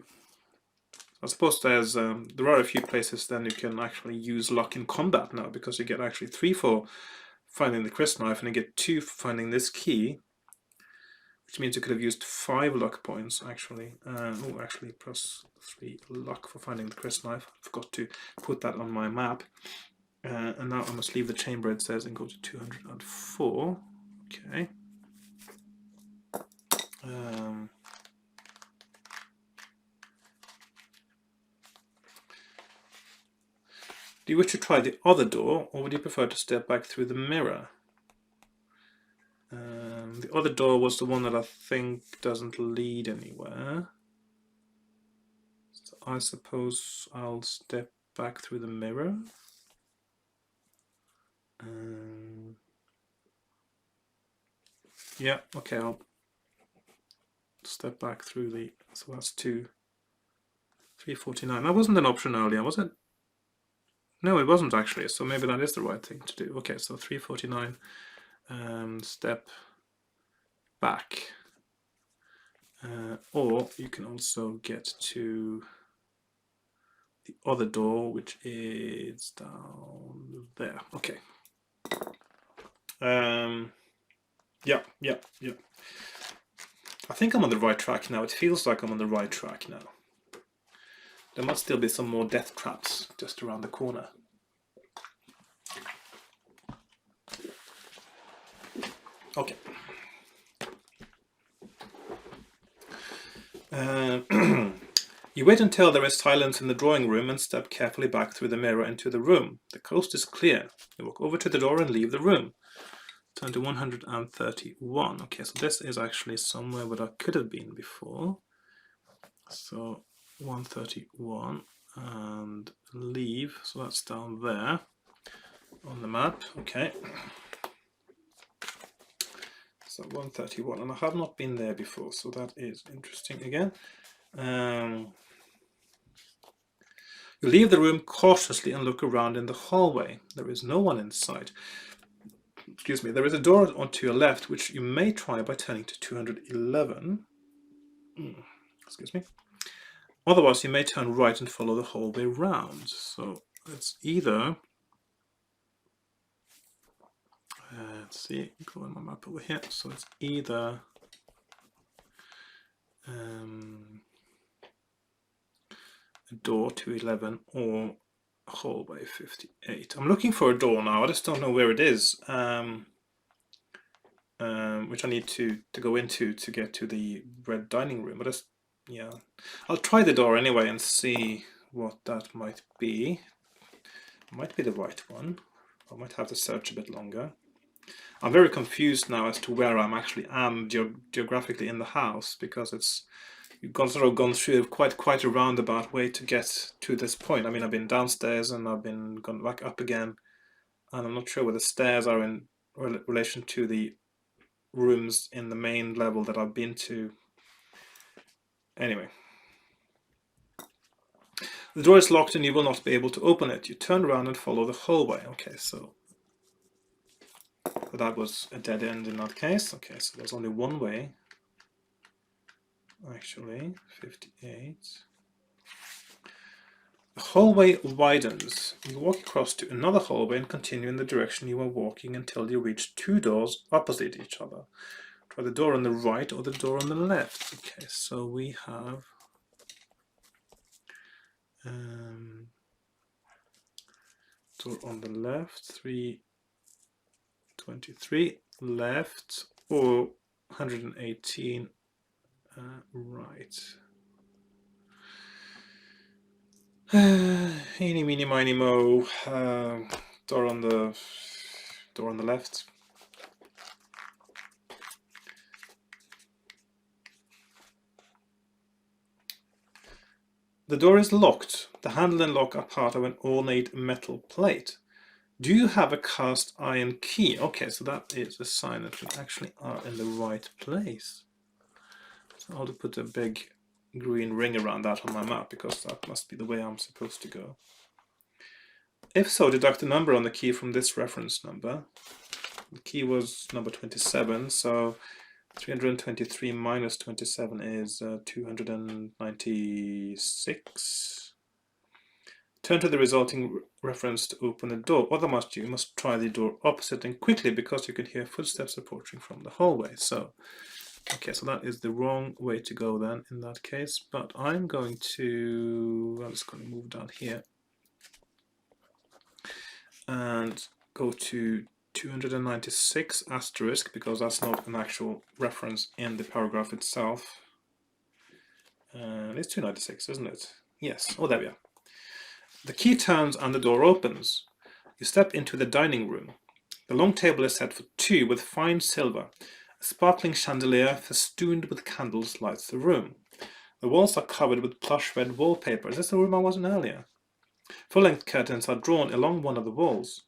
I suppose there are a few places then you can actually use luck in combat now, because you get actually 3 for finding the crystal knife and you get 2 for finding this key, which means you could have used 5 luck points actually. Actually plus 3 luck for finding the crystal knife. I forgot to put that on my map. And now I must leave the chamber, it says, and go to 204. Okay. Do you wish to try the other door, or would you prefer to step back through the mirror? The other door was the one that I think doesn't lead anywhere. So I suppose I'll step back through the mirror. Yeah, okay, I'll step back through the, so that's 349. That wasn't an option earlier, was it? No, it wasn't actually, so maybe that is the right thing to do. Okay, so 349, step back. Or you can also get to the other door, which is down there. Okay. Yeah. I think I'm on the right track now. It feels like I'm on the right track now. There must still be some more death traps just around the corner. Okay. You wait until there is silence in the drawing room and step carefully back through the mirror into the room. The coast is clear. You walk over to the door and leave the room. Turn to 131. Okay, so this is actually somewhere where I could have been before. So 131 and leave. So that's down there on the map. Okay. So 131, and I have not been there before, so that is interesting again. You leave the room cautiously and look around in the hallway. There is no one in sight. Excuse me, there is a door onto your left, which you may try by turning to 211. Excuse me. Otherwise, you may turn right and follow the hallway round. So it's either, let's see, go on my map over here. So it's either a door 211 or hallway 58. I'm looking for a door now. I just don't know where it is, which I need to go into to get to the red dining room. But yeah, I'll try the door anyway and see what that might be. It might be the right one. I might have to search a bit longer. I'm very confused now as to where I'm actually geographically in the house, because you've sort of gone through quite a roundabout way to get to this point. I mean, I've been downstairs and I've been gone back up again, and I'm not sure where the stairs are in relation to the rooms in the main level that I've been to. Anyway. The door is locked and you will not be able to open it. You turn around and follow the hallway. Okay, so that was a dead end in that case. Okay, so there's only one way. Actually, 58. The hallway widens. You walk across to another hallway and continue in the direction you were walking until you reach 2 doors opposite each other. Try the door on the right or the door on the left. Okay, so we have door on the left, 323 left, or 118 right. Eeny, meeny, miny, mo. Door on the left. The door is locked. The handle and lock are part of an ornate metal plate. Do you have a cast iron key? Okay, so that is a sign that we actually are in the right place. So I'll put a big green ring around that on my map, because that must be the way I'm supposed to go. If so, deduct a number on the key from this reference number. The key was number 27, so 323 minus 27 is 296. Turn to the resulting reference to open the door. Otherwise, you must try the door opposite and quickly, because you can hear footsteps approaching from the hallway. So, okay, so that is the wrong way to go then in that case. But I'm just going to move down here and go to 296 asterisk, because that's not an actual reference in the paragraph itself. And it's 296, isn't it? Yes. Oh, there we are. The key turns and the door opens. You step into the dining room. The long table is set for two with fine silver. A sparkling chandelier festooned with candles lights the room. The walls are covered with plush red wallpaper. Is this the room I was in earlier? Full-length curtains are drawn along one of the walls.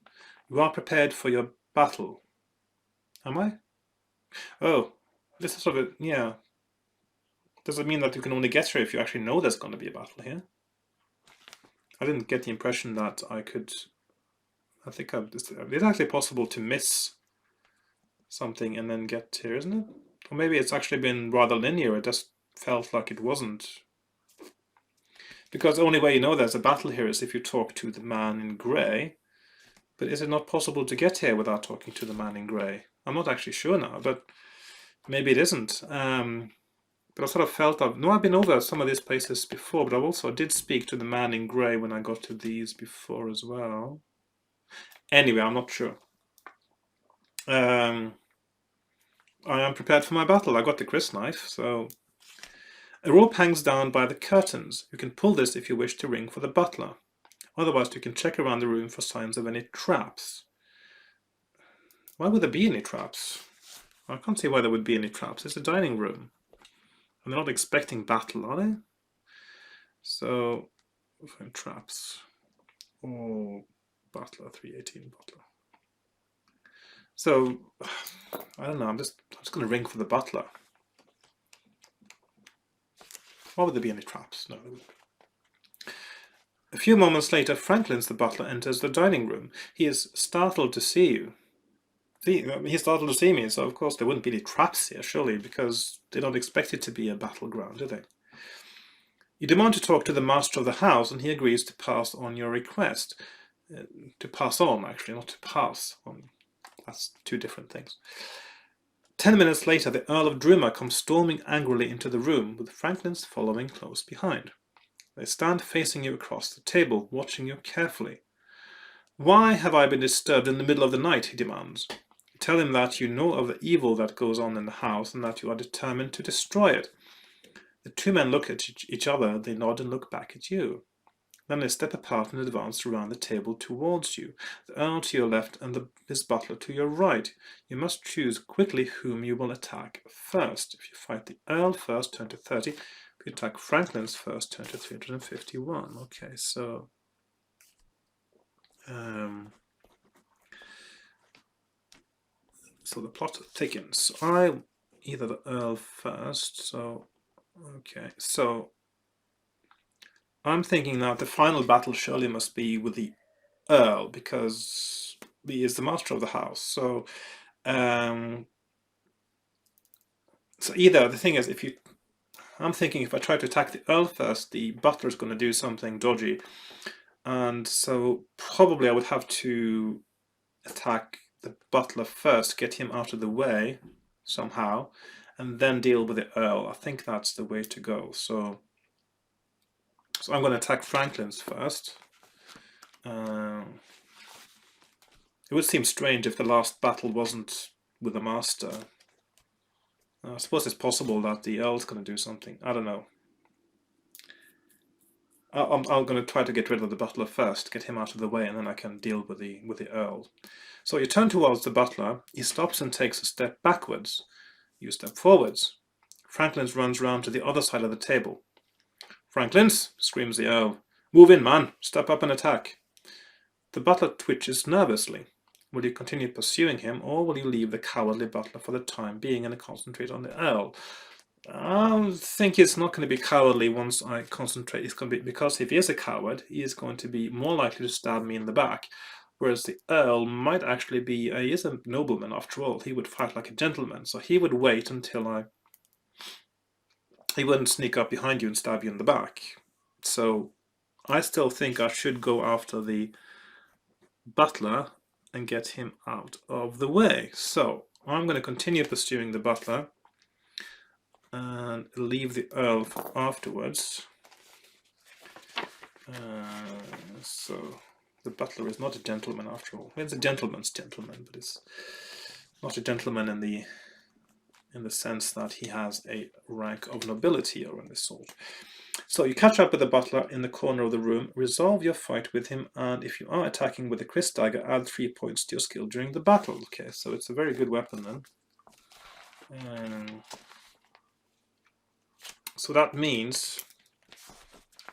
You are prepared for your battle. Am I? Oh, this is sort of, yeah. Does it mean that you can only get here if you actually know there's going to be a battle here? I didn't get the impression that I could... I think it's actually possible to miss something and then get here, isn't it? Or maybe it's actually been rather linear. It just felt like it wasn't. Because the only way you know there's a battle here is if you talk to the man in grey. But is it not possible to get here without talking to the man in grey? I'm not actually sure now, but maybe it isn't. But I sort of felt I've been over some of these places before, but I also did speak to the man in grey when I got to these before as well. Anyway, I'm not sure. I am prepared for my battle. I got the crysknife, so... A rope hangs down by the curtains. You can pull this if you wish to ring for the butler. Otherwise, you can check around the room for signs of any traps. Why would there be any traps? I can't see why there would be any traps. It's a dining room. And they're not expecting battle, are they? So, find traps. Oh, Butler, 318 Butler. So, I don't know, I'm just going to ring for the butler. Why would there be any traps? No. A few moments later, Franklin's the butler enters the dining room. He is startled to see you. He's startled to see me, so of course there wouldn't be any traps here, surely, because they don't expect it to be a battleground, do they? You demand to talk to the master of the house, and he agrees to pass on your request. To pass on, actually, not to pass on. That's two different things. 10 minutes later, the Earl of Dreamer comes storming angrily into the room, with Franklin's following close behind. They stand facing you across the table, watching you carefully. Why have I been disturbed in the middle of the night, he demands. Tell him that you know of the evil that goes on in the house and that you are determined to destroy it. The two men look at each other, they nod and look back at you. Then they step apart and advance around the table towards you, the Earl to your left and his butler to your right. You must choose quickly whom you will attack first. If you fight the Earl first, turn to 30. If you attack Franklin's first, turn to 351. Okay, so... so the plot thickens. I either the Earl first, so... Okay, so... I'm thinking that the final battle surely must be with the Earl, because he is the master of the house. So, so either the thing is, I'm thinking if I try to attack the Earl first, the butler's going to do something dodgy, and so probably I would have to attack the butler first, get him out of the way somehow, and then deal with the Earl. I think that's the way to go. So I'm going to attack Franklin's first. It would seem strange if the last battle wasn't with the master. I suppose it's possible that the Earl's going to do something. I don't know. I'm going to try to get rid of the butler first, get him out of the way, and then I can deal with the Earl. So you turn towards the butler. He stops and takes a step backwards. You step forwards. Franklin runs round to the other side of the table. "Franklins!" screams the Earl. "Move in, man! Step up and attack!" The butler twitches nervously. Will you continue pursuing him, or will you leave the cowardly butler for the time being and concentrate on the Earl? I think it's not going to be cowardly once I concentrate. It's going to be, because if he is a coward, he is going to be more likely to stab me in the back. Whereas the Earl might actually be, he is a nobleman after all. He would fight like a gentleman, so he would wait until he wouldn't sneak up behind you and stab you in the back. So I still think I should go after the butler and get him out of the way. So I'm going to continue pursuing the butler and leave the Earl for afterwards. So the butler is not a gentleman after all. It's a gentleman's gentleman, but it's not a gentleman in the sense that he has a rank of nobility or any sort. So you catch up with the butler in the corner of the room, resolve your fight with him, and if you are attacking with a Chris dagger, add 3 points to your skill during the battle. Okay, so it's a very good weapon then. So that means,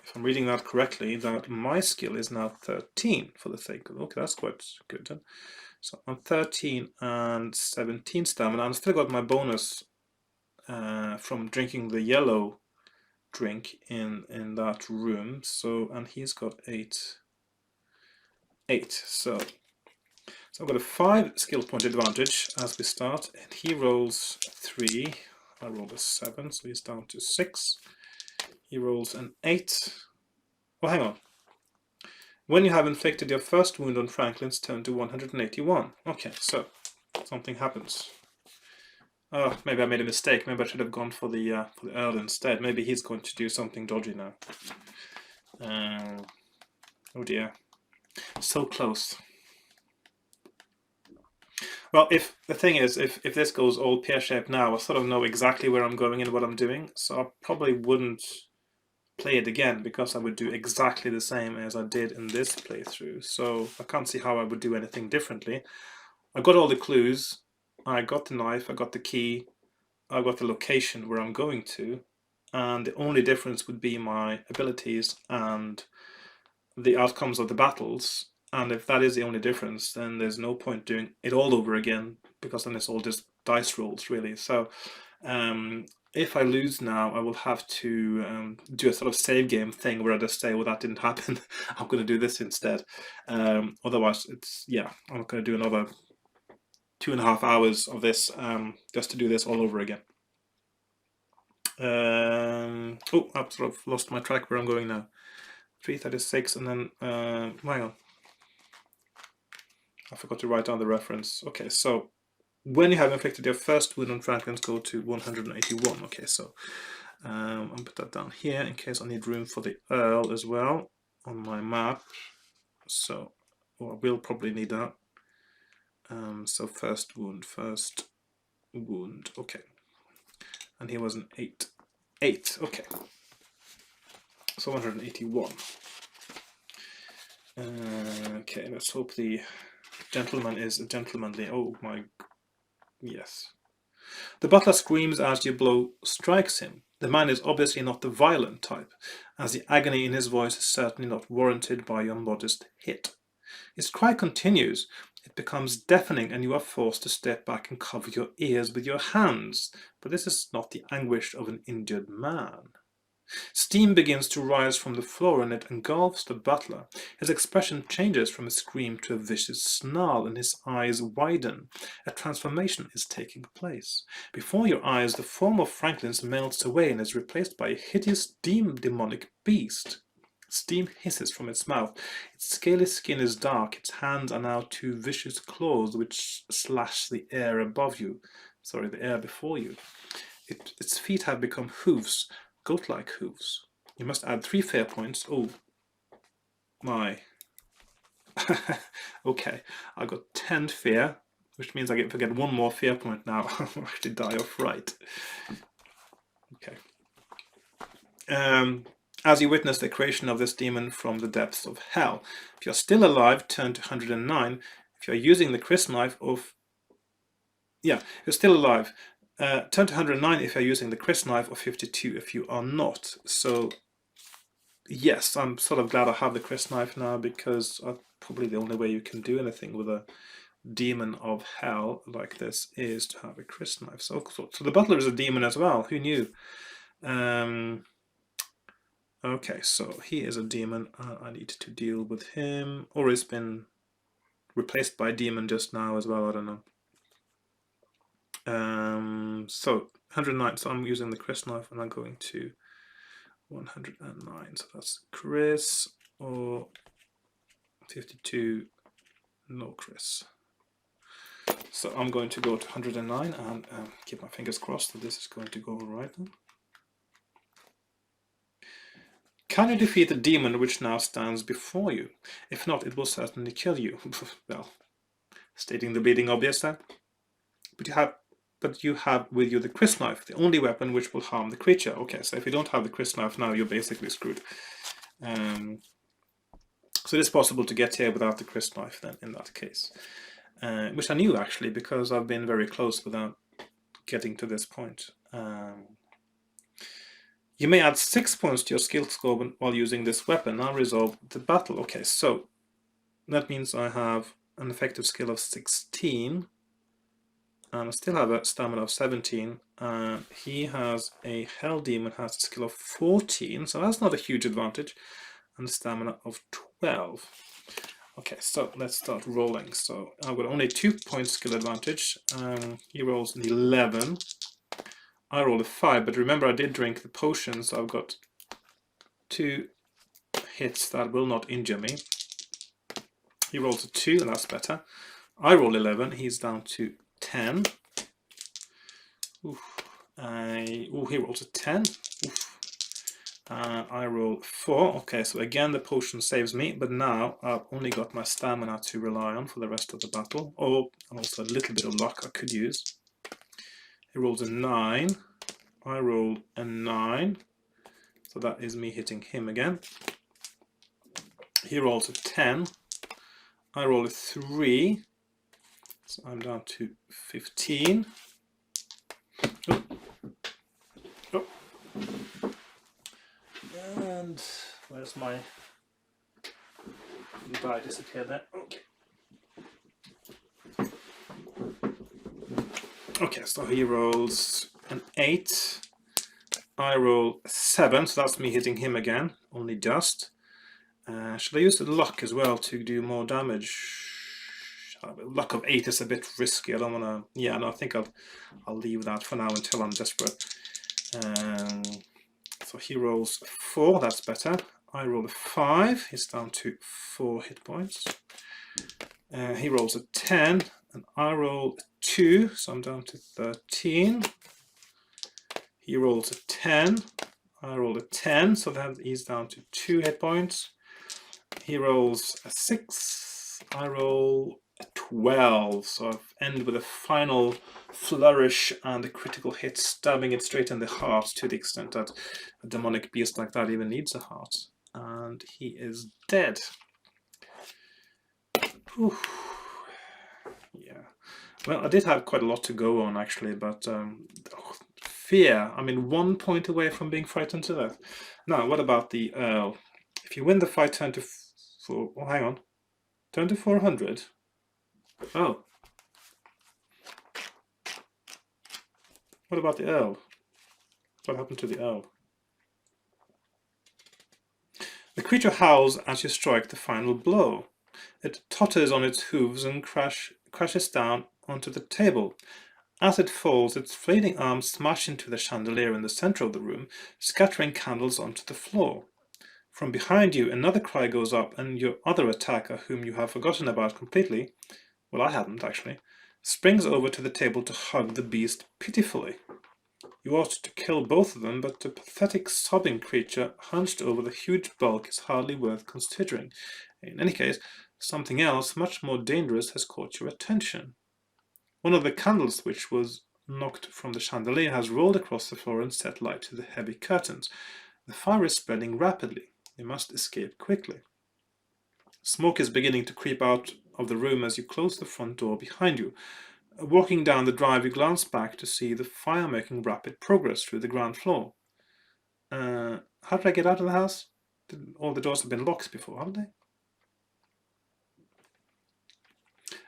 if I'm reading that correctly, that my skill is now 13 for the sake of. Okay, that's quite good then. So I'm 13 and 17 stamina. I've still got my bonus from drinking the yellow drink in that room. So, and he's got 8. So I've got a 5 skill point advantage as we start, and he rolls 3. I rolled a 7, so he's down to 6. He rolls an 8. Oh, hang on. When you have inflicted your first wound on Franklin's turn to 181. Okay, so something happens. Oh, maybe I made a mistake. Maybe I should have gone for the Earl instead. Maybe he's going to do something dodgy now. Oh dear. So close. Well, if the thing is, if this goes all pear-shaped now, I sort of know exactly where I'm going and what I'm doing, so I probably wouldn't play it again because I would do exactly the same as I did in this playthrough. So I can't see how I would do anything differently. I got all the clues. I got the knife, I got the key, I got the location where I'm going to, and the only difference would be my abilities and the outcomes of the battles. And if that is the only difference, then there's no point doing it all over again, because then it's all just dice rolls, really. So if I lose now, I will have to do a sort of save game thing where I just say, well, that didn't happen. I'm going to do this instead. Otherwise, I'm not going to do another 2.5 hours of this just to do this all over again. I've sort of lost my track where I'm going now. 336, and then hang on. I forgot to write down the reference. Okay, so when you have inflicted your first wound on Franklin's, go to 181. Okay, so I'll put that down here in case I need room for the Earl as well on my map. So I will probably need that. So first wound. Okay, and he was an 8. Okay, so 181. Okay, let's hope the gentleman is a gentlemanly. Oh my, yes. The butler screams as your blow strikes him. The man is obviously not the violent type, as the agony in his voice is certainly not warranted by your modest hit. His cry continues. It becomes deafening, and you are forced to step back and cover your ears with your hands. But this is not the anguish of an injured man. Steam begins to rise from the floor, and it engulfs the butler. His expression changes from a scream to a vicious snarl, and his eyes widen. A transformation is taking place. Before your eyes, the form of Franklin's melts away and is replaced by a hideous demonic beast. Steam hisses from its mouth. Its scaly skin is dark. Its hands are now 2 vicious claws which slash the air above you. Sorry, the air before you. Its feet have become hooves. Goat-like hooves. You must add 3 fear points. Oh my. Okay, I got 10 fear, which means I get to get 1 more fear point now. I'll actually die of fright. Okay. as you witness the creation of this demon from the depths of hell. If you're still alive, turn to 109. If you're using the crysknife of... Yeah, if you're still alive, turn to 109 if you're using the crysknife, or 52 if you are not. So, yes, I'm sort of glad I have the crysknife now, because probably the only way you can do anything with a demon of hell like this is to have a crysknife. So the butler is a demon as well. Who knew? Okay, so he is a demon. I need to deal with him, or he's been replaced by a demon just now as well. I don't know. So 109. So I'm using the crysknife, and I'm going to 109. So that's Chris, or 52. No Chris. So I'm going to go to 109 and keep my fingers crossed that this is going to go all right then. Can you defeat the demon which now stands before you? If not, it will certainly kill you. Well, stating the bleeding obvious then. But you have with you the crysknife, the only weapon which will harm the creature. Okay, so if you don't have the crysknife now, you're basically screwed. So it is possible to get here without the crysknife then, in that case. Which I knew actually, because I've been very close without getting to this point. You may add 6 points to your skill score while using this weapon. Now resolve the battle. Okay, so that means I have an effective skill of 16, and I still have a stamina of 17. He has a hell demon, has a skill of 14, so that's not a huge advantage, and a stamina of 12. Okay, so let's start rolling. So I've got only 2 points skill advantage. He rolls an 11. I rolled a 5, but remember I did drink the potion, so I've got 2 hits that will not injure me. He rolls a 2, and that's better. I roll 11, he's down to 10. He rolls a 10. I roll 4. Okay, so again the potion saves me, but now I've only got my stamina to rely on for the rest of the battle. Oh, and also a little bit of luck I could use. He rolls a 9. I roll a 9. So that is me hitting him again. He rolls a 10. I roll a 3. So I'm down to 15. Oh. Oh. And where's my die disappeared there? Okay. Okay, so he rolls an 8. I roll a 7, so that's me hitting him again, only just. Should I use the luck as well to do more damage? Luck of 8 is a bit risky. I don't want to. Yeah, no, I think I'll leave that for now until I'm desperate. So he rolls 4. That's better. I roll a 5. He's down to 4 hit points. He rolls a 10, and I roll a 2, so I'm down to 13. He rolls a 10. I roll a 10, so that he's down to 2 hit points. He rolls a 6. I roll a 12, so I end with a final flourish and a critical hit, stabbing it straight in the heart, to the extent that a demonic beast like that even needs a heart. And he is dead. Whew. Yeah. Well, I did have quite a lot to go on actually, but fear. I mean, 1 point away from being frightened to death. Now, what about the Earl? If you win the fight, turn to 4. Oh, hang on. Turn to 400. Oh. What about the Earl? What happened to the Earl? The creature howls as you strike the final blow. It totters on its hooves and crashes down onto the table. As it falls, its flailing arms smash into the chandelier in the center of the room, scattering candles onto the floor. From behind you, another cry goes up, and your other attacker, whom you have forgotten about completely, well, I hadn't actually, springs over to the table to hug the beast pitifully. You ought to kill both of them, but the pathetic sobbing creature hunched over the huge bulk is hardly worth considering. In any case, something else much more dangerous has caught your attention. One of the candles which was knocked from the chandelier has rolled across the floor and set light to the heavy curtains. The fire is spreading rapidly. You must escape quickly. Smoke is beginning to creep out of the room as you close the front door behind you. Walking down the drive, you glance back to see the fire making rapid progress through the ground floor. How did I get out of the house? All the doors have been locked before, haven't they?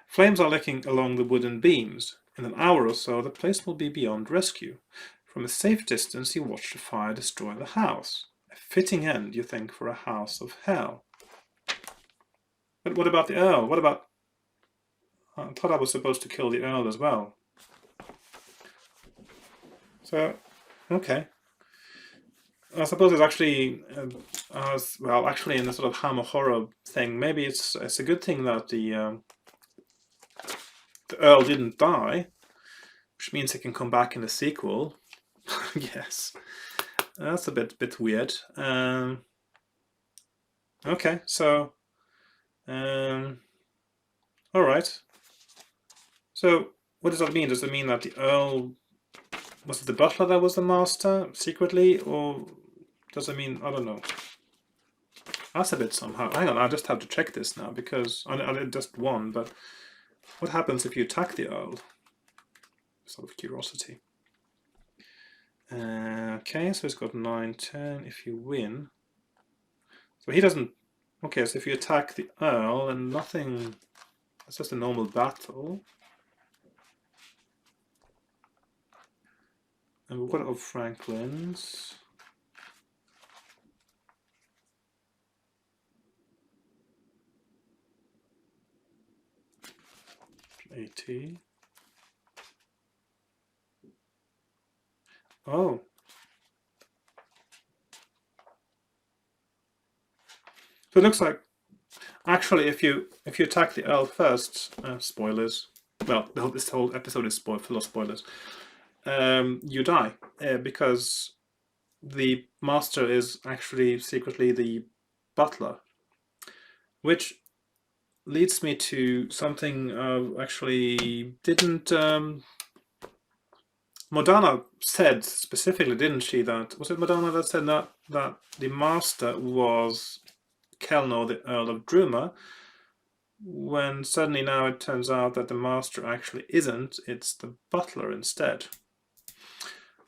Flames are licking along the wooden beams. In an hour or so, the place will be beyond rescue. From a safe distance, you watch the fire destroy the house. A fitting end, you think, for a house of hell. But what about the Earl? What about... I thought I was supposed to kill the Earl as well. So, okay. I suppose it's actually, well, actually in the sort of Hammer horror thing, maybe it's a good thing that the Earl didn't die, which means he can come back in the sequel. Yes, that's a bit weird. Okay, so, all right. So, what does that mean? Does it mean that the Earl, was it the Butler that was the master secretly, or does it mean, I don't know. That's a bit somehow. Hang on, I just have to check this now because I did just one, but what happens if you attack the Earl? Sort of curiosity. Okay, so he's got 9, 10 if you win. So he doesn't... Okay, so if you attack the Earl and nothing... It's just a normal battle. And we've got of Franklin's. 80. Oh. So it looks like, actually, if you attack the Earl first, spoilers. Well, this whole episode is full of spoilers. You die because the master is actually secretly the Butler, which leads me to something actually didn't... Madonna said specifically, didn't she, that... Was it Madonna that said that the master was Kelno, the Earl of Dreamer, when suddenly now it turns out that the master actually isn't, it's the Butler instead.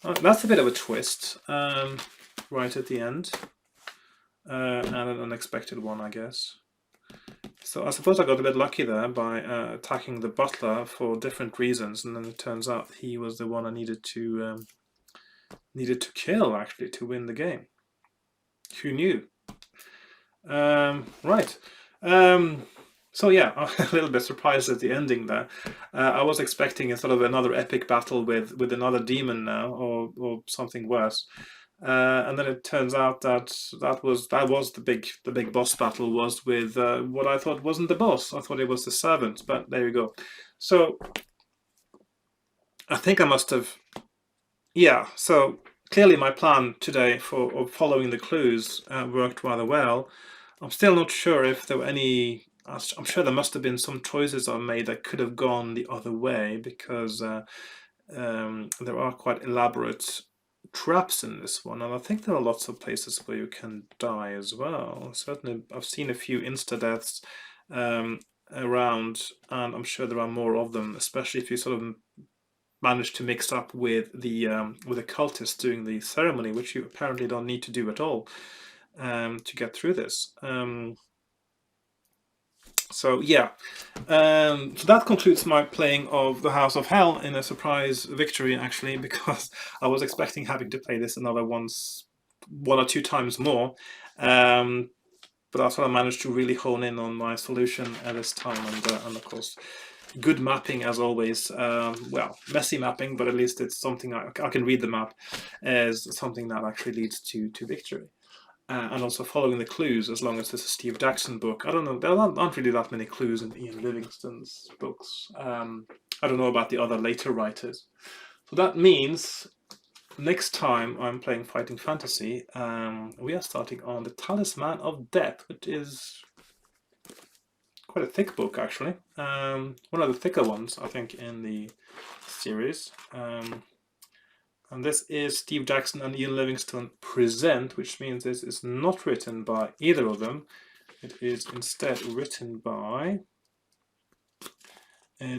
That's a bit of a twist, right at the end, and an unexpected one, I guess. So I suppose I got a bit lucky there by attacking the Butler for different reasons, and then it turns out he was the one I needed to kill, actually, to win the game. Who knew? Right. So yeah, a little bit surprised at the ending there. I was expecting a sort of another epic battle with another demon now, or something worse. And then it turns out that was the big boss battle was with what I thought wasn't the boss. I thought it was the servant, but there you go. So I think I must have, yeah. So clearly my plan today of following the clues worked rather well. I'm still not sure if there were any. I'm sure there must have been some choices I made that could have gone the other way because there are quite elaborate traps in this one, and I think there are lots of places where you can die as well. Certainly, I've seen a few insta-deaths around, and I'm sure there are more of them, especially if you sort of manage to mix up with the cultists doing the ceremony, which you apparently don't need to do at all to get through this. So yeah, so that concludes my playing of the House of Hell in a surprise victory, actually, because I was expecting having to play this another one or two times more, but I sort of managed to really hone in on my solution at this time, and of course, good mapping as always. Well, messy mapping, but at least it's something I can read the map as something that actually leads to victory. And also following the clues, as long as it's a Steve Jackson book. I don't know, there aren't really that many clues in Ian Livingstone's books. I don't know about the other later writers. So that means next time I'm playing Fighting Fantasy, we are starting on the Talisman of Death, which is quite a thick book, actually. One of the thicker ones, I think, in the series. And this is Steve Jackson and Ian Livingstone present, which means this is not written by either of them. It is instead written by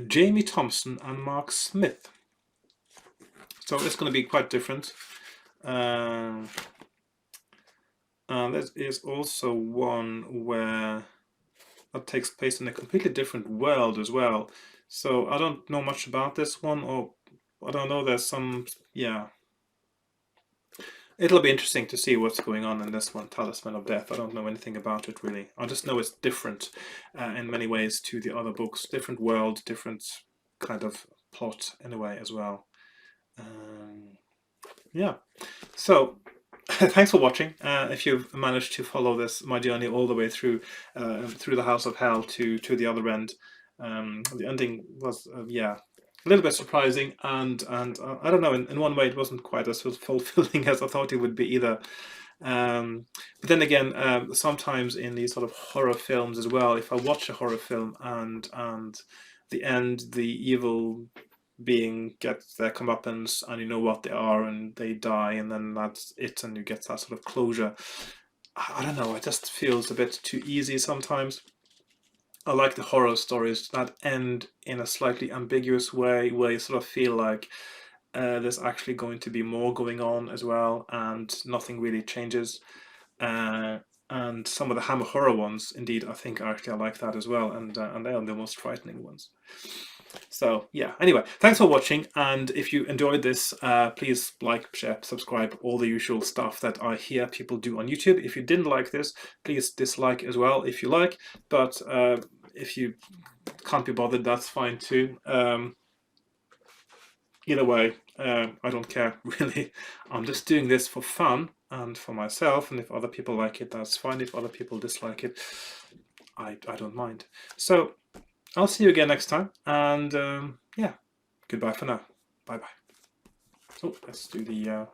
Jamie Thompson and Mark Smith. So it's going to be quite different. And this is also one where that takes place in a completely different world as well. So I don't know much about this one, or I don't know, there's some, yeah. It'll be interesting to see what's going on in this one, Talisman of Death. I don't know anything about it really. I just know it's different in many ways to the other books. Different world, different kind of plot in a way as well. Yeah, so thanks for watching. If you've managed to follow my journey all the way through the House of Hell to the other end, the ending was yeah, a little bit surprising, and I don't know. In one way, it wasn't quite as fulfilling as I thought it would be either. But then again, sometimes in these sort of horror films as well, if I watch a horror film and the end, the evil being gets their comeuppance and you know what they are and they die and then that's it and you get that sort of closure. I don't know, it just feels a bit too easy sometimes. I like the horror stories that end in a slightly ambiguous way where you sort of feel like there's actually going to be more going on as well and nothing really changes. And some of the Hammer horror ones, indeed, I think actually I like that as well, and they are the most frightening ones. So yeah, anyway, thanks for watching, and if you enjoyed this, please like, share, subscribe, all the usual stuff that I hear people do on YouTube. If you didn't like this, please dislike as well if you like, but if you can't be bothered, that's fine too. Either way, I don't care really. I'm just doing this for fun and for myself, and if other people like it, that's fine. If other people dislike it, I don't mind. So I'll see you again next time, and yeah, goodbye for now. Bye bye. Oh, let's do the